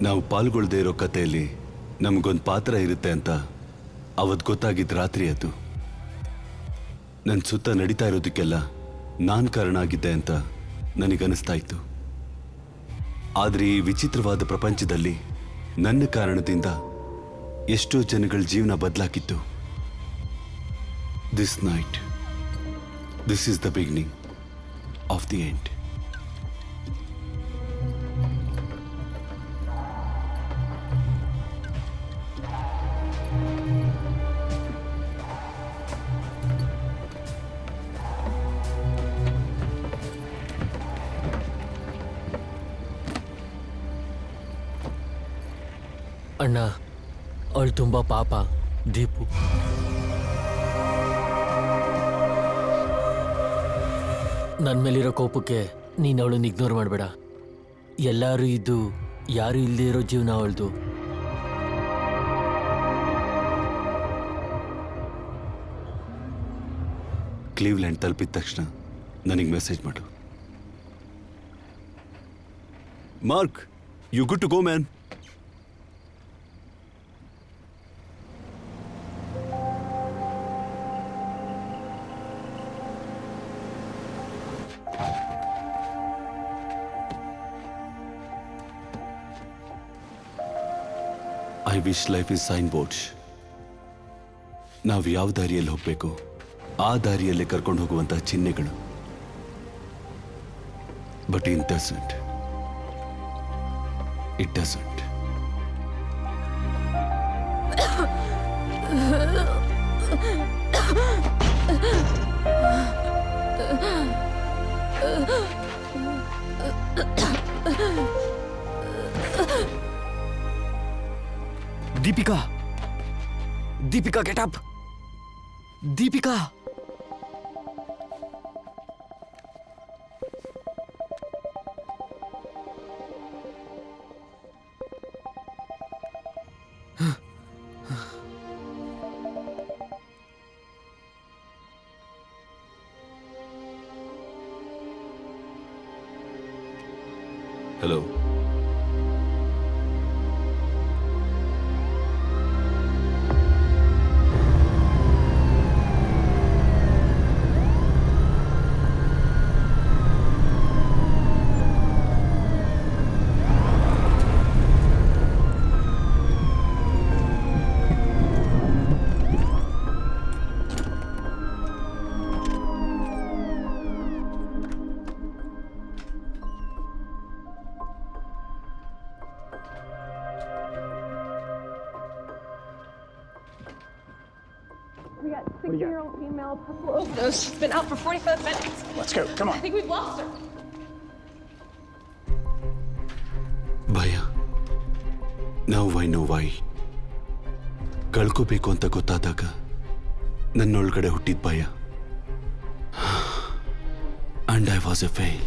ನಾವು ಪಾಲ್ಗೊಳ್ದೇ ಇರೋ ಕಥೆಯಲ್ಲಿ ನಮಗೊಂದು ಪಾತ್ರ ಇರುತ್ತೆ ಅಂತ ಅವತ್ತು ಗೊತ್ತಾಗಿದ್ದ ರಾತ್ರಿ ಅದು. ನನ್ನ ಸುತ್ತ ನಡೀತಾ ಇರೋದಕ್ಕೆಲ್ಲ ನಾನು ಕಾರಣ ಆಗಿದ್ದೆ ಅಂತ ನನಗನ್ನಿಸ್ತಾ ಇತ್ತು. ಆದರೆ ಈ ವಿಚಿತ್ರವಾದ ಪ್ರಪಂಚದಲ್ಲಿ ನನ್ನ ಕಾರಣದಿಂದ ಎಷ್ಟೋ ಜನಗಳ ಜೀವನ ಬದಲಾಗಿತ್ತು. This night, this is the beginning of the end. ಅಣ್ಣ, ಅವಳು ತುಂಬ ಪಾಪ. ದೀಪು, ನನ್ನ ಮೇಲಿರೋ ಕೋಪಕ್ಕೆ ನೀನು ಅವಳನ್ನ ಇಗ್ನೋರ್ ಮಾಡಬೇಡ. ಎಲ್ಲರೂ ಇದ್ದು ಯಾರು ಇಲ್ಲದೆ ಇರೋ ಜೀವನ ಅವಳದು. ಕ್ಲೀವ್ಲ್ಯಾಂಡ್ ತಲುಪಿದ ತಕ್ಷಣ ನನಗೆ ಮೆಸೇಜ್ ಮಾಡು. Mark, you good to go man. I wish life is signboards. ನಾವು ಯಾವ ದಾರಿಯಲ್ಲಿ ಹೋಗಬೇಕು ಆ ದಾರಿಯಲ್ಲೇ ಕರ್ಕೊಂಡು ಹೋಗುವಂತಹ ಚಿಹ್ನೆಗಳು. But in doesn't, it doesn't. Deepika, Deepika, get up. Deepika, hello. We got 16-year-old female possible overdose. She's been out for 45 minutes. Let's go. Come on. I think we've lost her. ಭಯ. Now I know why. ಕಳ್ಕೋಬೇಕು ಅಂತ ಗೊತ್ತಾದಾಗ ನನ್ನೊಳಗಡೆ ಹುಟ್ಟಿದ ಭಯ. And I was a fail.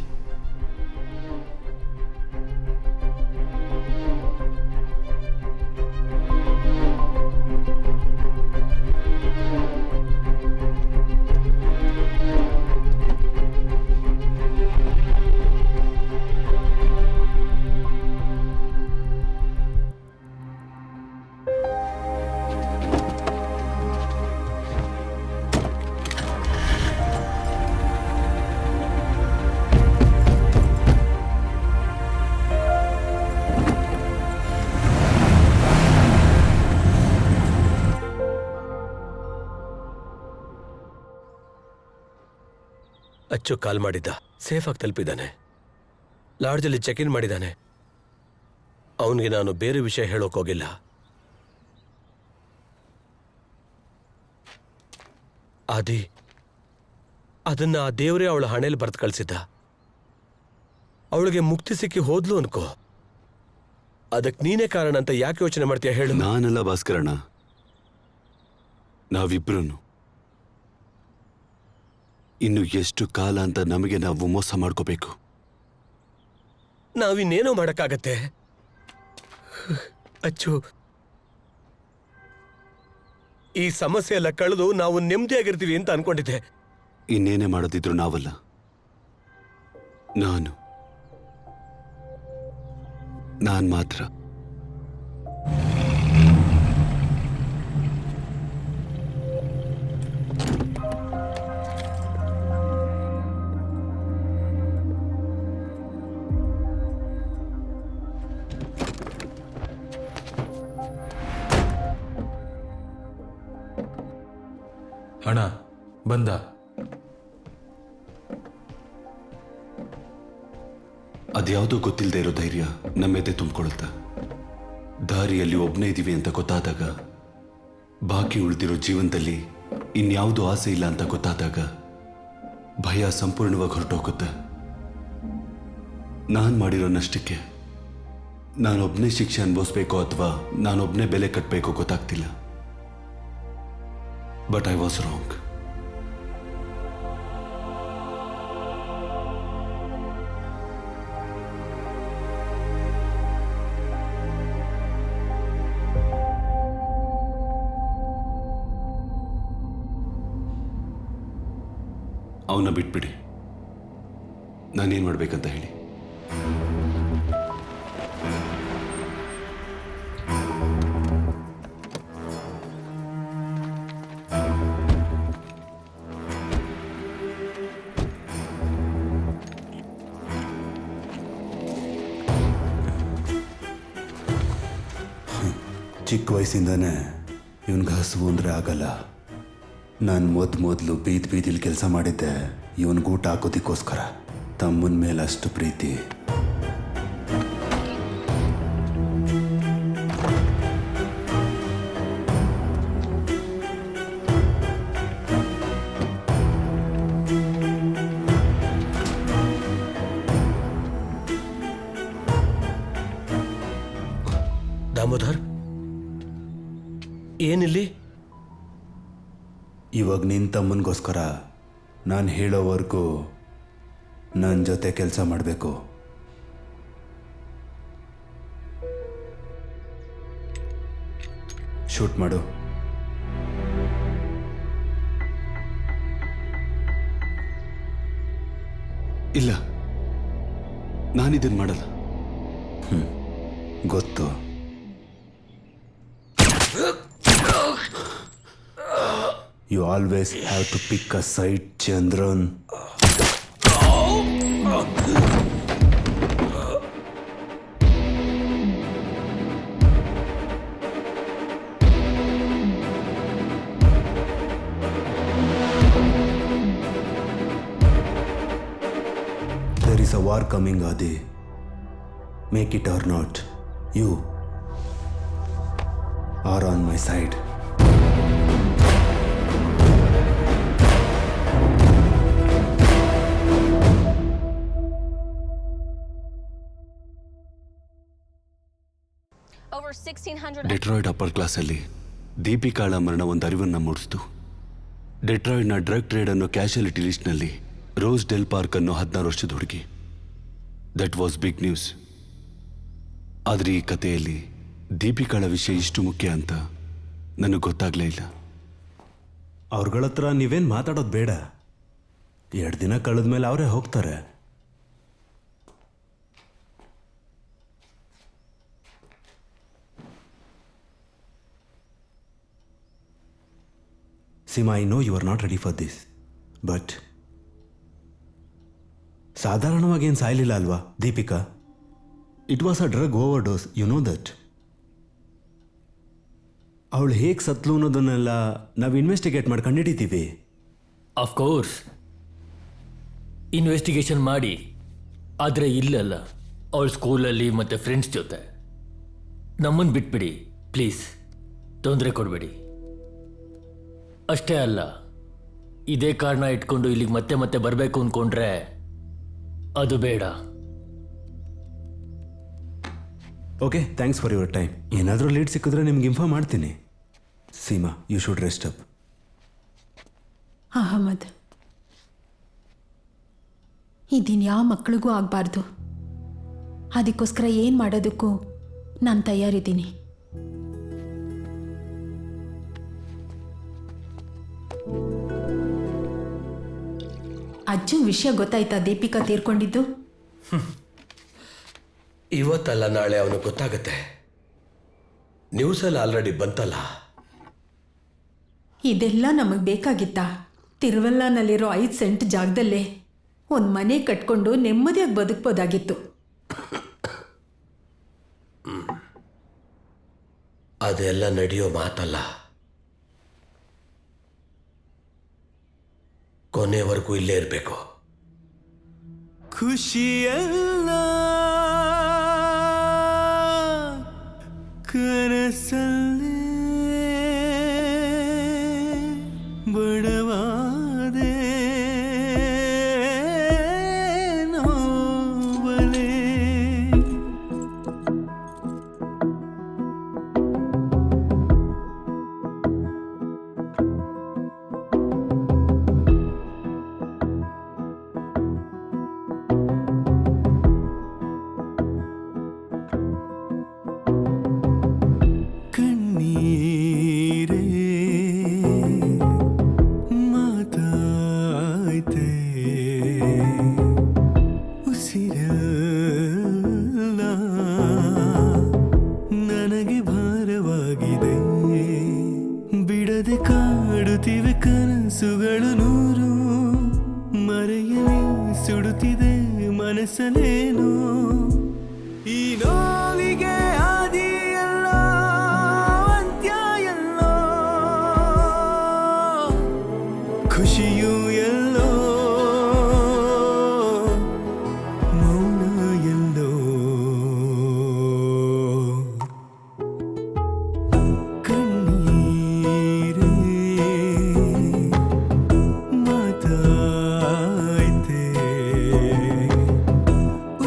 Achu call ಮಾಡಿದ್ದ. Safe ಆಗಿ ತಲುಪಿದ್ದಾನೆ. ಲಾಡ್ಜಲ್ಲಿ check in ಮಾಡಿದ್ದಾನೆ. ಅವನಿಗೆ ನಾನು ಬೇರೆ ವಿಷಯ ಹೇಳೋಕ್ಕೋಗಿಲ್ಲ. ಆದಿ, ಅದನ್ನ ಆ ದೇವರೇ ಅವಳ ಹಣೆಯಲ್ಲಿ ಬರೆದು ಕಳಿಸಿದ್ದ. ಅವಳಿಗೆ ಮುಕ್ತಿ ಸಿಕ್ಕಿ ಹೋದ್ಲು ಅನ್ಕೋ, ಅದಕ್ಕೆ ನೀನೇ ಕಾರಣ ಅಂತ ಯಾಕೆ ಯೋಚನೆ ಮಾಡ್ತೀಯ ಹೇಳು? ನಾನಲ್ಲ ಭಾಸ್ಕರಣ್ಣ, ನಾವಿಬ್ರು ಇನ್ನು ಎಷ್ಟು ಕಾಲ ಅಂತ ನಮಗೆ ನಾವು ಮೋಸ ಮಾಡ್ಕೋಬೇಕು? ನಾವಿನ್ನೇನೋ ಮಾಡಕ್ಕಾಗತ್ತೆ ಅಚ್ಚು. ಈ ಸಮಸ್ಯೆ ಎಲ್ಲ ಕಳೆದು ನಾವು ನೆಮ್ಮದಿಯಾಗಿರ್ತೀವಿ ಅಂತ ಅನ್ಕೊಂಡಿದ್ದೆ. ಇನ್ನೇನೇ ಮಾಡೋದಿದ್ರು ನಾವಲ್ಲ, ನಾನ್ ಮಾತ್ರ. ಅಣ್ಣ ಬಂದ. ಅದ್ಯಾವುದೋ ಗೊತ್ತಿಲ್ಲದೆ ಇರೋ ಧೈರ್ಯ ನಮ್ಮೆದೆ ತುಂಬಿಕೊಳ್ಳುತ್ತೆ. ದಾರಿಯಲ್ಲಿ ಒಬ್ಬನೇ ಇದೀವಿ ಅಂತ ಗೊತ್ತಾದಾಗ, ಬಾಕಿ ಉಳಿದಿರೋ ಜೀವನದಲ್ಲಿ ಇನ್ಯಾವುದೋ ಆಸೆ ಇಲ್ಲ ಅಂತ ಗೊತ್ತಾದಾಗ ಭಯ ಸಂಪೂರ್ಣವಾಗಿ ಹೊರಟೋಗುತ್ತೆ. ನಾನು ಮಾಡಿರೋ ನಷ್ಟಕ್ಕೆ ನಾನೊಬ್ಬನೇ ಶಿಕ್ಷೆ ಅನುಭವಿಸ್ಬೇಕೋ ಅಥವಾ ನಾನೊಬ್ಬನೇ ಬೆಲೆ ಕಟ್ಟಬೇಕೋ ಗೊತ್ತಾಗ್ತಿಲ್ಲ. But I was wrong. ಅವನ್ನ ಬಿಟ್ಬಿಡಿ, ನಾನೇನು ಮಾಡ್ಬೇಕಂತ ಹೇಳಿ. ಚಿಕ್ಕ ವಯಸ್ಸಿಂದಾನೆ ಇವನ್ಗೆ ಹಸುವು ಅಂದರೆ ಆಗಲ್ಲ. ನಾನು ಮೊದಲು ಬೀದಿಲಿ ಕೆಲಸ ಮಾಡಿದ್ದೆ ಇವನ್ಗೆ ಊಟ ಹಾಕೋದಕ್ಕೋಸ್ಕರ. ತಮ್ಮನ ಮೇಲೆ ಅಷ್ಟು ಪ್ರೀತಿ. ದಾಮೋದರ್, ಏನಿಲ್ಲಿ? ಇವಾಗ ನಿನ್ನ ತಮ್ಮನಿಗೋಸ್ಕರ ನಾನು ಹೇಳೋವರೆಗೂ ನನ್ನ ಜೊತೆ ಕೆಲಸ ಮಾಡಬೇಕು. ಶೂಟ್ ಮಾಡು. ಇಲ್ಲ, ನಾನಿದನ್ನು ಮಾಡಲ್ಲ. ಗೊತ್ತು. You always have to pick a side, Chandran. There is a war coming, Adi. Make it or not, you are on my side. Detroit upper ಕ್ಲಾಸಲ್ಲಿ ದೀಪಿಕಾಳ ಮರಣ ಒಂದು ಅರಿವನ್ನು ಮೂಡಿಸ್ತು. ಡೆಟ್ರಾಯ್ಡ್ನ ಡ್ರಗ್ ಟ್ರೇಡ್ ಅನ್ನೋ ಕ್ಯಾಶುಯಾಲಿಟಿ ಲಿಸ್ಟ್ನಲ್ಲಿ ರೋಸ್ ಡೆಲ್ ಪಾರ್ಕ್ ಅನ್ನೋ 16 ವರ್ಷದ ಹುಡುಗಿ. That was big news. ಆದರೆ ಈ ಕಥೆಯಲ್ಲಿ ದೀಪಿಕಾಳ ವಿಷಯ ಇಷ್ಟು ಮುಖ್ಯ ಅಂತ ನನಗೆ ಗೊತ್ತಾಗ್ಲೇ ಇಲ್ಲ. ಅವ್ರಗಳ ಹತ್ರ ನೀವೇನು ಮಾತಾಡೋದು ಬೇಡ. 2 ದಿನ ಕಳೆದ ಮೇಲೆ ಅವರೇ ಹೋಗ್ತಾರೆ. Sima, I know you are not ready for this, but ಸಾಧಾರಣವಾಗಿ ಏನು ಸಾಯಲಿಲ್ಲ ಅಲ್ವಾ Deepika? It was a drug overdose, you know that. ಅವಳು ಹೇಗೆ ಸತ್ಲು ಅನ್ನೋದನ್ನೆಲ್ಲ ನಾವು ಇನ್ವೆಸ್ಟಿಗೇಟ್ ಮಾಡಿ ಕಂಡುಹಿಡಿತೀವಿ. ಅಫ್ಕೋರ್ಸ್ ಇನ್ವೆಸ್ಟಿಗೇಷನ್ ಮಾಡಿ. ಆದರೆ ಇಲ್ಲಲ್ಲ, ಅವಳು ಸ್ಕೂಲಲ್ಲಿ ಮತ್ತು ಫ್ರೆಂಡ್ಸ್ ಜೊತೆ. ನಮ್ಮನ್ನು ಬಿಟ್ಬಿಡಿ ಪ್ಲೀಸ್, ತೊಂದರೆ ಕೊಡಬೇಡಿ. ಅಷ್ಟೇ ಅಲ್ಲ, ಇದೇ ಕಾರಣ ಇಟ್ಕೊಂಡು ಇಲ್ಲಿಗೆ ಮತ್ತೆ ಮತ್ತೆ ಬರಬೇಕು ಅಂದ್ಕೊಂಡ್ರೆ ಅದು ಬೇಡ. Okay, thanks for your time. ಏನಾದರೂ ಲೀಡ್ ಸಿಕ್ಕಿದ್ರೆ ನಿಮ್ಗೆ ಇನ್ಫಾರ್ಮ್ ಮಾಡ್ತೀನಿ. Seema, you should rest up. Ahmed, ಇದೀನ್ ಯಾವ ಮಕ್ಕಳಿಗೂ ಆಗಬಾರ್ದು. ಅದಕ್ಕೋಸ್ಕರ ಏನು ಮಾಡೋದಕ್ಕೂ ನಾನು ತಯಾರಿದ್ದೀನಿ. ಅಜ್ಜು ವಿಷಯ ಗೊತ್ತಾಯ್ತಾ? ದೀಪಿಕಾ ತೀರ್ಕೊಂಡಿದ್ದು ಇವತ್ತಲ್ಲ ನಾಳೆ ಅವನು ಗೊತ್ತಾಗತ್ತೆ. ನ್ಯೂಸಲ್ಲಿ ಆಲ್ರೆಡಿ ಬಂತಲ್ಲ. ಇದೆಲ್ಲ ನಮಗೆ ಬೇಕಾಗಿತ್ತಾ? ತಿರುವಲ್ಲನಲ್ಲಿರೋ 5 ಸೆಂಟ್ ಜಾಗದಲ್ಲೇ ಒಂದು ಮನೆ ಕಟ್ಕೊಂಡು ನೆಮ್ಮದಿಯಾಗಿ ಬದುಕ್ಬೋದಾಗಿತ್ತು. ಅದೆಲ್ಲ ನಡೆಯೋ ಮಾತಲ್ಲ. ಕೊನೆವರೆಗೂ ಇಲ್ಲೇ ಇರಬೇಕು. ಖುಷಿಯಲ್ಲ ಕನಸಲ್ಲೇ ಬಡವಾದೆ ನೋವಲೇ. ಕಣ್ಣೀರೇ ಮಾತಾಯ್ತೆ ಉಸಿರಲ್ಲ ನನಗೆ ಭಾರವಾಗಿದೆ. ಬಿಡದೆ ಕಾಡುತ್ತಿವೆ ಕನಸುಗಳು ನೂರು, ಮರೆಯಲಿ ಸುಡುತ್ತಿದೆ ಮನಸ್ಸನೇನು. ಈ ನೋವಿಗೆ ಆದಿಯಲ್ಲ ಅಂತ್ಯ ಎಲ್ಲೋ, ಖುಷಿಯೂ ಎಲ್ಲೋ ಮೌನ ಎಲ್ಲೋ. ಕಣ್ಣೀರೇ ಮಾತಾಯ್ತೆ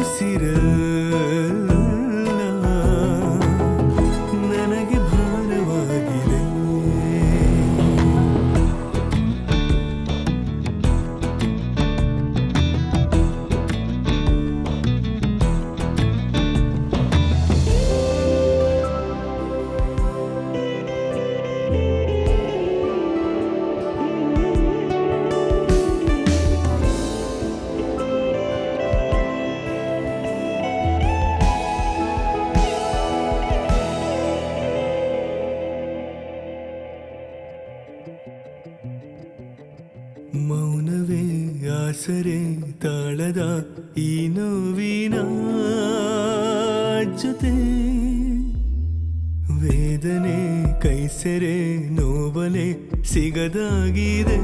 ಉಸಿರಲ್ಲ ನನಗೆ ಭಾರವಾಗಿದೆ. ಮೌನವೇ ಆಸರೆ ತಾಳದ ಈ ನೋವಿನ ಜೊತೆ, ವೇದನೆ ಕೈಸೆರೆ ನೋವಲೆ ಸಿಗದಾಗಿದೆ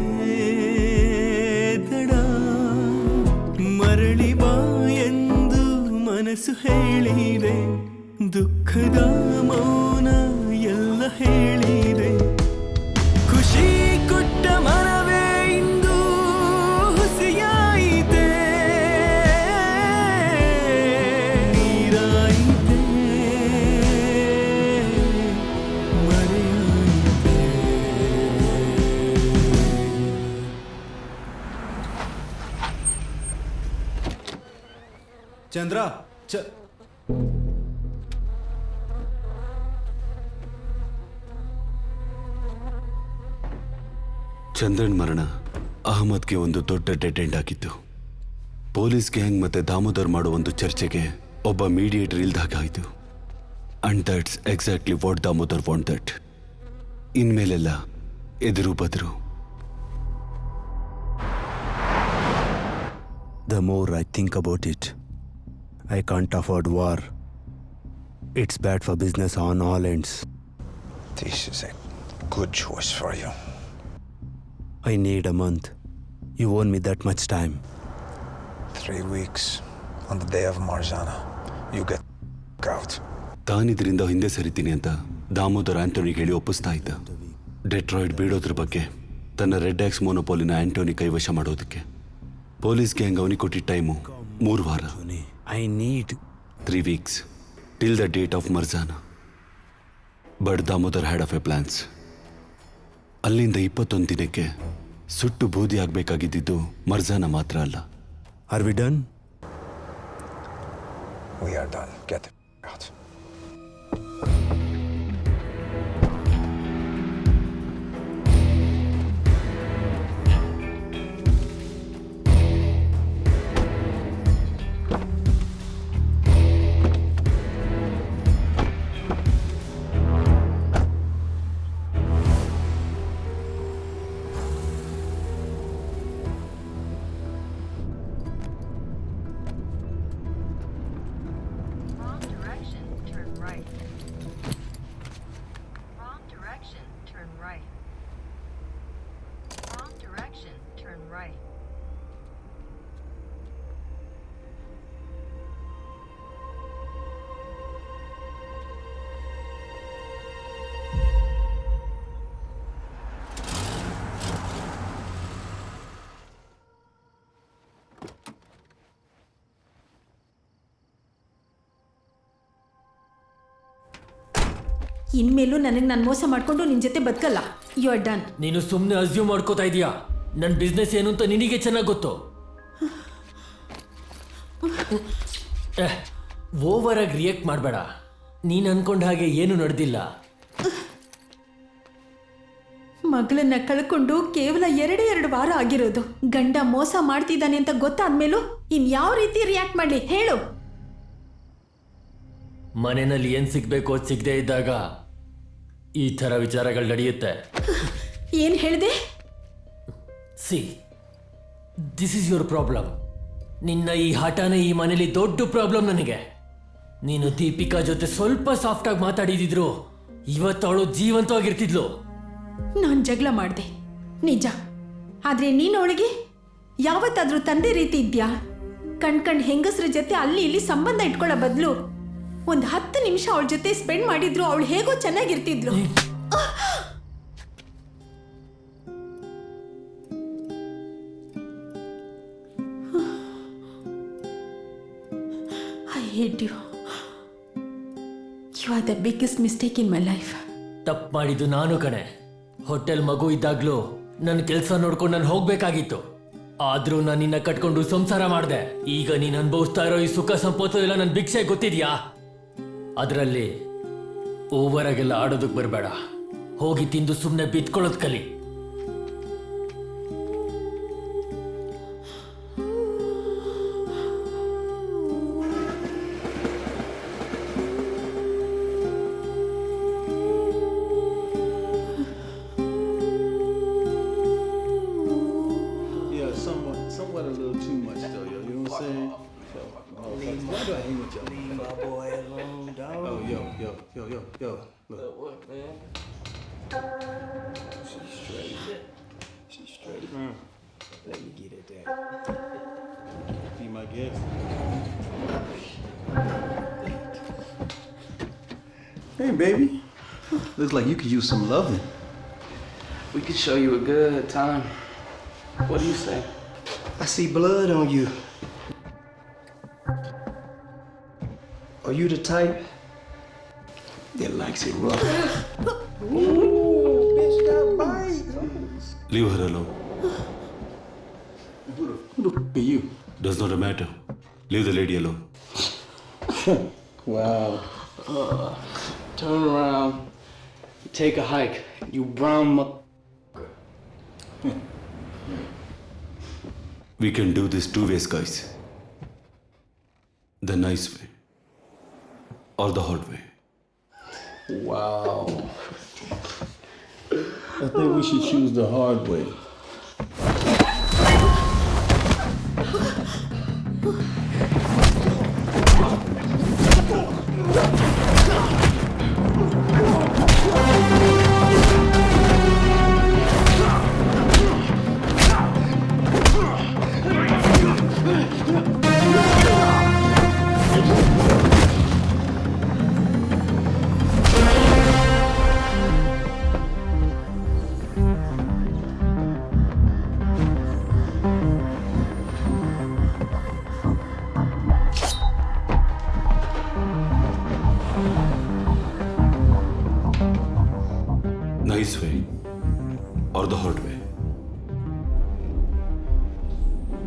ತಡ. ಮರಳಿ ಬಾ ಎಂದು ಮನಸ್ಸು ಹೇಳಿದೆ, ದುಃಖದ ಮೌನ ಎಲ್ಲ ಹೇಳಿದೆ. ಖುಷಿ ಕೊಟ್ಟ ಮನವೇ ಇಂದು ಹುಸಿಯಾಯಿತೆ, ನೀರಾಯಿತೆ ಮರೆಯಾಯಿತೆ. ಚಂದ್ರ ಚಂದ್ರನ್ ಮರಣ ಅಹಮದ್ಗೆ ಒಂದು ದೊಡ್ಡ ಡೆಡ್ ಎಂಡ್ ಆಗಿತ್ತು. ಪೊಲೀಸ್ ಗ್ಯಾಂಗ್ ಮತ್ತೆ ದಾಮೋದರ್ ಮಾಡೋ ಒಂದು ಚರ್ಚೆಗೆ ಒಬ್ಬ ಮೀಡಿಯೇಟರ್ ಇಲ್ದಾಗ ಆಯಿತು. And that's exactly what Damodar want that. ಇನ್ಮೇಲೆಲ್ಲ ಎದುರು ಬದರು. The more I think about it, I can't afford war. It's bad for business on all ends. This is a good choice for you. I need a month. You won't me that much time. 3 weeks on the day of Marzana. You get out. ತಾನಿದ್ರಿಂದ ಹಿಂದೆ ಸರಿತೀನಿ ಅಂತ ದಾಮೋದರ್ ಆಂಟೋನಿಗೆ ಹೇಳಿ ಒಪ್ಪಿಸ್ತಾ ಇದ್ದ. ಡೆಟ್ರಾಯ್ಡ್ ಬೀಳೋದ್ರ ಬಗ್ಗೆ, ತನ್ನ red axe ಮೋನೋಪಾಲಿನ Antony ಕೈವಶ ಮಾಡೋದಕ್ಕೆ. Police gang ಅವನಿಗೆ ಕೊಟ್ಟಿದ್ದ time 3 ವಾರ. I need 3 weeks. Till the date of Marjana. But Damodar had of a plans. ಅಲ್ಲಿಂದ 21 ದಿನಕ್ಕೆ ಸುಟ್ಟು ಬೂದಿ ಆಗಬೇಕಾಗಿದ್ದು ಮರ್ಜಾನ ಮಾತ್ರ ಅಲ್ಲ. Are we done? We are done. Get the out. ಇನ್ಮೇಲೂ ನನಗೆ ನಾನು ಮೋಸ ಮಾಡಿಕೊಂಡು ನಿನ್ನ ಜೊತೆ ಬದುಕಲ್ಲ. You are done. ನೀನು ಸುಮ್ಮನೆ ಅಸ್ಯೂಮ್ ಮಾಡ್ಕೋತಾ ಇದೀಯಾ. ನನ್ನ ಬಿಸ್ನೆಸ್ ಏನು ಅಂತ ನಿನಗೆ ಚೆನ್ನಾಗಿ ಗೊತ್ತು. ಓವರ್ ಆಗಿ ರಿಯಾಕ್ಟ್ ಮಾಡಬೇಡ. ನೀನು ಅನ್ಕೊಂಡ ಹಾಗೆ ಏನು ನಡೆದಿಲ್ಲ. ಮಗಳನ್ನ ಕಳ್ಕೊಂಡು ಕೇವಲ 2 ವಾರ ಆಗಿರೋದು. ಗಂಡ ಮೋಸ ಮಾಡ್ತಿದ್ದಾನೆ ಅಂತ ಗೊತ್ತಾದ್ಮೇಲೂ ಇನ್ಯಾವ ರೀತಿ ರಿಯಾಕ್ಟ್ ಮಾಡಲಿ ಹೇಳು? ಮನೆಯಲ್ಲಿ ಏನು ಸಿಗಬೇಕು ಅದು ಸಿಗದೆ ಇದ್ದಾಗ ಈ ಥರ ವಿಚಾರಗಳು ನಡೆಯುತ್ತೆ. ಏನು ಹೇಳಿದೆ? C, this is your problem. ನಿನ್ನ ಈ ಹಠಾನೇ ಈ ಮನೇಲಿ ದೊಡ್ಡ ಪ್ರಾಬ್ಲಮ್ ನನಗೆ. ನೀನು ದೀಪಿಕಾ ಜೊತೆ ಸ್ವಲ್ಪ ಸಾಫ್ಟಾಗಿ ಮಾತಾಡಿದಿದ್ರು ಇವತ್ತು ಅವಳು ಜೀವಂತವಾಗಿರ್ತಿದ್ಲು. ನಾನು ಜಗಳ ಮಾಡಿದೆ ನಿಜ. ಆದರೆ ನೀನು ಅವಳಿಗೆ ಯಾವತ್ತಾದ್ರೂ ತಂದೆ ರೀತಿ ಇದ್ಯಾ? ಕಣ್ಕಂಡ್ ಹೆಂಗಸ್ರ ಜೊತೆ ಅಲ್ಲಿ ಇಲ್ಲಿ ಸಂಬಂಧ ಇಟ್ಕೊಳ್ಳೋ ಬದಲು 10 ನಿಮಿಷ ಅವಳ ಜೊತೆ ಸ್ಪೆಂಡ್ ಮಾಡಿದ್ರು ಅವಳು ಹೇಗೋ ಚೆನ್ನಾಗಿರ್ತಿದ್ಲು. I hate you. You are the biggest mistake in my life. ತಪ್ಪು ಮಾಡಿದ್ದು ನಾನು ಕಣೆ. ಹೋಟೆಲ್ ಮಗು ಇದ್ದಾಗ್ಲೂ ನನ್ನ ಕೆಲಸ ನೋಡ್ಕೊಂಡು ನಾನು ಹೋಗ್ಬೇಕಾಗಿತ್ತು. ಆದ್ರೂ ನಾನು ನಿನ್ನ ಕಟ್ಕೊಂಡು ಸಂಸಾರ ಮಾಡಿದೆ. ಈಗ ನೀನು ಅನುಭವಿಸ್ತಾ ಇರೋ ಈ ಸುಖ ಸಂಪತ್ತು ಎಲ್ಲ ನನ್ನ ಭಿಕ್ಷೆ ಗೊತ್ತಿದ್ಯಾ? ಅದರಲ್ಲಿ ಓವರ್ ಆಗೆಲ್ಲ ಆಡೋದಕ್ಕೆ ಬರಬೇಡ. ಹೋಗಿ ತಿಂದು ಸುಮ್ಮನೆ ಬಿತ್ಕೊಳ್ಳೋದು ಕಲಿ. Somewhat a little too much though, yo. You know what I'm saying? Why do I hang with y'all? Leave my boy alone, dog. Oh, yo. Look. What, man? She's straight. She's straight. Let me get it there. Be my guest. Hey, baby. Looks like you could use some loving. We could show you a good time. What do you say? I see blood on you. Are you the type that likes it rough? Ooh, bitch got bite. Leave her alone. Who the f are you? Does not matter. Leave the lady alone. Wow. Turn around. Take a hike. You brown We can do this 2 ways, guys. The nice way or the hard way. Wow. I think we should choose the hard way. For the hard way.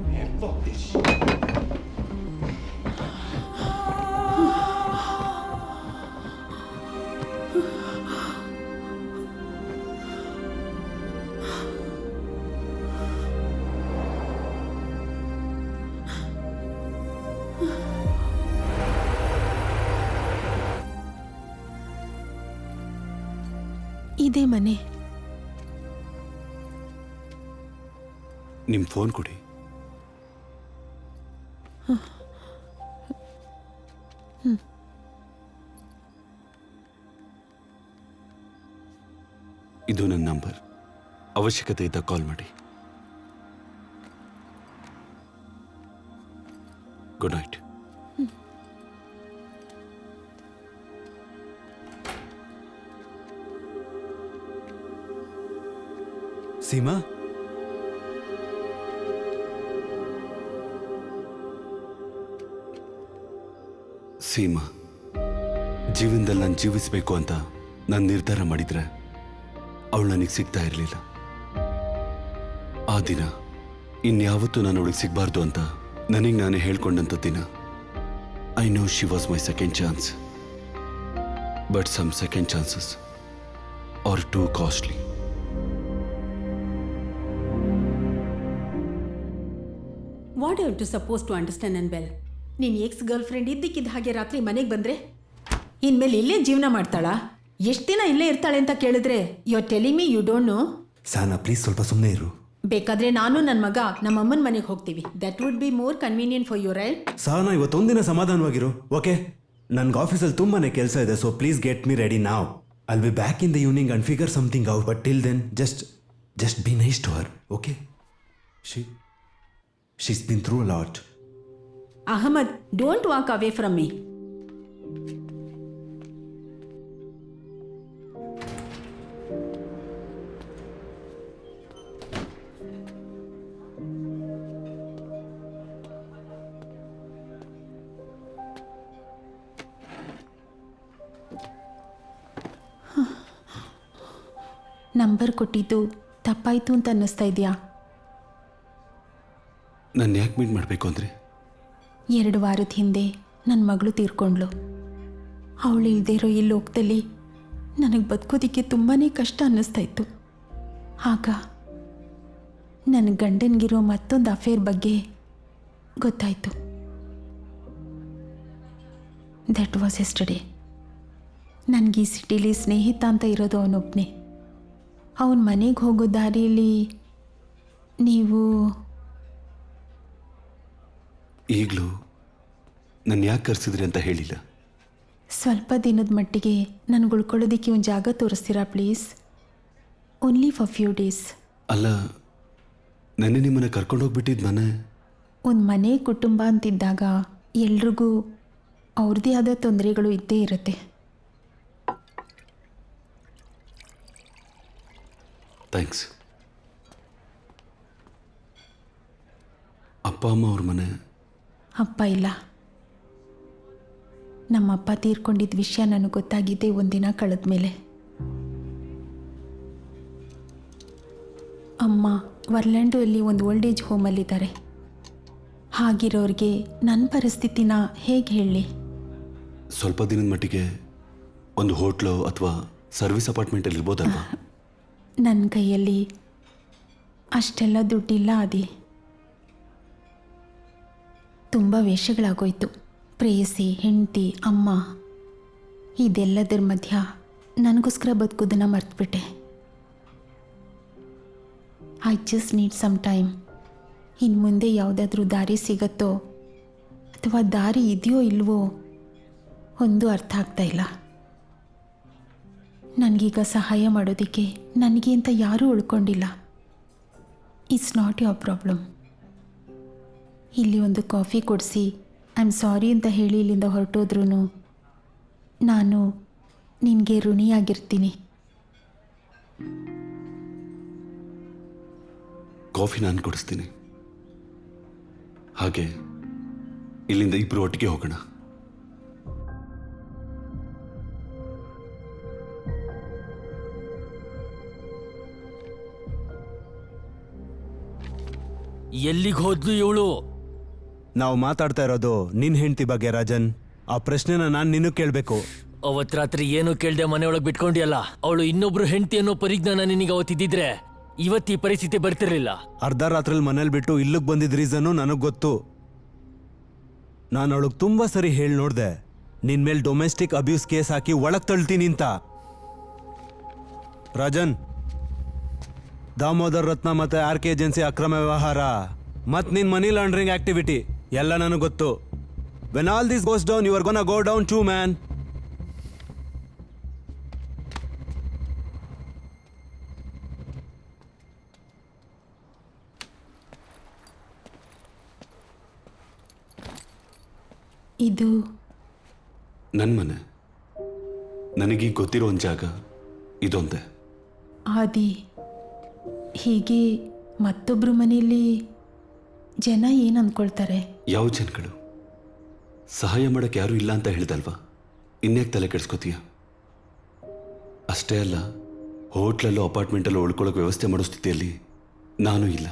Man, fuck this shit. ಇದೇ ಮನೆ. ನಿಮ್ಮ phone ಕೊಡಿ. ಇದು ನನ್ನ number. ಅವಶ್ಯಕತೆ ಇದ್ದ ಕಾಲ್ ಮಾಡಿ. Good night. Seema, Seema, ಜೀವನದಲ್ಲಿ ನಾನು ಜೀವಿಸಬೇಕು ಅಂತ ನಾನು ನಿರ್ಧಾರ ಮಾಡಿದ್ರೆ ಅವಳು ನನಗೆ ಸಿಗ್ತಾ ಇರಲಿಲ್ಲ. ಆ ದಿನ ಇನ್ಯಾವತ್ತೂ ನಾನು ಅವಳಿಗೆ ಸಿಗಬಾರ್ದು ಅಂತ ನನಗೆ ನಾನೇ ಹೇಳ್ಕೊಂಡಂಥ ದಿನ. I know she was my second chance, but some second chances are too costly. What you to suppose to understand and well. ನೀನು ಎಕ್ಸ್ ಗರ್ಲ್ ಫ್ರೆಂಡ್ ಇದ್ದಕ್ಕಿದ್ದ ಹಾಗೆ ರಾತ್ರಿ ಮನೆಗೆ ಬಂದರೆ ಇನ್ಮೇಲೆ ಇಲ್ಲೇ ಜೀವನ ಮಾಡ್ತಾಳಾ? ಎಷ್ಟು ದಿನ ಇಲ್ಲೇ ಇರ್ತಾಳೆ ಅಂತ ಕೇಳಿದ್ರೆ you are telling me you don't know. Sana please ಸ್ವಲ್ಪ ಸುಮ್ಮನೆ ಇರು. ಬೇಕಾದ್ರೆ ನಾನು ನನ್ನ ಮಗ ನಮ್ಮ ಅಮ್ಮನ ಮನೆಗೆ ಹೋಗ್ತೀವಿ. That would be more convenient for you, right? Sana, ಇವತ್ತೊಂದಿನ ಸಮಾಧಾನವಾಗಿರು, ಓಕೆ? ನನ್ಗೆ ಆಫೀಸಲ್ಲಿ ತುಂಬಾನೇ ಕೆಲಸ ಇದೆ, so please get me ready now. I'll be back in the evening and figure something out. But till then just be nice to her, okay? She's been through a lot. Ahmed, don't walk away from me. Number ಕೊಟ್ಟಿದ್ದು ತಪ್ಪಾಯ್ತು ಅಂತ ಅನ್ನಿಸ್ತಾ ಇದೆಯಾ? ನಾನು ಯಾಕೆ meet ಮಾಡಬೇಕು ಅಂದರೆ 2 ವಾರದ ಹಿಂದೆ ನನ್ನ ಮಗಳು ತೀರ್ಕೊಂಡ್ಳು. ಅವಳು ಇಲ್ಲದೆ ಇರೋ ಈ ಲೋಕದಲ್ಲಿ ನನಗೆ ಬದುಕೋದಕ್ಕೆ ತುಂಬಾ ಕಷ್ಟ ಅನ್ನಿಸ್ತಾ ಇತ್ತು. ಆಗ ನನ್ನ ಗಂಡನಿಗಿರೋ ಮತ್ತೊಂದು ಅಫೇರ್ ಬಗ್ಗೆ ಗೊತ್ತಾಯಿತು. That was yesterday. ನನಗೆ ಈ ಸಿಟಿಲಿ ಸ್ನೇಹಿತ ಅಂತ ಇರೋದು ಅವನೊಬ್ಬನೇ. ಅವನ ಮನೆಗೆ ಹೋಗೋ ದಾರಿಯಲ್ಲಿ ನೀವು ಈಗಲೂ ನನ್ನ ಯಾಕೆ ಕರೆಸಿದ್ರಿ ಅಂತ ಹೇಳಿಲ್ಲ. ಸ್ವಲ್ಪ ದಿನದ ಮಟ್ಟಿಗೆ ನನಗೆ ಉಳ್ಕೊಳ್ಳೋದಕ್ಕೆ ಒಂದು ಜಾಗ ತೋರಿಸ್ತೀರಾ please? Only for few days. ಅಲ್ಲ, ನೆನ್ನೆ ನಿಮ್ಮನ್ನು ಕರ್ಕೊಂಡು ಹೋಗ್ಬಿಟ್ಟಿದ್ದು ಮನೆ. ಒಂದು ಮನೆ ಕುಟುಂಬ ಅಂತಿದ್ದಾಗ ಎಲ್ರಿಗೂ ಅವ್ರದ್ದೇ ಆದ ತೊಂದರೆಗಳು ಇದ್ದೇ ಇರುತ್ತೆ. ಥ್ಯಾಂಕ್ಸ್. ಅಪ್ಪ ಅಮ್ಮ ಅವ್ರ ಮನೆ? ಅಪ್ಪ ಇಲ್ಲ. ನಮ್ಮಪ್ಪ ತೀರ್ಕೊಂಡಿದ್ದ ವಿಷಯ ನನಗೆ ಗೊತ್ತಾಗಿದ್ದೆ ಒಂದಿನ ಕಳೆದ ಮೇಲೆ. ಅಮ್ಮ ವರ್ಲ್ಯಾಂಡೋ ಅಲ್ಲಿ ಒಂದು ಓಲ್ಡ್ ಏಜ್ ಹೋಮಲ್ಲಿದ್ದಾರೆ. ಹಾಗಿರೋರಿಗೆ ನನ್ನ ಪರಿಸ್ಥಿತಿನ ಹೇಗೆ ಹೇಳಿ? ಸ್ವಲ್ಪ ದಿನದ ಮಟ್ಟಿಗೆ ಒಂದು ಹೋಟ್ಲು ಅಥವಾ ಸರ್ವಿಸ್ ಅಪಾರ್ಟ್ಮೆಂಟಲ್ಲಿ ಇರ್ಬೋದಲ್ವಾ? ನನ್ನ ಕೈಯಲ್ಲಿ ಅಷ್ಟೆಲ್ಲ ದುಡ್ಡಿಲ್ಲ ಆದಿ. ತುಂಬ ವೇಷಗಳಾಗೋಯ್ತು. ಪ್ರೇಯಸಿ, ಹೆಂಡತಿ, ಅಮ್ಮ, ಇದೆಲ್ಲದರ ಮಧ್ಯ ನನಗೋಸ್ಕರ ಬದುಕೋದನ್ನು ಮರ್ತುಬಿಟ್ಟೆ. I just need some time. ಇನ್ನು ಮುಂದೆ ಯಾವುದಾದ್ರೂ ದಾರಿ ಸಿಗತ್ತೋ ಅಥವಾ ದಾರಿ ಇದೆಯೋ ಇಲ್ವೋ ಒಂದು ಅರ್ಥ ಆಗ್ತಾ ಇಲ್ಲ. ನನಗೀಗ ಸಹಾಯ ಮಾಡೋದಕ್ಕೆ ನನಗೆ ಅಂತ ಯಾರೂ ಉಳ್ಕೊಂಡಿಲ್ಲ. It's not your problem. ಇಲ್ಲಿ ಒಂದು ಕಾಫಿ ಕೊಡಿಸಿ ಐ ಆಮ್ ಸಾರಿ ಅಂತ ಹೇಳಿ ಇಲ್ಲಿಂದ ಹೊರಟೋದ್ರೂ ನಾನು ನಿನಗೆ ಋಣಿಯಾಗಿರ್ತೀನಿ. ಕಾಫಿ ನಾನು ಕೊಡಿಸ್ತೀನಿ. ಹಾಗೆ ಇಲ್ಲಿಂದ ಇಬ್ಬರು ಒಟ್ಟಿಗೆ ಹೋಗೋಣ. ಎಲ್ಲಿಗೆ ಹೋದ್ಲು ಇವಳು? ನಾವು ಮಾತಾಡ್ತಾ ಇರೋದು ನಿನ್ ಹೆಂಡತಿ ಬಗ್ಗೆ ರಾಜನ್. ಆ ಪ್ರಶ್ನೆನ ನಾನು ನಿನ್ನ ಕೇಳಬೇಕು. ಅವತ್ ರಾತ್ರಿ ಏನು ಕೇಳ್ದೆ ಮನೆಯೊಳಗೆ ಬಿಟ್ಕೊಂಡಿಯಲ್ಲ, ಅವಳು ಇನ್ನೊಬ್ರು ಹೆಂಡತಿ ಅನ್ನೋ ಪರಿಜ್ಞಾನ ನಿನಗೆ ಅವತ್ತಿದ್ದಿದ್ರೆ ಇವತ್ತು ಈ ಪರಿಸ್ಥಿತಿ ಬರ್ತಿರ್ಲಿಲ್ಲ. ಅರ್ಧ ರಾತ್ರಿಲಿ ಮನೇಲಿ ಬಿಟ್ಟು ಇಲ್ಲಿಗೆ ಬಂದಿದ್ದ ರೀಸನ್ನು ನನಗೆ ಗೊತ್ತು. ನಾನು ಅವಳಿಗೆ ತುಂಬಾ ಸರಿ ಹೇಳಿ ನೋಡ್ದೆ, ನಿನ್ ಮೇಲೆ ಡೊಮೆಸ್ಟಿಕ್ ಅಬ್ಯೂಸ್ ಕೇಸ್ ಹಾಕಿ ಒಳಗ್ ತಳ್ತೀನಿ ಅಂತ. ರಾಜನ್, ದಾಮೋದರ್ ರತ್ನ ಮತ್ತೆ RK ಏಜೆನ್ಸಿ ಅಕ್ರಮ ವ್ಯವಹಾರ ಮತ್ ನಿನ್ ಮನಿ ಲಾಂಡ್ರಿಂಗ್ ಆಕ್ಟಿವಿಟಿ ಎಲ್ಲ ನನಗೆ ಗೊತ್ತು. When all this goes down, you are gonna go down too man. ಇದು ನನ್ನ ಮನೆ. ನನಗೀಗ ಗೊತ್ತಿರೋ ಒಂದು ಜಾಗ ಇದೊಂದೇ. ಆದಿ, ಹೀಗೆ ಮತ್ತೊಬ್ಬರು ಮನೆಯಲ್ಲಿ ಜನ ಏನು ಅಂದ್ಕೊಳ್ತಾರೆ? ಯಾವ ಜನಗಳು? ಸಹಾಯ ಮಾಡಕ್ಕೆ ಯಾರೂ ಇಲ್ಲ ಅಂತ ಹೇಳ್ದಲ್ವಾ, ಇನ್ಯಾಕೆ ತಲೆ ಕೆಡಿಸ್ಕೋತೀಯ? ಅಷ್ಟೇ ಅಲ್ಲ, ಹೋಟ್ಲಲ್ಲೋ ಅಪಾರ್ಟ್ಮೆಂಟಲ್ಲೋ ಉಳ್ಕೊಳ್ಳೋಕೆ ವ್ಯವಸ್ಥೆ ಮಾಡೋ ಸ್ಥಿತಿಯಲ್ಲಿ ನಾನು ಇಲ್ಲ.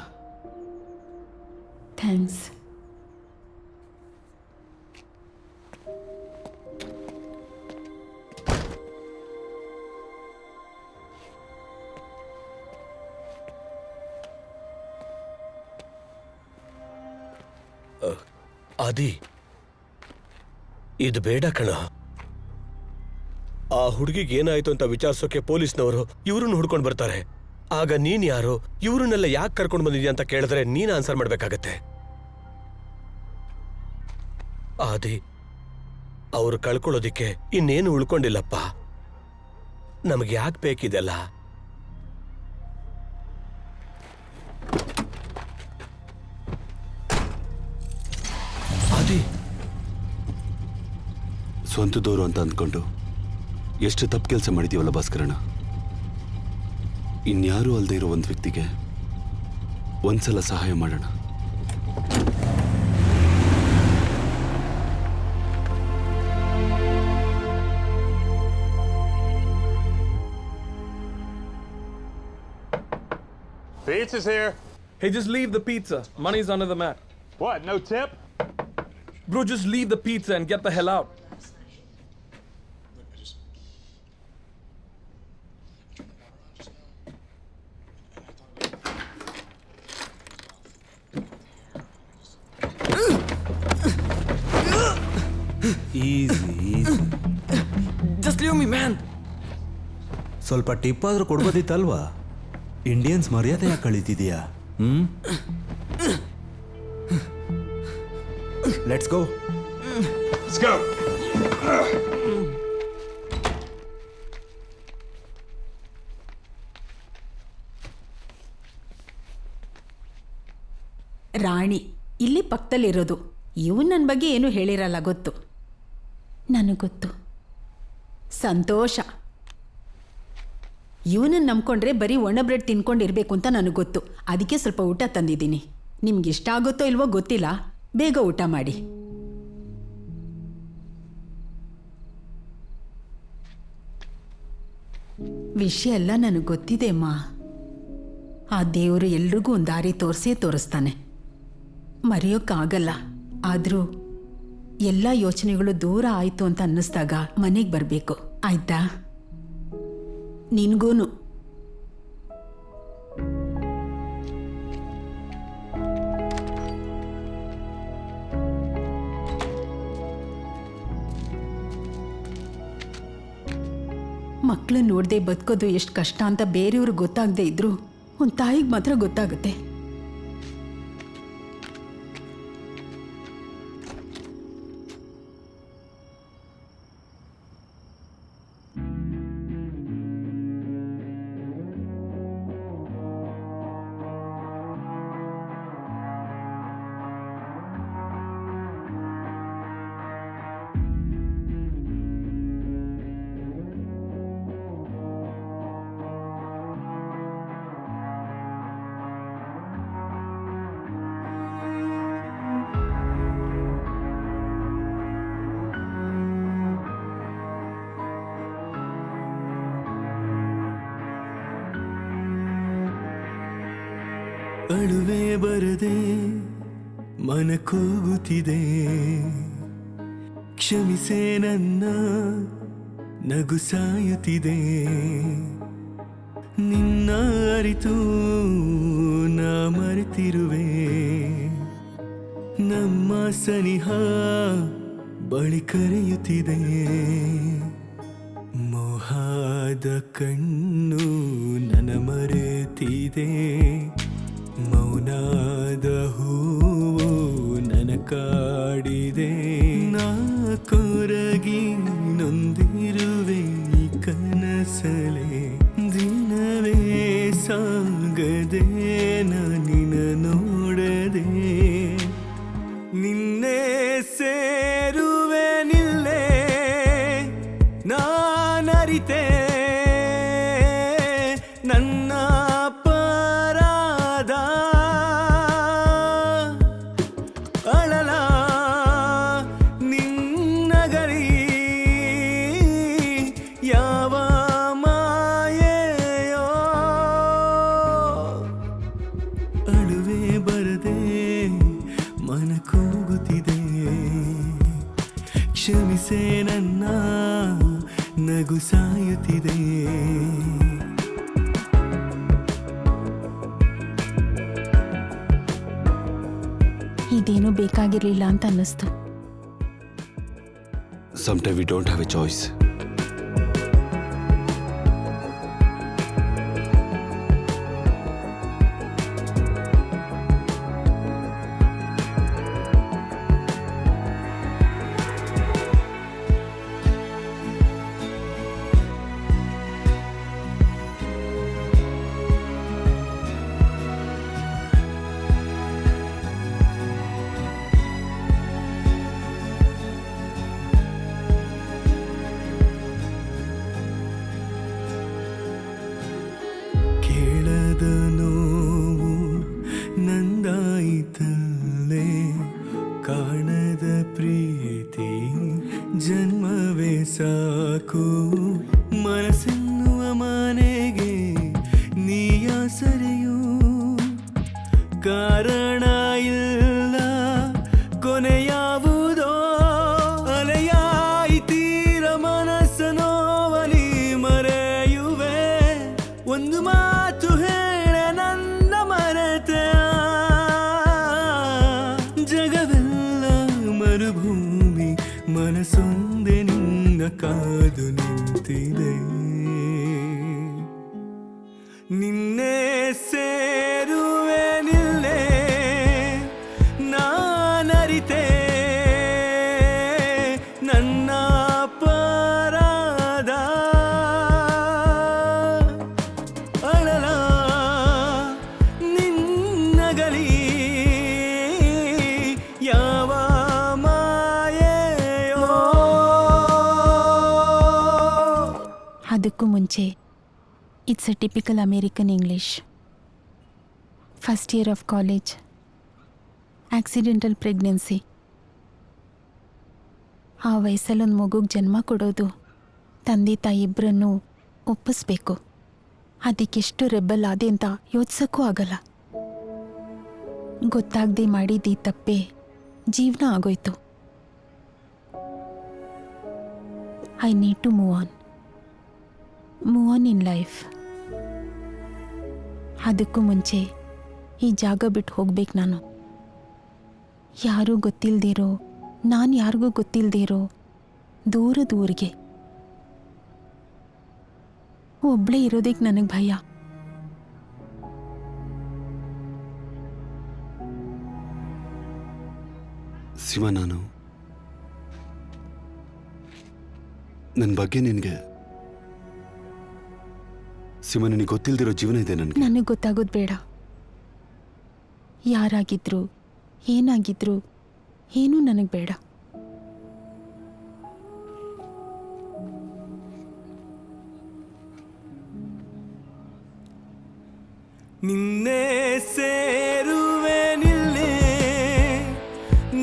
ಥ್ಯಾಂಕ್ಸ್. ಆದಿ, ಇದು ಬೇಡ ಕಣ. ಆ ಹುಡುಗಿಗೆ ಏನಾಯ್ತು ಅಂತ ವಿಚಾರಿಸೋಕೆ ಪೊಲೀಸ್ನವರು ಇವ್ರನ್ನ ಹುಡ್ಕೊಂಡು ಬರ್ತಾರೆ. ಆಗ ನೀನ್ ಯಾರು, ಇವ್ರನ್ನೆಲ್ಲ ಯಾಕೆ ಕರ್ಕೊಂಡು ಬಂದಿದ್ಯಾ ಅಂತ ಕೇಳಿದ್ರೆ ನೀನ್ ಆನ್ಸರ್ ಮಾಡ್ಬೇಕಾಗತ್ತೆ. ಆದಿ, ಅವ್ರು ಕಳ್ಕೊಳ್ಳೋದಿಕ್ಕೆ ಇನ್ನೇನು ಉಳ್ಕೊಂಡಿಲ್ಲಪ್ಪ. ನಮಗೆ ಯಾಕೆ ಬೇಕಿದೆಲ್ಲ? ಆದಿ, ಸ್ವಂತದವರು ಅಂತ ಅಂದ್ಕೊಂಡು ಎಷ್ಟು ತಪ್ಪು ಕೆಲಸ ಮಾಡಿದೀವಲ್ಲ ಭಾಸ್ಕರಣ್ಣ. ಇನ್ಯಾರೂ ಅಲ್ಲದೆ ಇರೋ ಒಂದು ವ್ಯಕ್ತಿಗೆ ಒಂದ್ಸಲ ಸಹಾಯ ಮಾಡೋಣ. Pizza's here. Hey, just leave the pizza. Money's under the mat. What, no tip? Bro, just leave the pizza and get the hell out. Easy. Just leave me, man. ಸ್ವಲ್ಪ ಟಿಪ್ ಆದ್ರೂ ಕೊಡ್ಬೋದಿತ್ತಲ್ವಾ? ಇಂಡಿಯನ್ಸ್ ಮರ್ಯಾದೆ ಯಾಕೆ ಕಳೀತಿದೀಯಾ? Let's go. Let's go. ರಾಣಿ ಇಲ್ಲಿ ಪಕ್ಕದಲ್ಲಿರೋದು. ಇವನು ನನ್ನ ಬಗ್ಗೆ ಏನೂ ಹೇಳಿರಲ್ಲ, ಗೊತ್ತು. ನನಗೆ ಗೊತ್ತು. ಸಂತೋಷ. ಇವನನ್ನು ನಂಬ್ಕೊಂಡ್ರೆ ಬರೀ ಒಣ ಬ್ರೆಡ್ ತಿನ್ಕೊಂಡಿರ್ಬೇಕು ಅಂತ ನನಗೆ ಗೊತ್ತು. ಅದಕ್ಕೆ ಸ್ವಲ್ಪ ಊಟ ತಂದಿದ್ದೀನಿ. ನಿಮ್ಗೆ ಇಷ್ಟ ಆಗುತ್ತೋ ಇಲ್ವೋ ಗೊತ್ತಿಲ್ಲ, ಬೇಗ ಊಟ ಮಾಡಿ. ವಿಷಯ ಎಲ್ಲ ನನಗೆ ಗೊತ್ತಿದೆ ಅಮ್ಮ. ಆ ದೇವರು ಎಲ್ರಿಗೂ ಒಂದು ದಾರಿ ತೋರಿಸ್ತಾನೆ, ಮರೆಯೋಕ್ಕಾಗಲ್ಲ. ಆದರೂ ಎಲ್ಲ ಯೋಚನೆಗಳು ದೂರ ಆಯಿತು ಅಂತ ಅನ್ನಿಸ್ದಾಗ ಮನೆಗೆ ಬರಬೇಕು, ಆಯ್ತಾ? ನಿನ್ಗೂನು. ಮಕ್ಕಳು ನೋಡದೆ ಬದುಕೋದು ಎಷ್ಟು ಕಷ್ಟ ಅಂತ ಬೇರೆಯವ್ರಿಗೆ ಗೊತ್ತಾಗದೇ ಇದ್ರು ಒಂದು ತಾಯಿಗೆ ಮಾತ್ರ ಗೊತ್ತಾಗುತ್ತೆ. ಅಳುವೆ ಬರದೆ ಮನ ಕೂಗುತ್ತಿದೆ, ಕ್ಷಮಿಸೆ ನನ್ನ ನಗು ಸಾಯುತ್ತಿದೆ, ನಿನ್ನ ಅರಿತು ನಾ ಮರೆತಿರುವೆ, ನಮ್ಮ ಸನಿಹ ಬಳಿ ಕರೆಯುತ್ತಿದೆ, ಮೋಹದ ಕಣ್ಣು ನನ್ನ ಮರೆತಿದೆ, ಮೌನಾದ ಹೂವು ನನ್ನ ಕಾಡಿದೆ, ನಾ ಕೊರಗಿ ನೊಂದಿರುವೆ ಕನಸಲೆ, ದಿನವೇ ಸಾಗದೆ ನಿನ್ನ ನೋಡದೆ, ನಿನ್ನೆ ಸೇರುವೆ ನಿಲ್ಲೇ ನಾನರಿತೆ, ನನ್ನ ಪರಾಧ ಅಳಲ ನಿನ್ನಗರಿ ಯಾವ ಮಾಯೆಯೋ, ಅಳುವೆ ಬರದೆ ಮನ ಕೂಗುತ್ತಿದೆ, ಕ್ಷಮಿಸೆ ನನ್ನ ನಗು ಸಾಯುತ್ತಿದೆ. ಇದೇನು ಬೇಕಾಗಿರ್ಲಿಲ್ಲ ಅಂತ ಅನ್ನಿಸ್ತು. Sometimes we don't have a choice. ಕೇಳದ ನೋವು ನಂದಾಯಿತಲ್ಲೇ, ಕಾಣದ ಪ್ರೀತಿ ಜನ್ಮವೇ ಸಾಕು, ಮನಸ್ಸೆನ್ನುವ ಮನೆಗೆ ನೀಯ ಸರೆಯು, ಕಾರಣ ಇಲ್ಲ ಕೊನೆಯಾವುದೋ, ಅಲೆಯಾಯಿತೀರ ಮನಸ್ಸನೋವಲಿ ಮರೆಯುವೆ, ಒಂದು ಮಾತು ಹೇಳ ನನ್ನ ಮರೆತೆ, ಜಗವೆಲ್ಲ ಮರುಭೂಮಿ ಮನಸ್ಸೊಂದೆ ನಿನ್ನ ಕಾದು ನಿಂತಿದೆ, ನಿನ್ನೆ ಸೇರುವೆ ನಿಲ್ಲೇ ನಾನರಿತೆ, ನನ್ನ ಪರಾಧ ಅಳಲ ನಿನ್ನಗಲಿ ಯಾವ ಮಾಯೆಯೋ. ಅದಕ್ಕೂ ಮುಂಚೆ it's a typical American English. First year of college, accidental pregnancy. ಆ ವಯಸ್ಸಲ್ಲೊಂದು ಮಗುಗೆ ಜನ್ಮ ಕೊಡೋದು, ತಂದೆ ತಾಯಿ ಇಬ್ಬರನ್ನು ಒಪ್ಪಿಸ್ಬೇಕು. ಅದಕ್ಕೆಷ್ಟು ರೆಬಲ್ ಆದೆ ಅಂತ ಯೋಚಿಸೋಕ್ಕೂ ಆಗಲ್ಲ. ಗೊತ್ತಾಗದೆ ಮಾಡಿದ್ದು ಈ ತಪ್ಪೆ ಜೀವನ ಆಗೋಯ್ತು. I need to move on in life. ಅದಕ್ಕೂ ಮುಂಚೆ ಈ ಜಾಗ ಬಿಟ್ಟು ಹೋಗ್ಬೇಕು ನಾನು. ಯಾರೂ ಗೊತ್ತಿಲ್ದಿರೋ, ನಾನು ಯಾರಿಗೂ ಗೊತ್ತಿಲ್ದಿರೋ ದೂರದೂರಿಗೆ. ಒಬ್ಬಳೇ ಇರೋದಕ್ಕೆ ನನಗೆ ಭಯ. ಶಿವ, ನಾನು ನನ್ನ ಬಗ್ಗೆ ನಿನಗೆ ಶಿವ, ನಿನಗೆ ಗೊತ್ತಿಲ್ದಿರೋ ಜೀವನ ಇದೆ ನನಗೆ. ನನಗೆ ಗೊತ್ತಾಗೋದು ಬೇಡ. ಯಾರಾಗಿದ್ರು ಏನಾಗಿದ್ರು ಏನೂ ನನಗೆ ಬೇಡ. ನಿನ್ನೆ ಸೇರುವೆ ನಿಲ್ಲೇ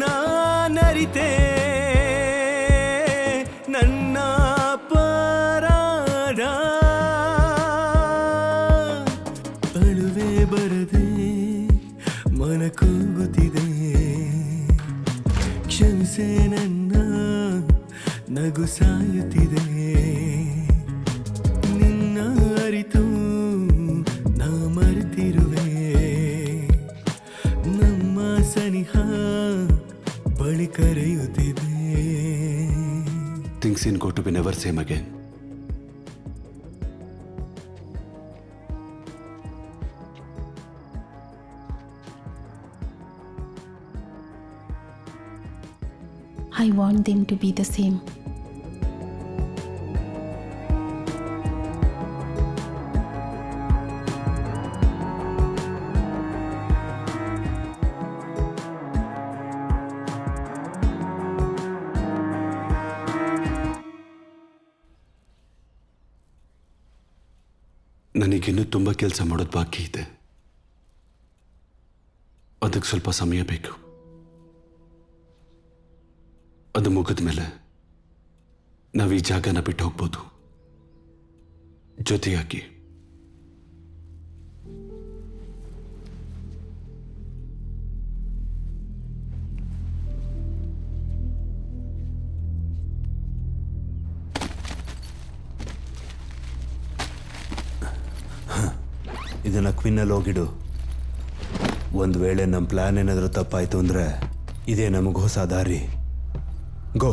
ನಾನರಿತೆ, ನನ್ನ ಪರಾಧ ಅಳುವೆ ಬರದೆ ನಗು ಸಾಯುತ್ತಿದೆ ನಿನ್ನ ಅರಿತು ನಾ ಮರೆತಿರುವೆ ನಮ್ಮ ಸನಿಹ ಬಳಿ ಕರೆಯುತ್ತಿದೆ. Things in go to be never same again. I want them to be the same. ನನಗಿನ್ನೂ ತುಂಬ ಕೆಲಸ ಮಾಡೋದು ಬಾಕಿ ಇದೆ. ಅದಕ್ಕೆ ಸ್ವಲ್ಪ ಸಮಯ ಬೇಕು. ಅದು ಮುಗಿದ ಮೇಲೆ ನಾವು ಈ ಜಾಗನ ಬಿಟ್ಟು ಹೋಗ್ಬೋದು, ಜೊತೆಯಾಗಿ. ಇದನ್ನ ಕ್ವಿನ್ನಲ್ಲಿ ಹೋಗಿಡು. ಒಂದು ವೇಳೆ ನಮ್ಮ ಪ್ಲಾನ್ ಏನಾದರೂ ತಪ್ಪಾಯ್ತು ಅಂದರೆ ಇದೇ ನಮಗೆ ಹೊಸ ದಾರಿ. ಗೋ.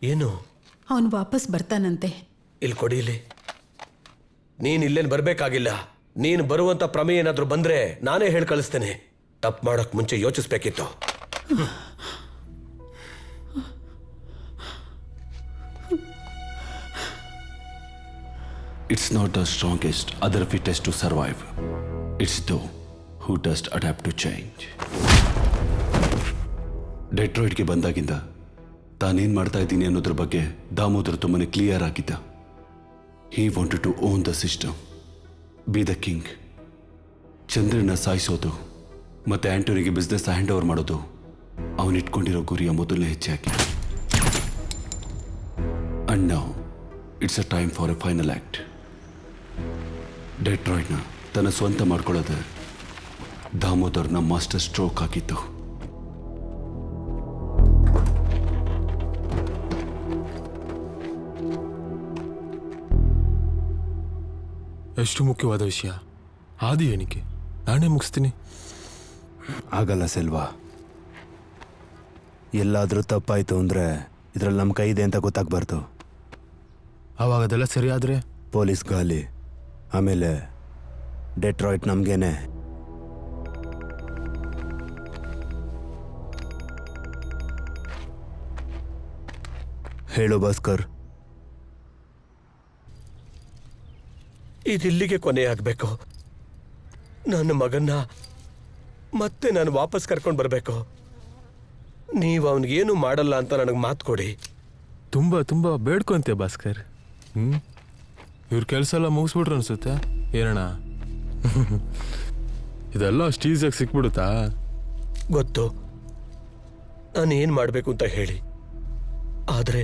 ಏನು? ಅವನು ವಾಪಸ್ ಬರ್ತಾನಂತೆ. ಇಲ್ಲಿ ಕೊಡಿ. ಇಲ್ಲಿ ನೀನು ಇಲ್ಲೇನು ಬರಬೇಕಾಗಿಲ್ಲ. ನೀನು ಬರುವಂತ ಪ್ರಮೇಯ ಏನಾದರೂ ಬಂದ್ರೆ ನಾನೇ ಹೇಳಿ ಕಳಿಸ್ತೇನೆ. ತಪ್ಪು ಮಾಡೋಕ್ ಮುಂಚೆ ಯೋಚಿಸ್ಬೇಕಿತ್ತು. It's not the strongest, other fittest to survive. It's those who just adapt to change. ಡೆಟ್ರಾಯ್ಡ್ಗೆ ಬಂದಾಗಿಂದ ತಾನೇನು ಮಾಡ್ತಾ ಇದ್ದೀನಿ ಅನ್ನೋದ್ರ ಬಗ್ಗೆ ದಾಮೋದರ್ ತುಂಬಾನೇ ಕ್ಲಿಯರ್ ಆಗಿದ್ದ. He wanted to own the system, be the king. ಚಂದ್ರನ ಸಾಯಿಸೋದು ಮತ್ತೆ ಆಂಟೋನಿಗೆ ಬಿಸ್ನೆಸ್ ಹ್ಯಾಂಡ್ ಓವರ್ ಮಾಡೋದು ಅವನಿಟ್ಕೊಂಡಿರೋ ಗುರಿಯ ಮೊದಲನೇ ಹೆಜ್ಜೆಯಾಗಿ. And now it's a time for a final act. ಡೆಟ್ರಾಯ್ಡ್ನ ತನ್ನ ಸ್ವಂತ ಮಾಡ್ಕೊಳ್ಳೋದೆ ದಾಮೋದರ್ನ ಮಾಸ್ಟರ್ ಸ್ಟ್ರೋಕ್ ಆಗಿತ್ತು. ಎಷ್ಟು ಮುಖ್ಯವಾದ ವಿಷಯ. ಆದಿ ಎಣಿಕೆ ನಾನೇ ಮುಗಿಸ್ತೀನಿ. ಆಗಲ್ಲ ಸೆಲ್ವಾ. ಎಲ್ಲಾದರೂ ತಪ್ಪಾಯಿತು ಅಂದರೆ ಇದರಲ್ಲಿ ನಮ್ಮ ಕೈ ಇದೆ ಅಂತ ಗೊತ್ತಾಗಬಾರ್ದು. ಆವಾಗ ಅದೆಲ್ಲ ಸರಿಯಾದರೆ ಪೊಲೀಸ್ ಗಾಲಿ, ಆಮೇಲೆ ಡೆಟ್ರಾಯ್ಟ್ ನಮಗೇನೆ. ಹೇಳು ಭಾಸ್ಕರ್. ಇದಿಲ್ಲಿಗೆ ಕೊನೆಯಾಗಬೇಕು. ನನ್ನ ಮಗನ್ನ ಮತ್ತೆ ನಾನು ವಾಪಸ್ ಕರ್ಕೊಂಡು ಬರಬೇಕು. ನೀವು ಅವನಿಗೇನು ಮಾಡಲ್ಲ ಅಂತ ನನಗೆ ಮಾತು ಕೊಡಿ. ತುಂಬ ತುಂಬ ಬೇಡ್ಕೊಂತೆ ಭಾಸ್ಕರ್. ಇವ್ರ ಕೆಲಸ ಎಲ್ಲ ಮುಗಿಸ್ಬಿಟ್ರು ಅನ್ಸುತ್ತೆ. ಏನಣ್ಣ, ಇದೆಲ್ಲ ಅಷ್ಟು ಈಸಿಯಾಗಿ ಸಿಕ್ಬಿಡುತ್ತಾ? ಗೊತ್ತು, ನಾನು ಏನು ಮಾಡಬೇಕು ಅಂತ ಹೇಳಿ. ಆದರೆ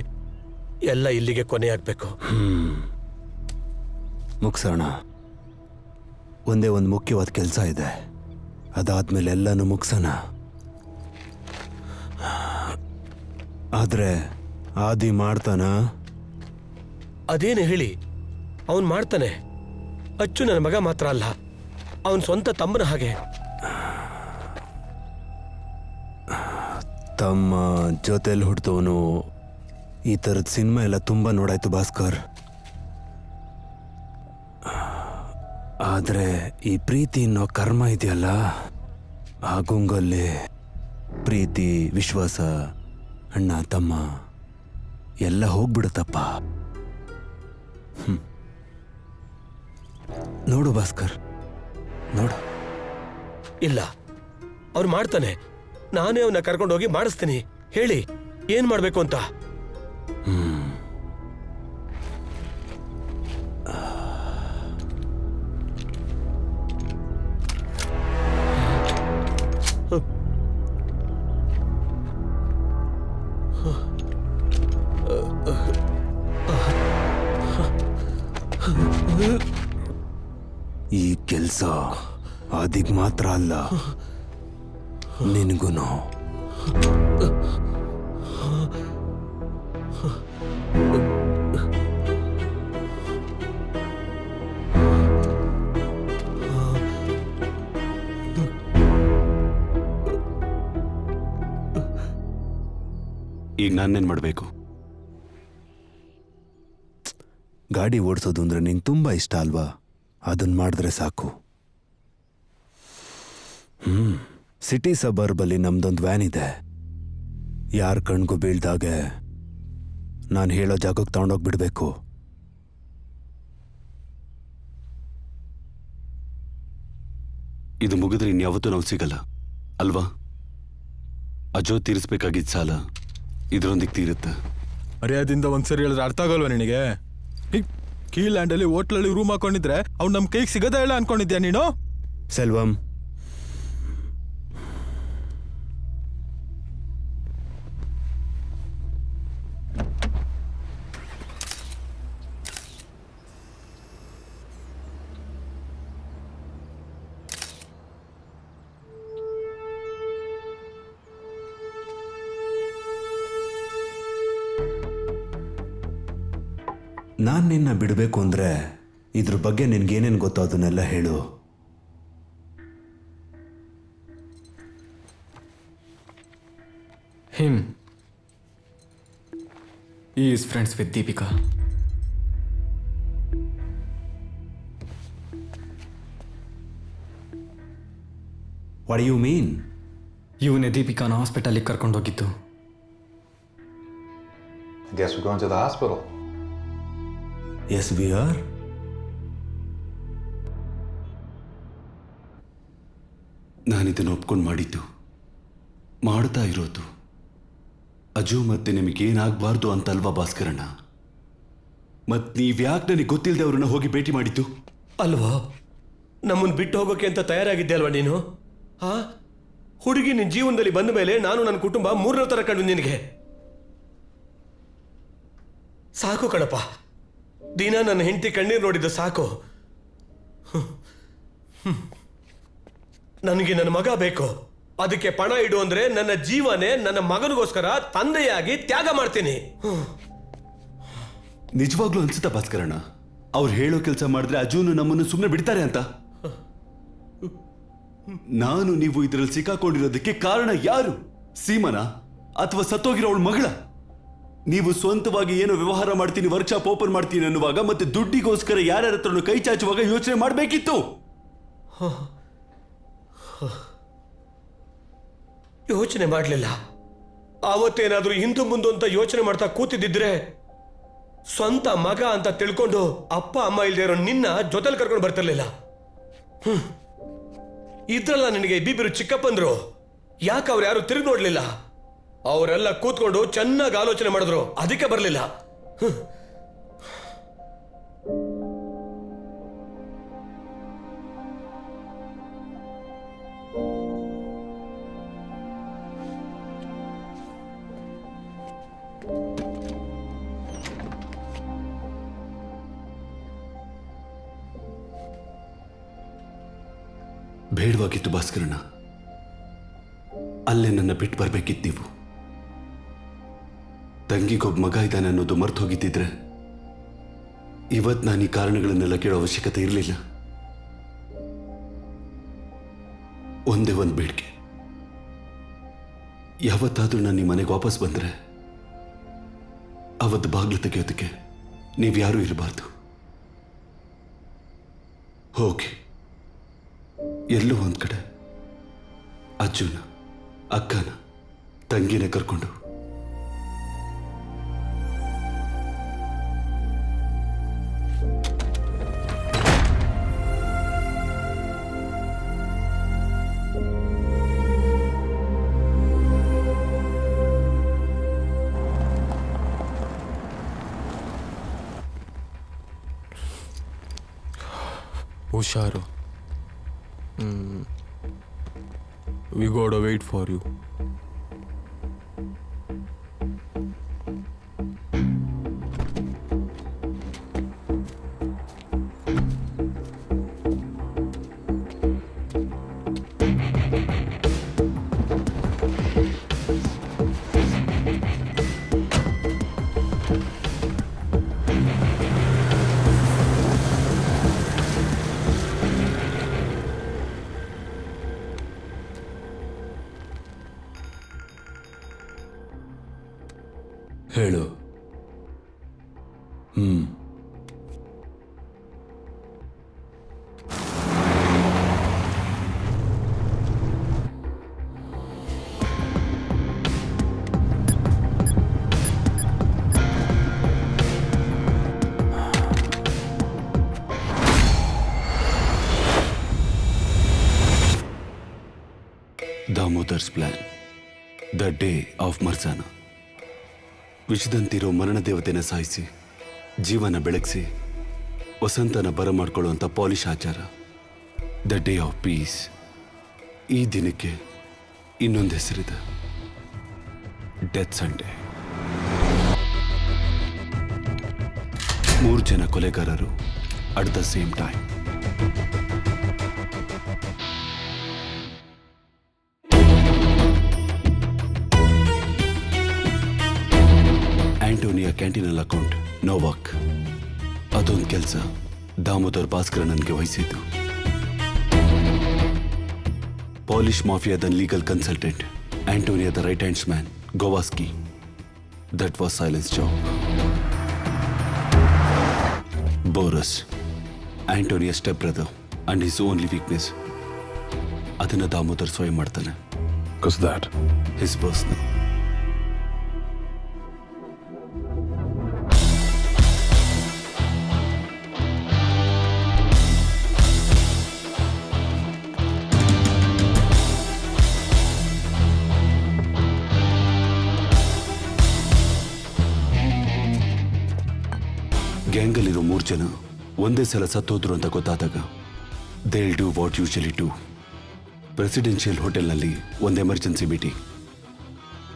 ಎಲ್ಲ ಇಲ್ಲಿಗೆ ಕೊನೆಯಾಗಬೇಕು. ಮುಗಿಸೋಣ. ಒಂದೇ ಒಂದು ಮುಖ್ಯವಾದ ಕೆಲಸ ಇದೆ, ಅದಾದ್ಮೇಲೆ ಎಲ್ಲನೂ ಮುಗಿಸೋಣ. ಆದರೆ ಆದಿ ಮಾಡ್ತಾನ? ಅದೇನು ಹೇಳಿ, ಅವನು ಮಾಡ್ತಾನೆ. ಅಚ್ಚು ನನ್ನ ಮಗ ಮಾತ್ರ ಅಲ್ಲ, ಅವನ ಸ್ವಂತ ತಮ್ಮನ ಹಾಗೆ. ತಮ್ಮ ಜೊತೆಲಿ ಹುಡ್ತವನು ಈ ಥರದ ಸಿನಿಮಾ ಎಲ್ಲ ತುಂಬ ನೋಡಾಯ್ತು ಭಾಸ್ಕರ್. ಆದರೆ ಈ ಪ್ರೀತಿ ಅನ್ನೋ ಕರ್ಮ ಇದೆಯಲ್ಲ, ಆ ಗುಂಗಲ್ಲಿ ಪ್ರೀತಿ, ವಿಶ್ವಾಸ, ಅಣ್ಣ ತಮ್ಮ ಎಲ್ಲ ಹೋಗ್ಬಿಡುತ್ತಪ್ಪ. ನೋಡು ಭಾಸ್ಕರ್, ನೋಡು. ಇಲ್ಲ, ಅವ್ರು ಮಾಡ್ತಾನೆ. ನಾನೇ ಅವನ್ನ ಕರ್ಕೊಂಡು ಹೋಗಿ ಮಾಡಿಸ್ತೀನಿ. ಹೇಳಿ, ಏನ್ ಮಾಡ್ಬೇಕು ಅಂತ. ಈ ಕೆಲಸ ಆದಿಗ್ ಮಾತ್ರ ಅಲ್ಲ, ನಿನಗೂನು. ಈಗ ನಾನೇನ್ ಮಾಡಬೇಕು? ಗಾಡಿ ಓಡಿಸೋದು ಅಂದ್ರೆ ನಿಂಗೆ ತುಂಬಾ ಇಷ್ಟ ಅಲ್ವಾ? ಅದನ್ನ ಮಾಡಿದ್ರೆ ಸಾಕು. ಸಿಟಿ ಸಬರ್ಬಲ್ಲಿ ನಮ್ದೊಂದು ವ್ಯಾನ್ ಇದೆ. ಯಾರ ಕಣ್ಗೂ ಬೀಳ್ದಾಗೆ ನಾನು ಹೇಳೋ ಜಾಗಕ್ಕೆ ತಗೊಂಡೋಗ್ಬಿಡ್ಬೇಕು. ಇದು ಮುಗಿದ್ರೆ ಇನ್ಯಾವತ್ತೂ ನಾವು ಸಿಗಲ್ಲ ಅಲ್ವಾ? ಅಜೋ ತೀರಿಸ್ಬೇಕಾಗಿದ್ದ ಸಾಲ ಇದರೊಂದಿಗೆ ತೀರುತ್ತೆ. ಮರ್ಯಾದಿಂದ ಒಂದ್ಸರಿ ಹೇಳಿದ್ರೆ ಅರ್ಥ ಆಗಲ್ವಾ ನಿನಗೆ? ಕೀ ಲ್ಯಾಂಡಲ್ಲಿ ಹೋಟ್ಲಲ್ಲಿ ರೂಮ್ ಹಾಕೊಂಡಿದ್ರೆ ಅವ್ನು ನಮ್ಮ ಕೈಗೆ ಸಿಗದ ಇಲ್ಲ ಅನ್ಕೊಂಡಿದ್ಯಾ ನೀನು? ಸೆಲ್ವಂ, ನಾನು ನಿನ್ನ ಬಿಡಬೇಕು ಅಂದ್ರೆ ಇದ್ರ ಬಗ್ಗೆ ನಿನ್ಗೇನೇನು ಗೊತ್ತೋ ಅದನ್ನೆಲ್ಲ ಹೇಳು. Him. He is friends with Deepika. What do you mean? ಇವನೇ ದೀಪಿಕಾನ ಹಾಸ್ಪಿಟಲಿಗೆ ಕರ್ಕೊಂಡೋಗಿದ್ದು. Guess we're going to the hospital. Yes, we are. ನಾನಿದನ್ನು ಒಪ್ಕೊಂಡು ಮಾಡಿದ್ದು, ಮಾಡ್ತಾ ಇರೋದು ಅಜು ಮತ್ತೆ ನಿಮಗೇನಾಗಬಾರ್ದು ಅಂತಲ್ವಾ ಭಾಸ್ಕರಣ್ಣ? ಮತ್ ನೀವ್ಯಾಕೆ ನನಗೆ ಗೊತ್ತಿಲ್ಲದೆ ಅವ್ರನ್ನ ಹೋಗಿ ಭೇಟಿ ಮಾಡಿದ್ದು ಅಲ್ವಾ? ನಮ್ಮನ್ನು ಬಿಟ್ಟು ಹೋಗೋಕೆ ಅಂತ ತಯಾರಾಗಿದ್ದೆ ಅಲ್ವಾ ನೀನು? ಹಾ, ಹುಡುಗಿ ನಿನ್ನ ಜೀವನದಲ್ಲಿ ಬಂದ ಮೇಲೆ ನಾನು ನನ್ನ ಕುಟುಂಬ ಮೂರನೇ ಥರ ಕಂಡು ನಿನಗೆ. ಸಾಕು ಕಣಪ್ಪ, ದಿನ ನನ್ನ ಹೆಂಡತಿ ಕಣ್ಣೀರು ನೋಡಿದ್ದು ಸಾಕು. ನನಗೆ ನನ್ನ ಮಗ ಬೇಕು. ಅದಕ್ಕೆ ಪಣ ಇಡು ಅಂದ್ರೆ ನನ್ನ ಜೀವನೇ ನನ್ನ ಮಗನಿಗೋಸ್ಕರ ತಂದೆಯಾಗಿ ತ್ಯಾಗ ಮಾಡ್ತೀನಿ. ನಿಜವಾಗ್ಲೂ ಅನ್ಸುತ್ತಾ ಭಾಸ್ಕರಣ್ಣ, ಅವ್ರು ಹೇಳೋ ಕೆಲಸ ಮಾಡಿದ್ರೆ ಅಜುನು ನಮ್ಮನ್ನು ಸುಮ್ಮನೆ ಬಿಡ್ತಾರೆ ಅಂತ? ನಾನು ನೀವು ಇದರಲ್ಲಿ ಸಿಕ್ಕಾಕೊಂಡಿರೋದಕ್ಕೆ ಕಾರಣ ಯಾರು? ಸೀಮನ ಅಥವಾ ಸತ್ತೋಗಿರೋ ಅವಳ ಮಗಳ? ನೀವು ಸ್ವಂತವಾಗಿ ಏನೋ ವ್ಯವಹಾರ ಮಾಡ್ತೀನಿ, ವರ್ಕ್ಶಾಪ್ ಓಪನ್ ಮಾಡ್ತೀನಿ ಅನ್ನುವಾಗ ಮತ್ತೆ ದುಡ್ಡಿಗೋಸ್ಕರ ಯಾರ್ಯಾರ ಹತ್ರನೂ ಕೈ ಚಾಚುವಾಗ ಯೋಚನೆ ಮಾಡಬೇಕಿತ್ತು. ಯೋಚನೆ ಮಾಡಲಿಲ್ಲ. ಆವತ್ತೇನಾದ್ರೂ ಹಿಂದು ಮುಂದೆ ಅಂತ ಯೋಚನೆ ಮಾಡ್ತಾ ಕೂತಿದ್ದಿದ್ರೆ ಸ್ವಂತ ಮಗ ಅಂತ ತಿಳ್ಕೊಂಡು ಅಪ್ಪ ಅಮ್ಮ ಇಲ್ದೇ ಇರೋ ನಿನ್ನ ಜೊತೆಲಿ ಕರ್ಕೊಂಡು ಬರ್ತಿರ್ಲಿಲ್ಲ. ಇದ್ರಲ್ಲ ನಿನಗೆ ಇಬ್ಬಿರು ಚಿಕ್ಕಪ್ಪಂದ್ರು. ಯಾಕೆ ಅವ್ರು ಯಾರು ತಿರುಗಿ ನೋಡ್ಲಿಲ್ಲ? ಅವರೆಲ್ಲ ಕೂತ್ಕೊಂಡು ಚೆನ್ನಾಗಿ ಆಲೋಚನೆ ಮಾಡಿದ್ರು, ಅದಕ್ಕೆ ಬರಲಿಲ್ಲ. ಬೇಡವಾಗಿತ್ತು ಭಾಸ್ಕರಣ್ಣ, ಅಲ್ಲೇ ನನ್ನ ಬಿಟ್ಟು ಬರ್ಬೇಕಿತ್ತು ನೀವು. ತಂಗಿಗೊಬ್ಬ ಮಗ ಇದ್ದಾನೆ ಅನ್ನೋದು ಮರ್ತು ಹೋಗಿದ್ದಿದ್ರೆ ಇವತ್ತು ನಾನು ಈ ಕಾರಣಗಳನ್ನೆಲ್ಲ ಕೇಳೋ ಅವಶ್ಯಕತೆ ಇರಲಿಲ್ಲ. ಒಂದೇ ಒಂದು ಬೇಡಿಕೆ, ಯಾವತ್ತಾದ್ರೂ ನಾನು ನಿಮ್ಮ ಮನೆಗೆ ವಾಪಸ್ ಬಂದರೆ ಅವತ್ತು ಬಾಗ್ಲು ತೆಗೆಯೋದಕ್ಕೆ ನೀವ್ಯಾರೂ ಇರಬಾರ್ದು. ಹೋಗಿ ಎಲ್ಲೋ ಒಂದ್ ಕಡೆ ಅಜ್ಜುನ, ಅಕ್ಕನ, ತಂಗಿನ ಕರ್ಕೊಂಡು ಹುಷಾರು. We gotta wait for you. ಹೇಳು. Damodar's plan, the day of Marzanna. ವಿಷದಂತಿರೋ ಮರಣ ದೇವತೆನ ಸಾಯಿಸಿ ಜೀವನ ಬೆಳಗಿಸಿ ವಸಂತನ ಬರಮಾಡ್ಕೊಳ್ಳುವಂಥ ಪಾಲಿಶ್ ಆಚಾರ, ದ ಡೇ ಆಫ್ ಪೀಸ್. ಈ ದಿನಕ್ಕೆ ಇನ್ನೊಂದು ಹೆಸರಿದೆ, ಡೆತ್ ಸಂಡೇ. 3 ಜನ ಕೊಲೆಗಾರರು at the same time. Antonia ಕ್ಯಾಂಟೀನಲ್ ಅಕೌಂಟ್ ನೋವಾಕ್. ಅದೊಂದು ಕೆಲಸ ದಾಮೋದರ್ ಭಾಸ್ಕರ ನನಗೆ ವಹಿಸಿದ್ದು. ಪಾಲಿಶ್ ಮಾಫಿಯಾದ ಲೀಗಲ್ ಕನ್ಸಲ್ಟೆಂಟ್ ಆಂಟೋನಿಯಾದ right hands man Gowaski. That was silence job. Boris, Antonia step brother and his only weakness. ಅದನ್ನು ದಾಮೋದರ್ ಸ್ವಯಂ ಮಾಡ್ತಾನೆ. His personal. ಗ್ಯಾಂಗಲ್ಲಿರೋ 3 ಜನ ಒಂದೇ ಸಲ ಸತ್ತೋದ್ರು ಅಂತ ಗೊತ್ತಾದಾಗ they will do what usually do. Presidential ಹೋಟೆಲ್ನಲ್ಲಿ ಒಂದು emergency meeting.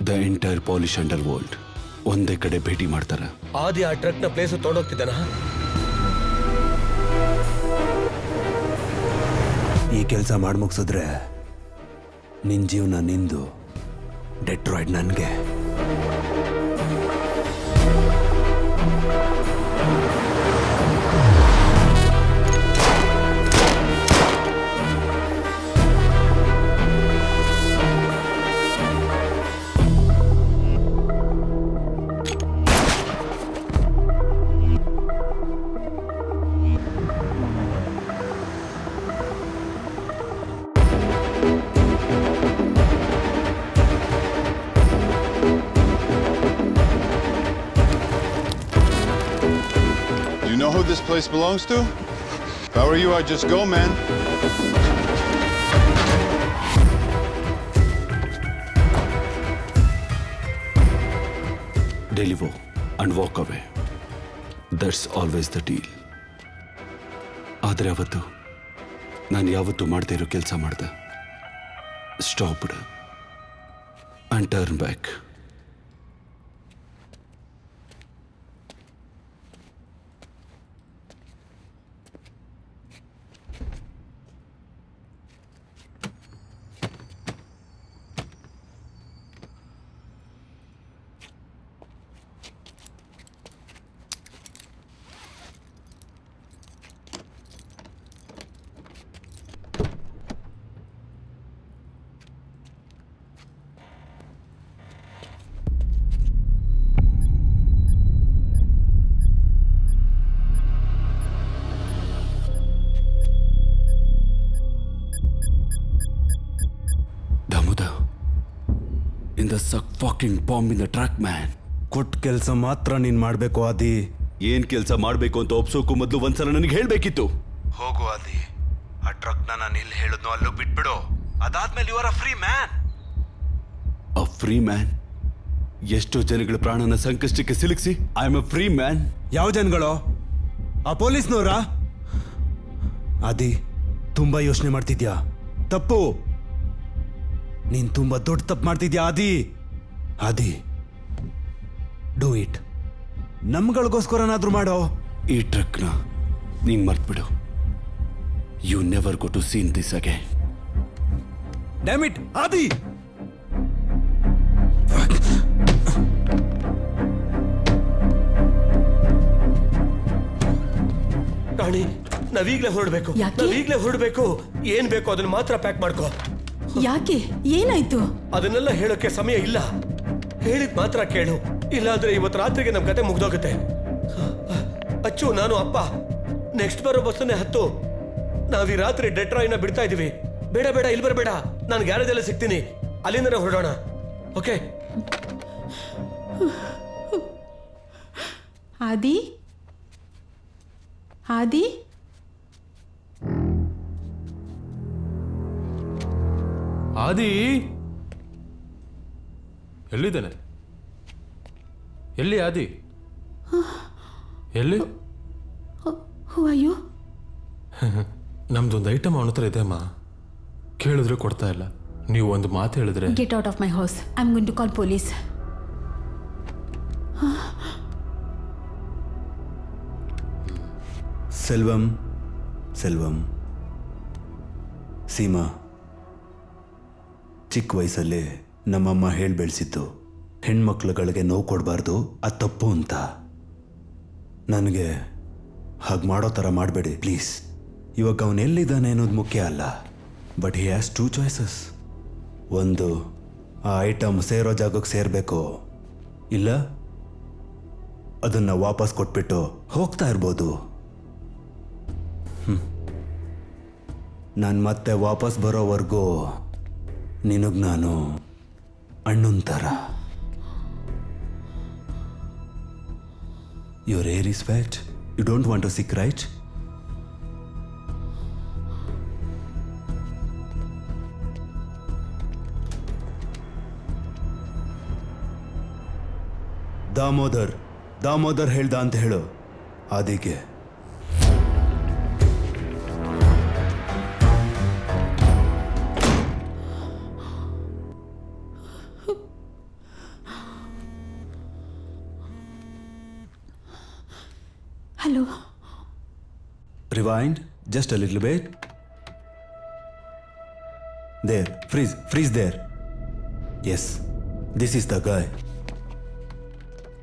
The entire polish under world ಒಂದೇ ಕಡೆ ಭೇಟಿ ಮಾಡ್ತಾರೆ. ಆದಿ ಆ ಟ್ರಕ್ನ ಪ್ಲೇಸ್ ತೊಗೊಂಡೋಗ್ತಿದ್ದಾನ? ಈ ಕೆಲಸ ಮಾಡಿ ಮುಗಿಸಿದ್ರೆ ನಿನ್ನ ಜೀವನ ನಿಂದು, ಡೆಟ್ರಾಯ್ಡ್ ನನಗೆ. You know who this place belongs to? If I were you, I'd just go, man. Deliver and walk away. That's always the deal. ಆದರೆ ಅವತ್ತು ನಾನು ಯಾವತ್ತೂ ಮಾಡದೇ ಇರೋ ಕೆಲಸ ಮಾಡ್ದೆ. Stopped and turn back. In the suck fucking bomb in the truck, man. ಕೊಟ್ಟ ಕೆಲಸ ಮಾತ್ರ ನೀನು ಮಾಡಬೇಕು ಆದಿ. ಏನ್ ಕೆಲಸ ಮಾಡಬೇಕು ಅಂತ ಒಪ್ಸೋಕು ಮೊದಲು ಒಂದ್ಸಲ ನನಗೆ ಹೇಳಬೇಕಿತ್ತು. ಹೋಗು ಆದಿ, ಆ ಟ್ರಕ್ನ ನಾನು ಇಲ್ಲಿ ಹೇಳಿದ್ನೋ ಅಲ್ಲೂ ಬಿಟ್ಬಿಡು. ಅದಾದ್ಮೇಲೆ you are a free man. A free man? ಎಷ್ಟೋ ಜನಗಳ ಪ್ರಾಣನ ಸಂಕಷ್ಟಕ್ಕೆ ಸಿಲುಕಿಸಿ I am a free man. ಯಾವ ಜನಗಳು? ಆ ಪೊಲೀಸ್ನವರ? ಆದಿ, ತುಂಬಾ ಯೋಚನೆ ಮಾಡ್ತಿದ್ಯಾ. ತಪ್ಪು. ನೀನ್ ತುಂಬಾ ದೊಡ್ಡ ತಪ್ಪು ಮಾಡ್ತಿದ್ಯಾ ಆದಿ. ಆದಿ, ಡೂ ಇಟ್. ನಮ್ಗಳಿಗೋಸ್ಕರನಾದ್ರೂ ಮಾಡೋ. ಈ ಟ್ರಕ್ನ ನೀನ್ ಮರ್ತ್ಬಿಡು. You never go to seen this again. Damn it Adi. Rani, ನಾವೀಗ್ಲೇ ಹೊರಡ್ಬೇಕು. ನಾವೀಗ್ಲೇ ಹೊರಡ್ಬೇಕು. ಏನ್ ಬೇಕೋ ಅದನ್ನ ಮಾತ್ರ ಪ್ಯಾಕ್ ಮಾಡ್ಕೋ. ಯಾಕೆ? ಏನಾಯ್ತು? ಅದನ್ನೆಲ್ಲ ಹೇಳೋಕೆ ಸಮಯ ಇಲ್ಲ. ಹೇಳಿದ್ ಮಾತ್ರ ಕೇಳು. ಇಲ್ಲಾಂದ್ರೆ ಇವತ್ತು ರಾತ್ರಿಗೆ ನಮ್ಮ ಕತೆ ಮುಗ್ದೋಗುತ್ತೆ. ಅಚ್ಚು, ನಾನು ಅಪ್ಪ ನೆಕ್ಸ್ಟ್ ಬರೋ ಬಸ್ಸನ್ನೇ ಹತ್ತು. ನಾವ್ ಈ ರಾತ್ರಿ ಡೆಟ್ರಾಯ್ನ ಬಿಡ್ತಾ ಇದೀವಿ. ಬೇಡ ಬೇಡ, ಇಲ್ಲಿ ಬರಬೇಡ. ನಾನು ಗ್ಯಾರೇಜಲ್ಲೇ ಸಿಗ್ತೀನಿ, ಅಲ್ಲಿಂದನೇ ಹೊರಡೋಣ. ಓಕೆ? ಆದಿ ಆದಿ ಆದಿ ಎಲ್ಲಿದ್ದಾನೆ? ಎಲ್ಲಿ ಆದಿ? ಎಲ್ಲಿ? Who are you? ನಮ್ದೊಂದು ಐಟಮ್ ಅವನ ಹತ್ರ ಇದೆ ಅಮ್ಮ, ಕೇಳಿದ್ರೆ ಕೊಡ್ತಾ ಇಲ್ಲ. ನೀವು ಒಂದು ಮಾತು ಹೇಳಿದ್ರೆ. Get out of my house. I am going to call police. Selvam Seema, ಚಿಕ್ಕ ವಯಸ್ಸಲ್ಲಿ ನಮ್ಮಮ್ಮ ಹೇಳಿ ಬೆಳೆಸಿದ್ದು ಹೆಣ್ಮಕ್ಳುಗಳಿಗೆ ನೋವು ಕೊಡಬಾರ್ದು, ಅದು ತಪ್ಪು ಅಂತ. ನನಗೆ ಹಾಗೆ ಮಾಡೋ ಥರ ಮಾಡಬೇಡಿ ಪ್ಲೀಸ್. ಇವಾಗ ಅವನು ಎಲ್ಲಿದ್ದಾನೆ ಅನ್ನೋದು ಮುಖ್ಯ ಅಲ್ಲ, ಬಟ್ ಹಿ ಹ್ಯಾಸ್ 2 ಚಾಯ್ಸಸ್. ಒಂದು, ಆ ಐಟಮ್ ಸೇರೋ ಜಾಗಕ್ಕೆ ಸೇರಬೇಕು, ಇಲ್ಲ ಅದನ್ನು ವಾಪಸ್ ಕೊಟ್ಬಿಟ್ಟು ಹೋಗ್ತಾ ಇರ್ಬೋದು. ನಾನು ಮತ್ತೆ ವಾಪಸ್ ಬರೋವರೆಗೂ ನಿನಗೆ ನಾನು ಅಣ್ಣನ ಥರ. Your air is wet. You don't want to sick, right? Damodar ಹೇಳ್ದ ಅಂತ ಹೇಳು ಆದಿಗೆ. Hello. Rewind just a little bit. There, freeze there. Yes, this is the guy.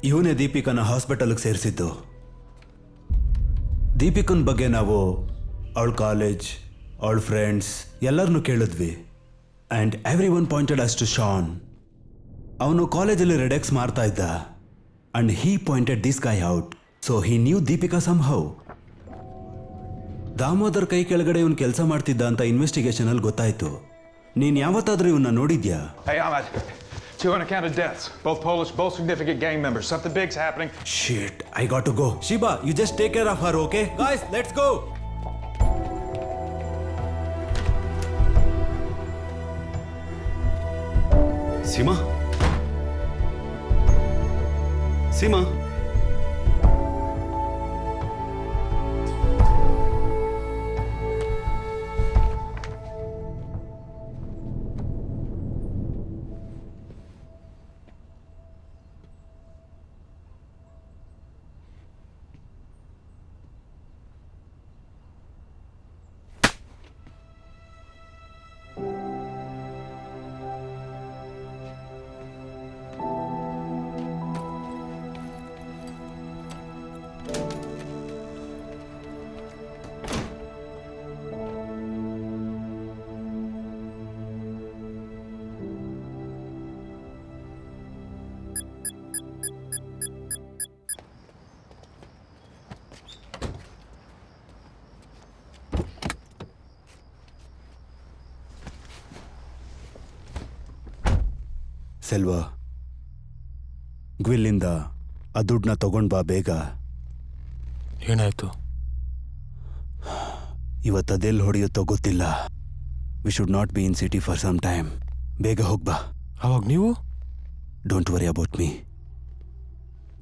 ಇವನೇ ದೀಪಿಕನ ಹಾಸ್ಪಿಟಲ್ಗೆ ಸೇರಿಸಿದ್ದು. ದೀಪಿಕನ ಬಗ್ಗೆ ನಾವು ಅವಳ ಕಾಲೇಜ್, ಅವಳ ಫ್ರೆಂಡ್ಸ್ ಎಲ್ಲರನ್ನೂ ಕೇಳಿದ್ವಿ. And every one pointed us to Shaan. ಅವನು ಕಾಲೇಜಲ್ಲಿ ರೆಡೆಕ್ಸ್ ಮಾರ್ತಾ ಇದ್ದ. And he pointed this guy out. So he knew Deepika somehow. Damodar ಕೈ ಕೆಳಗಡೆ ಇವನು ಕೆಲಸ ಮಾಡ್ತಿದ್ದ ಅಂತ ಇನ್ವೆಸ್ಟಿಗೇಷನಲ್ಲಿ ಗೊತ್ತಾಯ್ತು. ನೀನು ಯಾವತ್ತಾದ್ರೂ ಇವನ್ನ ನೋಡಿದ್ಯಾ? Hey, Ahmad. 2 unaccounted deaths. Both Polish, both significant gang members. Something big's happening. Shit, I got to go. Shiba, you just take care of her, okay? Guys, let's go. Seema, Selva, ಗ್ವಿಲ್ಲಿಂದ ಆ ದುಡ್ಡನ್ನ ತಗೊಂಡ್ ಬಾ ಬೇಗ. ಏನಾಯ್ತು? ಇವತ್ತದೆಲ್ಲಿ ಹೊಡೆಯುತ್ತೋ ಗೊತ್ತಿಲ್ಲ. We should not be in city for some time. ಬೇಗ ಹೋಗ್ಬಾ. ಅವಾಗ ನೀವು? Don't worry about me.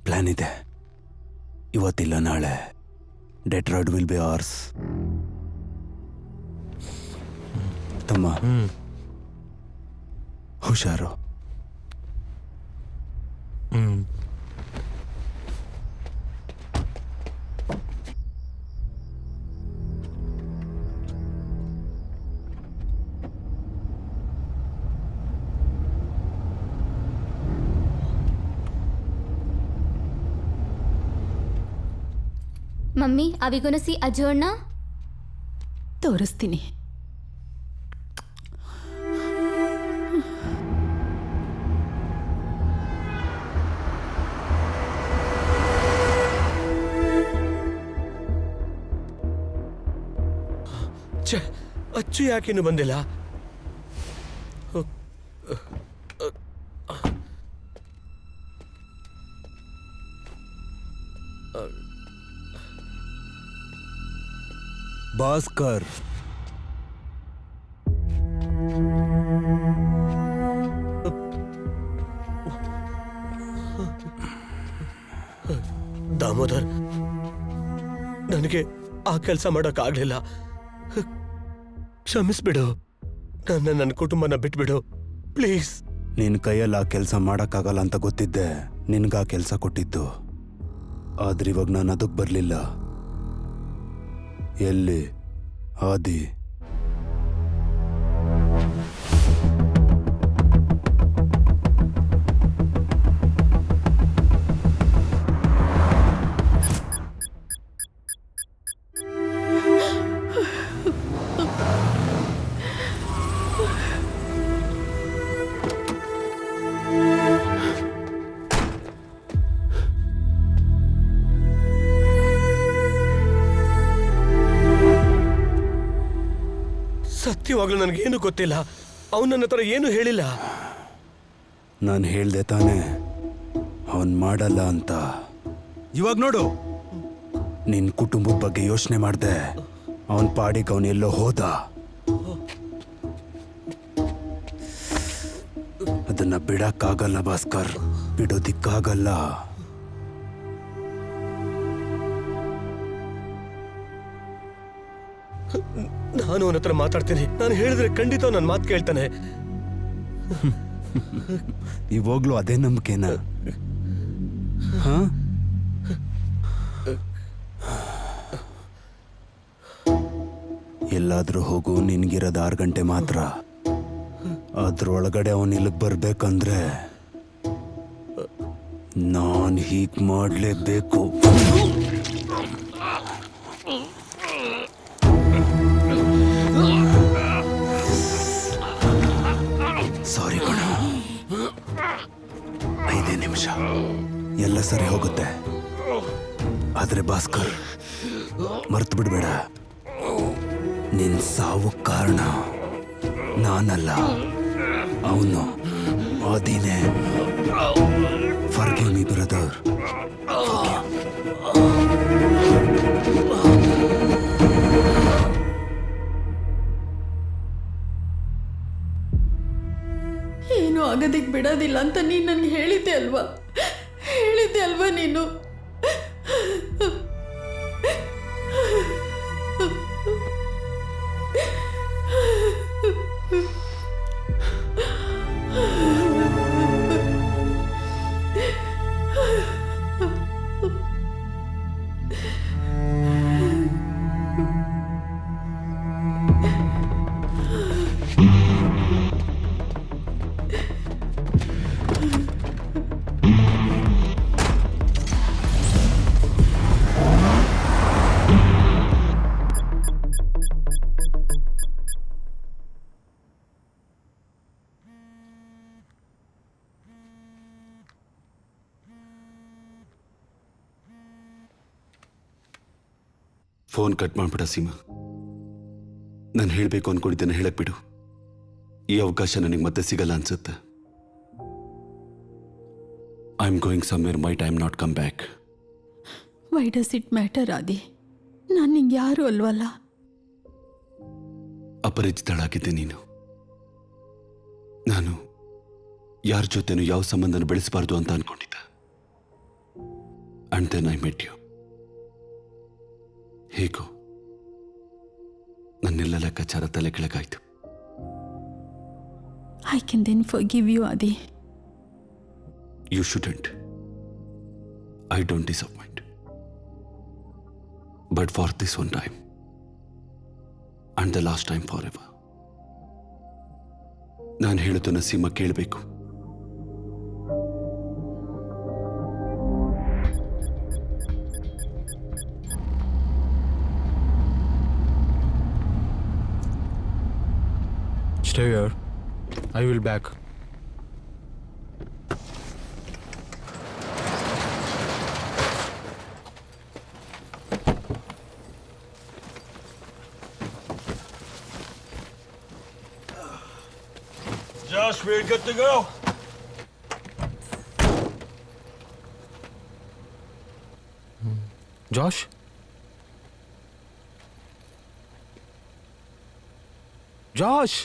Plan ಇದೆ. ಇವತ್ತಿಲ್ಲ ನಾಳೆ ಡೆಟ್ರಾಯ್ಡ್ ವಿಲ್ ಬಿ ಆರ್ಸ್. ತಮ್ಮ, ಹುಷಾರು. Mummy, are we gonna see ಅಜೋಣ್ಣ? ತೋರಿಸ್ತೀನಿ. ಅಚ್ಚು ಯಾಕಿನ್ನು ಬಂದಿಲ್ಲ? ಭಾಸ್ಕರ್, ದಾಮೋದರ್, ನನಗೆ ಆ ಕೆಲಸ ಮಾಡೋಕ್ಕಾಗಲಿಲ್ಲ. ಕ್ಷಮಿಸ್ಬಿಡು. ನನ್ನ ಕುಟುಂಬನ ಬಿಟ್ಬಿಡು ಪ್ಲೀಸ್. ನಿನ್ನ ಕೈಯಲ್ಲಿ ಆ ಕೆಲಸ ಮಾಡೋಕ್ಕಾಗಲ್ಲ ಅಂತ ಗೊತ್ತಿದ್ದೆ ನಿನ್ಗೆ ಆ ಕೆಲಸ ಕೊಟ್ಟಿದ್ದು. ಆದ್ರೆ ಇವಾಗ ನಾನು ಅದಕ್ಕೆ ಬರಲಿಲ್ಲ. ಎಲ್ಲಿ ಆದಿ? ಸತ್ಯವಾಗ್ಲೂ ನನಗೇನು ಗೊತ್ತಿಲ್ಲ. ಅವನು ನನ್ನ ಹತ್ರ ಏನು ಹೇಳಿಲ್ಲ. ನಾನು ಹೇಳ್ದೆ ತಾನೆ ಅವನ್ ಮಾಡಲ್ಲ ಅಂತ. ಇವಾಗ ನೋಡು, ನಿನ್ ಕುಟುಂಬದ ಬಗ್ಗೆ ಯೋಚನೆ ಮಾಡ್ದೆ ಅವನ್ ಪಾಡಿಗೆ ಅವನೆಲ್ಲೋ ಹೋದ. ಅದನ್ನ ಬಿಡಕ್ಕಾಗಲ್ಲ ಭಾಸ್ಕರ್, ಬಿಡೋದಿಕ್ಕಾಗಲ್ಲ. ನಾನು ಅವನ ಹತ್ರ ಮಾತಾಡ್ತೀನಿ. ನಾನು ಹೇಳಿದ್ರೆ ಖಂಡಿತ ನನ್ನ ಮಾತು ಕೇಳ್ತಾನೆ. ಇವಾಗ್ಲೂ ಅದೇ ನಂಬಿಕೆನಾ? ಎಲ್ಲಾದ್ರೂ ಹೋಗು, ನಿನ್ಗಿರೋದು 6 ಗಂಟೆ ಮಾತ್ರ. ಅದ್ರೊಳಗಡೆ ಅವನ್ ಇಲ್ಲಿಗೆ ಬರ್ಬೇಕಂದ್ರೆ ನಾನ್ ಹೀಗ್ ಮಾಡ್ಲೇಬೇಕು. ಸಾರಿ ಕಣ, 5 ನಿಮಿಷ ಎಲ್ಲ ಸರಿ ಹೋಗುತ್ತೆ. ಆದ್ರೆ ಭಾಸ್ಕರ್, ಮರ್ತು ಬಿಡ್ಬೇಡ, ನಿನ್ ಸಾವು ಕಾರಣ ನಾನಲ್ಲ, ಅವನು ಆದಿನೇ. Forgive me brother. ಏನು ಆಗೋದಕ್ಕೆ ಬಿಡೋದಿಲ್ಲ ಅಂತ ನೀನು ನನಗೆ ಹೇಳಿದ್ದೆ ಅಲ್ವಾ ನೀನು? ಫೋನ್ ಕಟ್ ಮಾಡ್ಬಿಡ ಸೀಮಾ. ನಾನು ಹೇಳಬೇಕು ಅನ್ಕೊಂಡಿದ್ದೇನೆ, ಹೇಳಕ್ ಬಿಡು. ಈ ಅವಕಾಶ ನನಗೆ ಮತ್ತೆ ಸಿಗಲ್ಲ ಅನ್ಸುತ್ತೆ. I am going somewhere, might I am not come back. Why does it matter Adi? ನಾನು ನಿಂಗೆ ಯಾರು ಅಲ್ವಲ್ಲ. ಅಪರಿಚಿತಳಾಗಿದ್ದೆ ನೀನು. ನಾನು ಯಾರ ಜೊತೆನೂ ಯಾವ ಸಂಬಂಧನ ಬೆಳೆಸಬಾರ್ದು ಅಂತ ಅನ್ಕೊಂಡಿದ್ದೆ. And then I met you. ಹೇಗೋ ನನ್ನೆಲ್ಲ ಲೆಕ್ಕಾಚಾರ ತಲೆ ಕೆಳಗಾಯ್ತು. I can then forgive you Adi. You shouldn't. I don't disappoint. But for this one time and the last time for ever, ನಾನು ಹೇಳೋದನ್ನ ಸೀಮಾ ಕೇಳಬೇಕು. Stay here. I will back. Josh, we're good to go. Josh Josh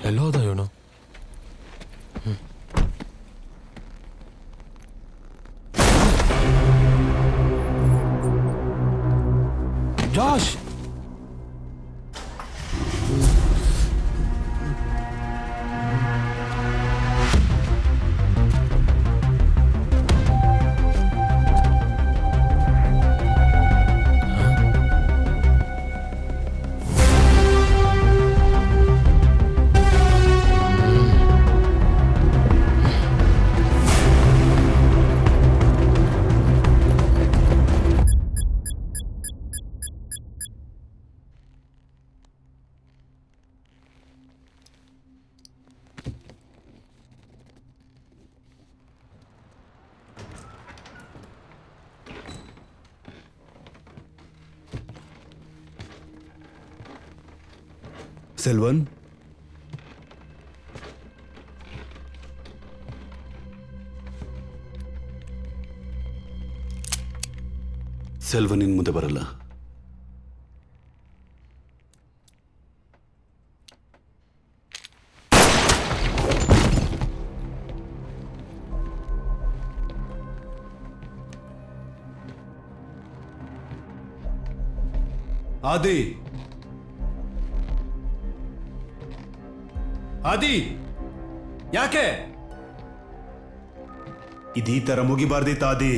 ಎಲ್ಲೋದ ಇವನು Josh Selvan, Selvan ಇನ್ ಮುಂದೆ ಬರಲ್ಲ. ಆದಿ, ಆದಿ, ಯಾಕೆ ಇದೀ ತರ ಮುಗಿಬಾರ್ದಿತ್ತ ಆದಿ?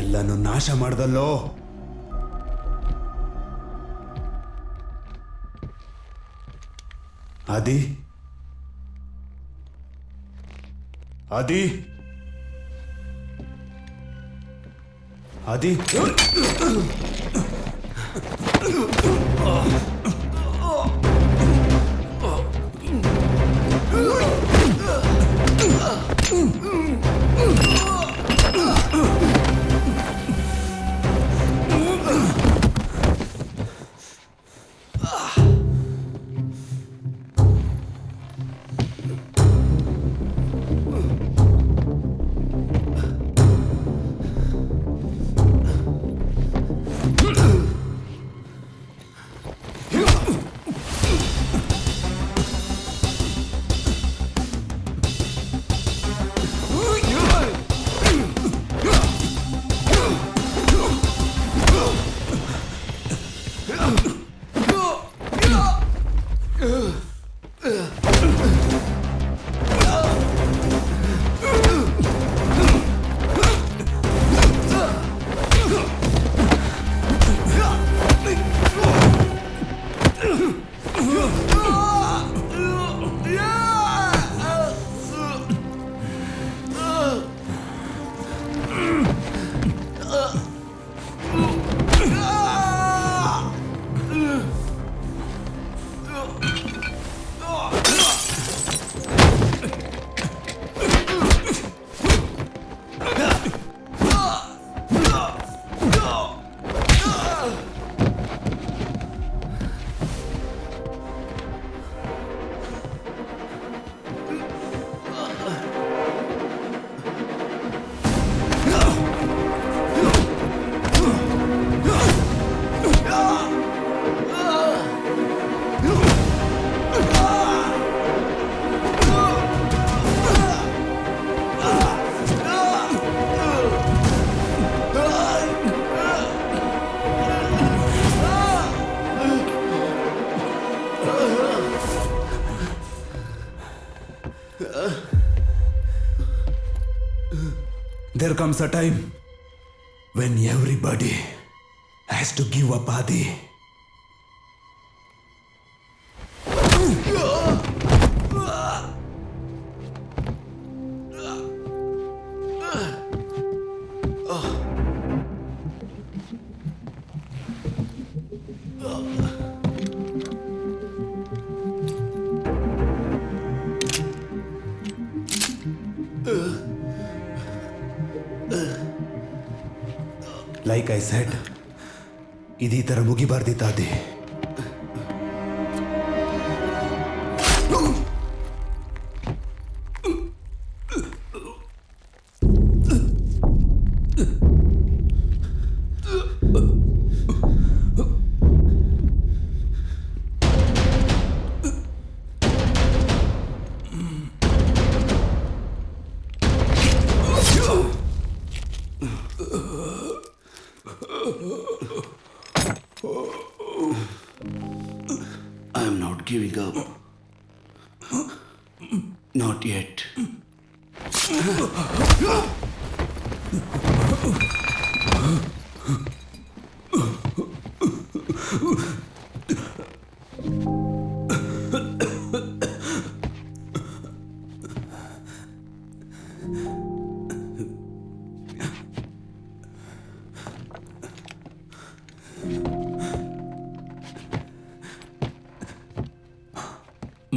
ಎಲ್ಲನೂ ನಾಶ ಮಾಡ್ದಲ್ಲೋ. ಆದಿ, ಆದಿ, ಆದಿ, There comes a time when everybody has to give up Adi. Like I said ಇದೀ ಥರ ಮುಗಿಬಾರ್ದಿತ್ತ ಅದೇ. I am not giving up. Not yet.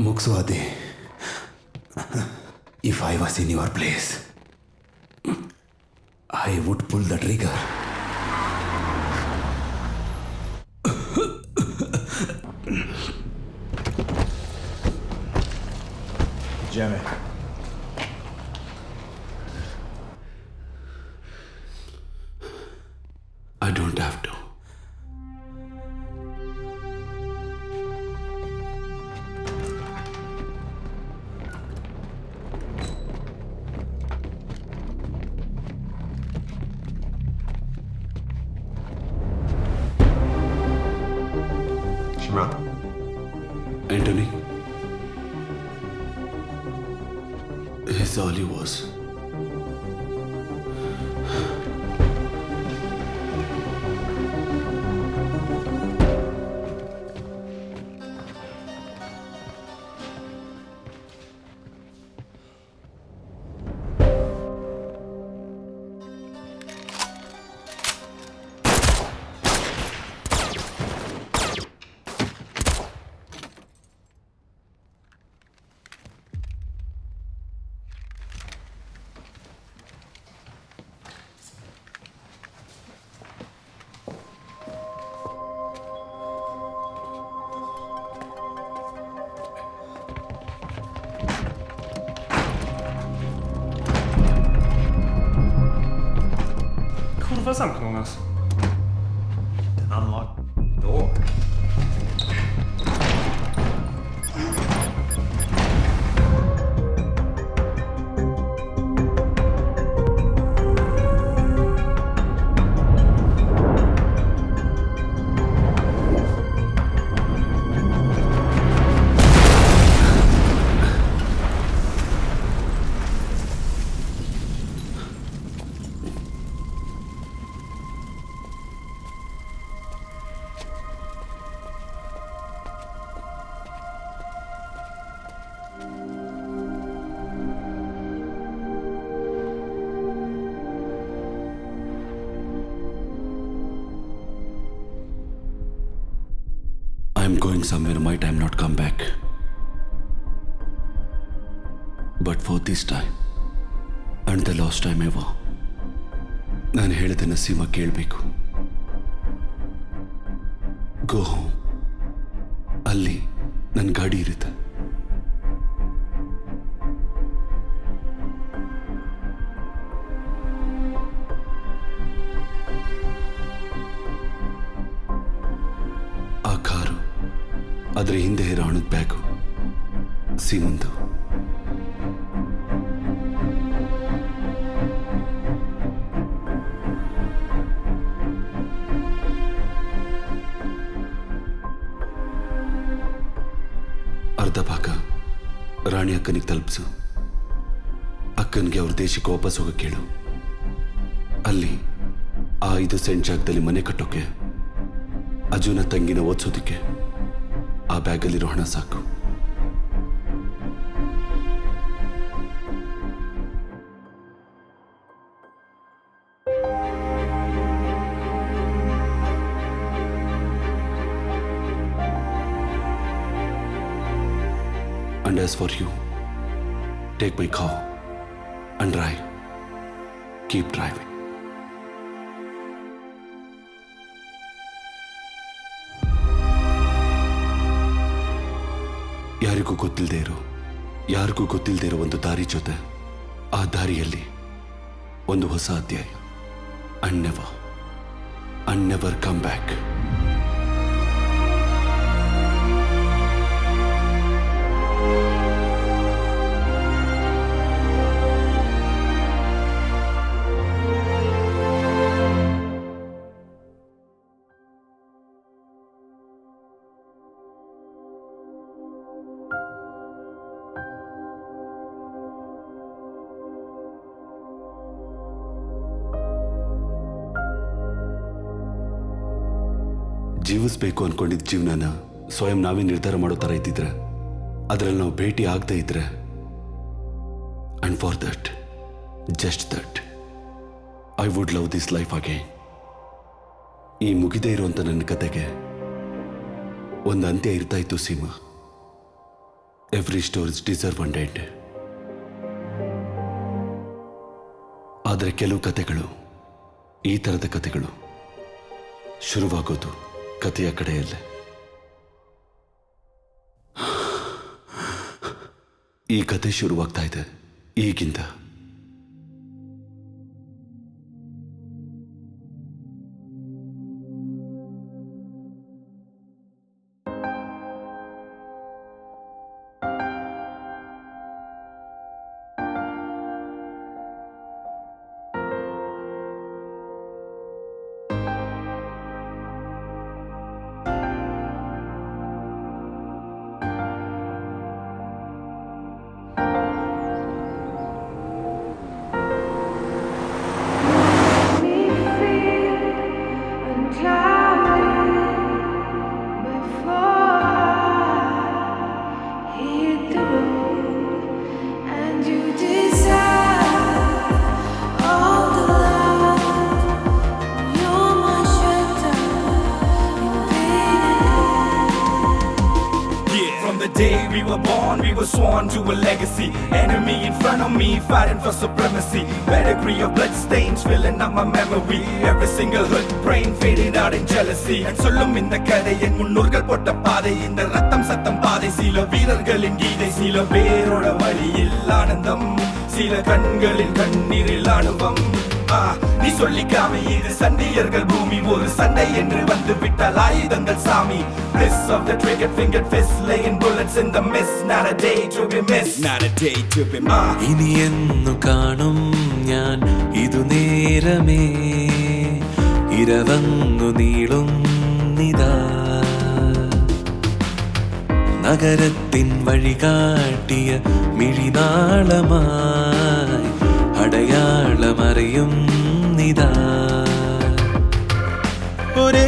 ಮುಗಿಸು ಅದೇ. If I was in your place, I would pull the trigger. Jimmy. I don't have to. Shimron? Anthony, he's all he was. Versammlungs. Then unlock the door. I'm going somewhere might I not come back. But for this time, and the last time ever, ನಾನು ಹೇಳಿದ ನಸೀಮ ಕೇಳಬೇಕು. Go home. ಅಲ್ಲಿ ನನ್ನ ಗಾಡಿ ಇರುತ್ತೆ. ಆ car, ಅದರ ಹಿಂದೆ ಇರೋ ಹಣದ ಬ್ಯಾಗು ಸೀಮಂದು. ಅರ್ಧ ಭಾಗ ರಾಣಿ ಅಕ್ಕನಿಗೆ ತಲುಪಿಸು. ಅಕ್ಕನಿಗೆ ಅವ್ರ ದೇಶಕ್ಕೆ ವಾಪಸ್ ಹೋಗಕ್ಕೆ ಕೇಳು. ಅಲ್ಲಿ ಆ 5 ಸೆಂಟ್ ಜಾಗದಲ್ಲಿ ಮನೆ ಕಟ್ಟೋಕೆ, ಅಜುನ ತಂಗಿನ ಓದಿಸೋದಕ್ಕೆ ಆ ಬ್ಯಾಗಲ್ಲಿರೋ ಹಣ ಸಾಕು. And as for you, take my car and drive. Keep driving. ಯಾರಿಗೂ ಗೊತ್ತಿಲ್ಲದೆ ಇರೋ ಒಂದು ದಾರಿ ಜೊತೆ ಆ ದಾರಿಯಲ್ಲಿ ಒಂದು ಹೊಸ ಅಧ್ಯಾಯ. and never come back. ಜೀವಿಸ್ಬೇಕು ಅನ್ಕೊಂಡಿದ್ದ ಜೀವನನ ಸ್ವಯಂ ನಾವೇ ನಿರ್ಧಾರ ಮಾಡೋ ಥರ ಇದ್ದಿದ್ರೆ, ಅದರಲ್ಲಿ ನಾವು ಭೇಟಿ ಆಗದೆ ಇದ್ರೆ, and for that, just that, I would love this life again. ಈ ಮುಗಿದೇ ಇರುವಂಥ ನನ್ನ ಕತೆಗೆ ಒಂದು ಅಂತ್ಯ ಇರ್ತಾ ಇತ್ತು Seema. Every stories deserve one end. ಆದರೆ ಕೆಲವು ಕತೆಗಳು, ಈ ಥರದ ಕತೆಗಳು ಶುರುವಾಗೋದು ಕಥೆಯ ಕಡೆಯಲ್ಲೇ. ಈ ಕತೆ ಶುರುವಾಗ್ತಾ ಇದೆ ಈಗಿಂದ. Day we were born, we were sworn to a legacy. Enemy in front of me, fighting for supremacy. Pedigree of blood stains filling up my memory. Every single hood brain fading out in jealousy. And sollum inda kadai en munnurgal potta paadai, inda rattam sattam paadai. Sila veerargalin geethai, sila veroda valiyil aanandam, sila kangalil kanniril anuvam. நீ சொல்லிக்காம இது சண்டியர்கள் பூமி, ஒரு சண்டை என்று வந்து விட்டால் ஆயுதங்கள் சாமி. Bliss of the trigger finger fist, laying bullets in the mist. Not a day to be missed, not a day to be missed. ഇനി എന്നു കാണും ഞാൻ ഇതു നേരമേ, ഇരവങ്ങു നീളുന്നിതാ. നഗരത്തിൻ വഴികാട്ടിയ മിഴിനാളമായി അടയാളമറിയും നിതാ. ഒരേ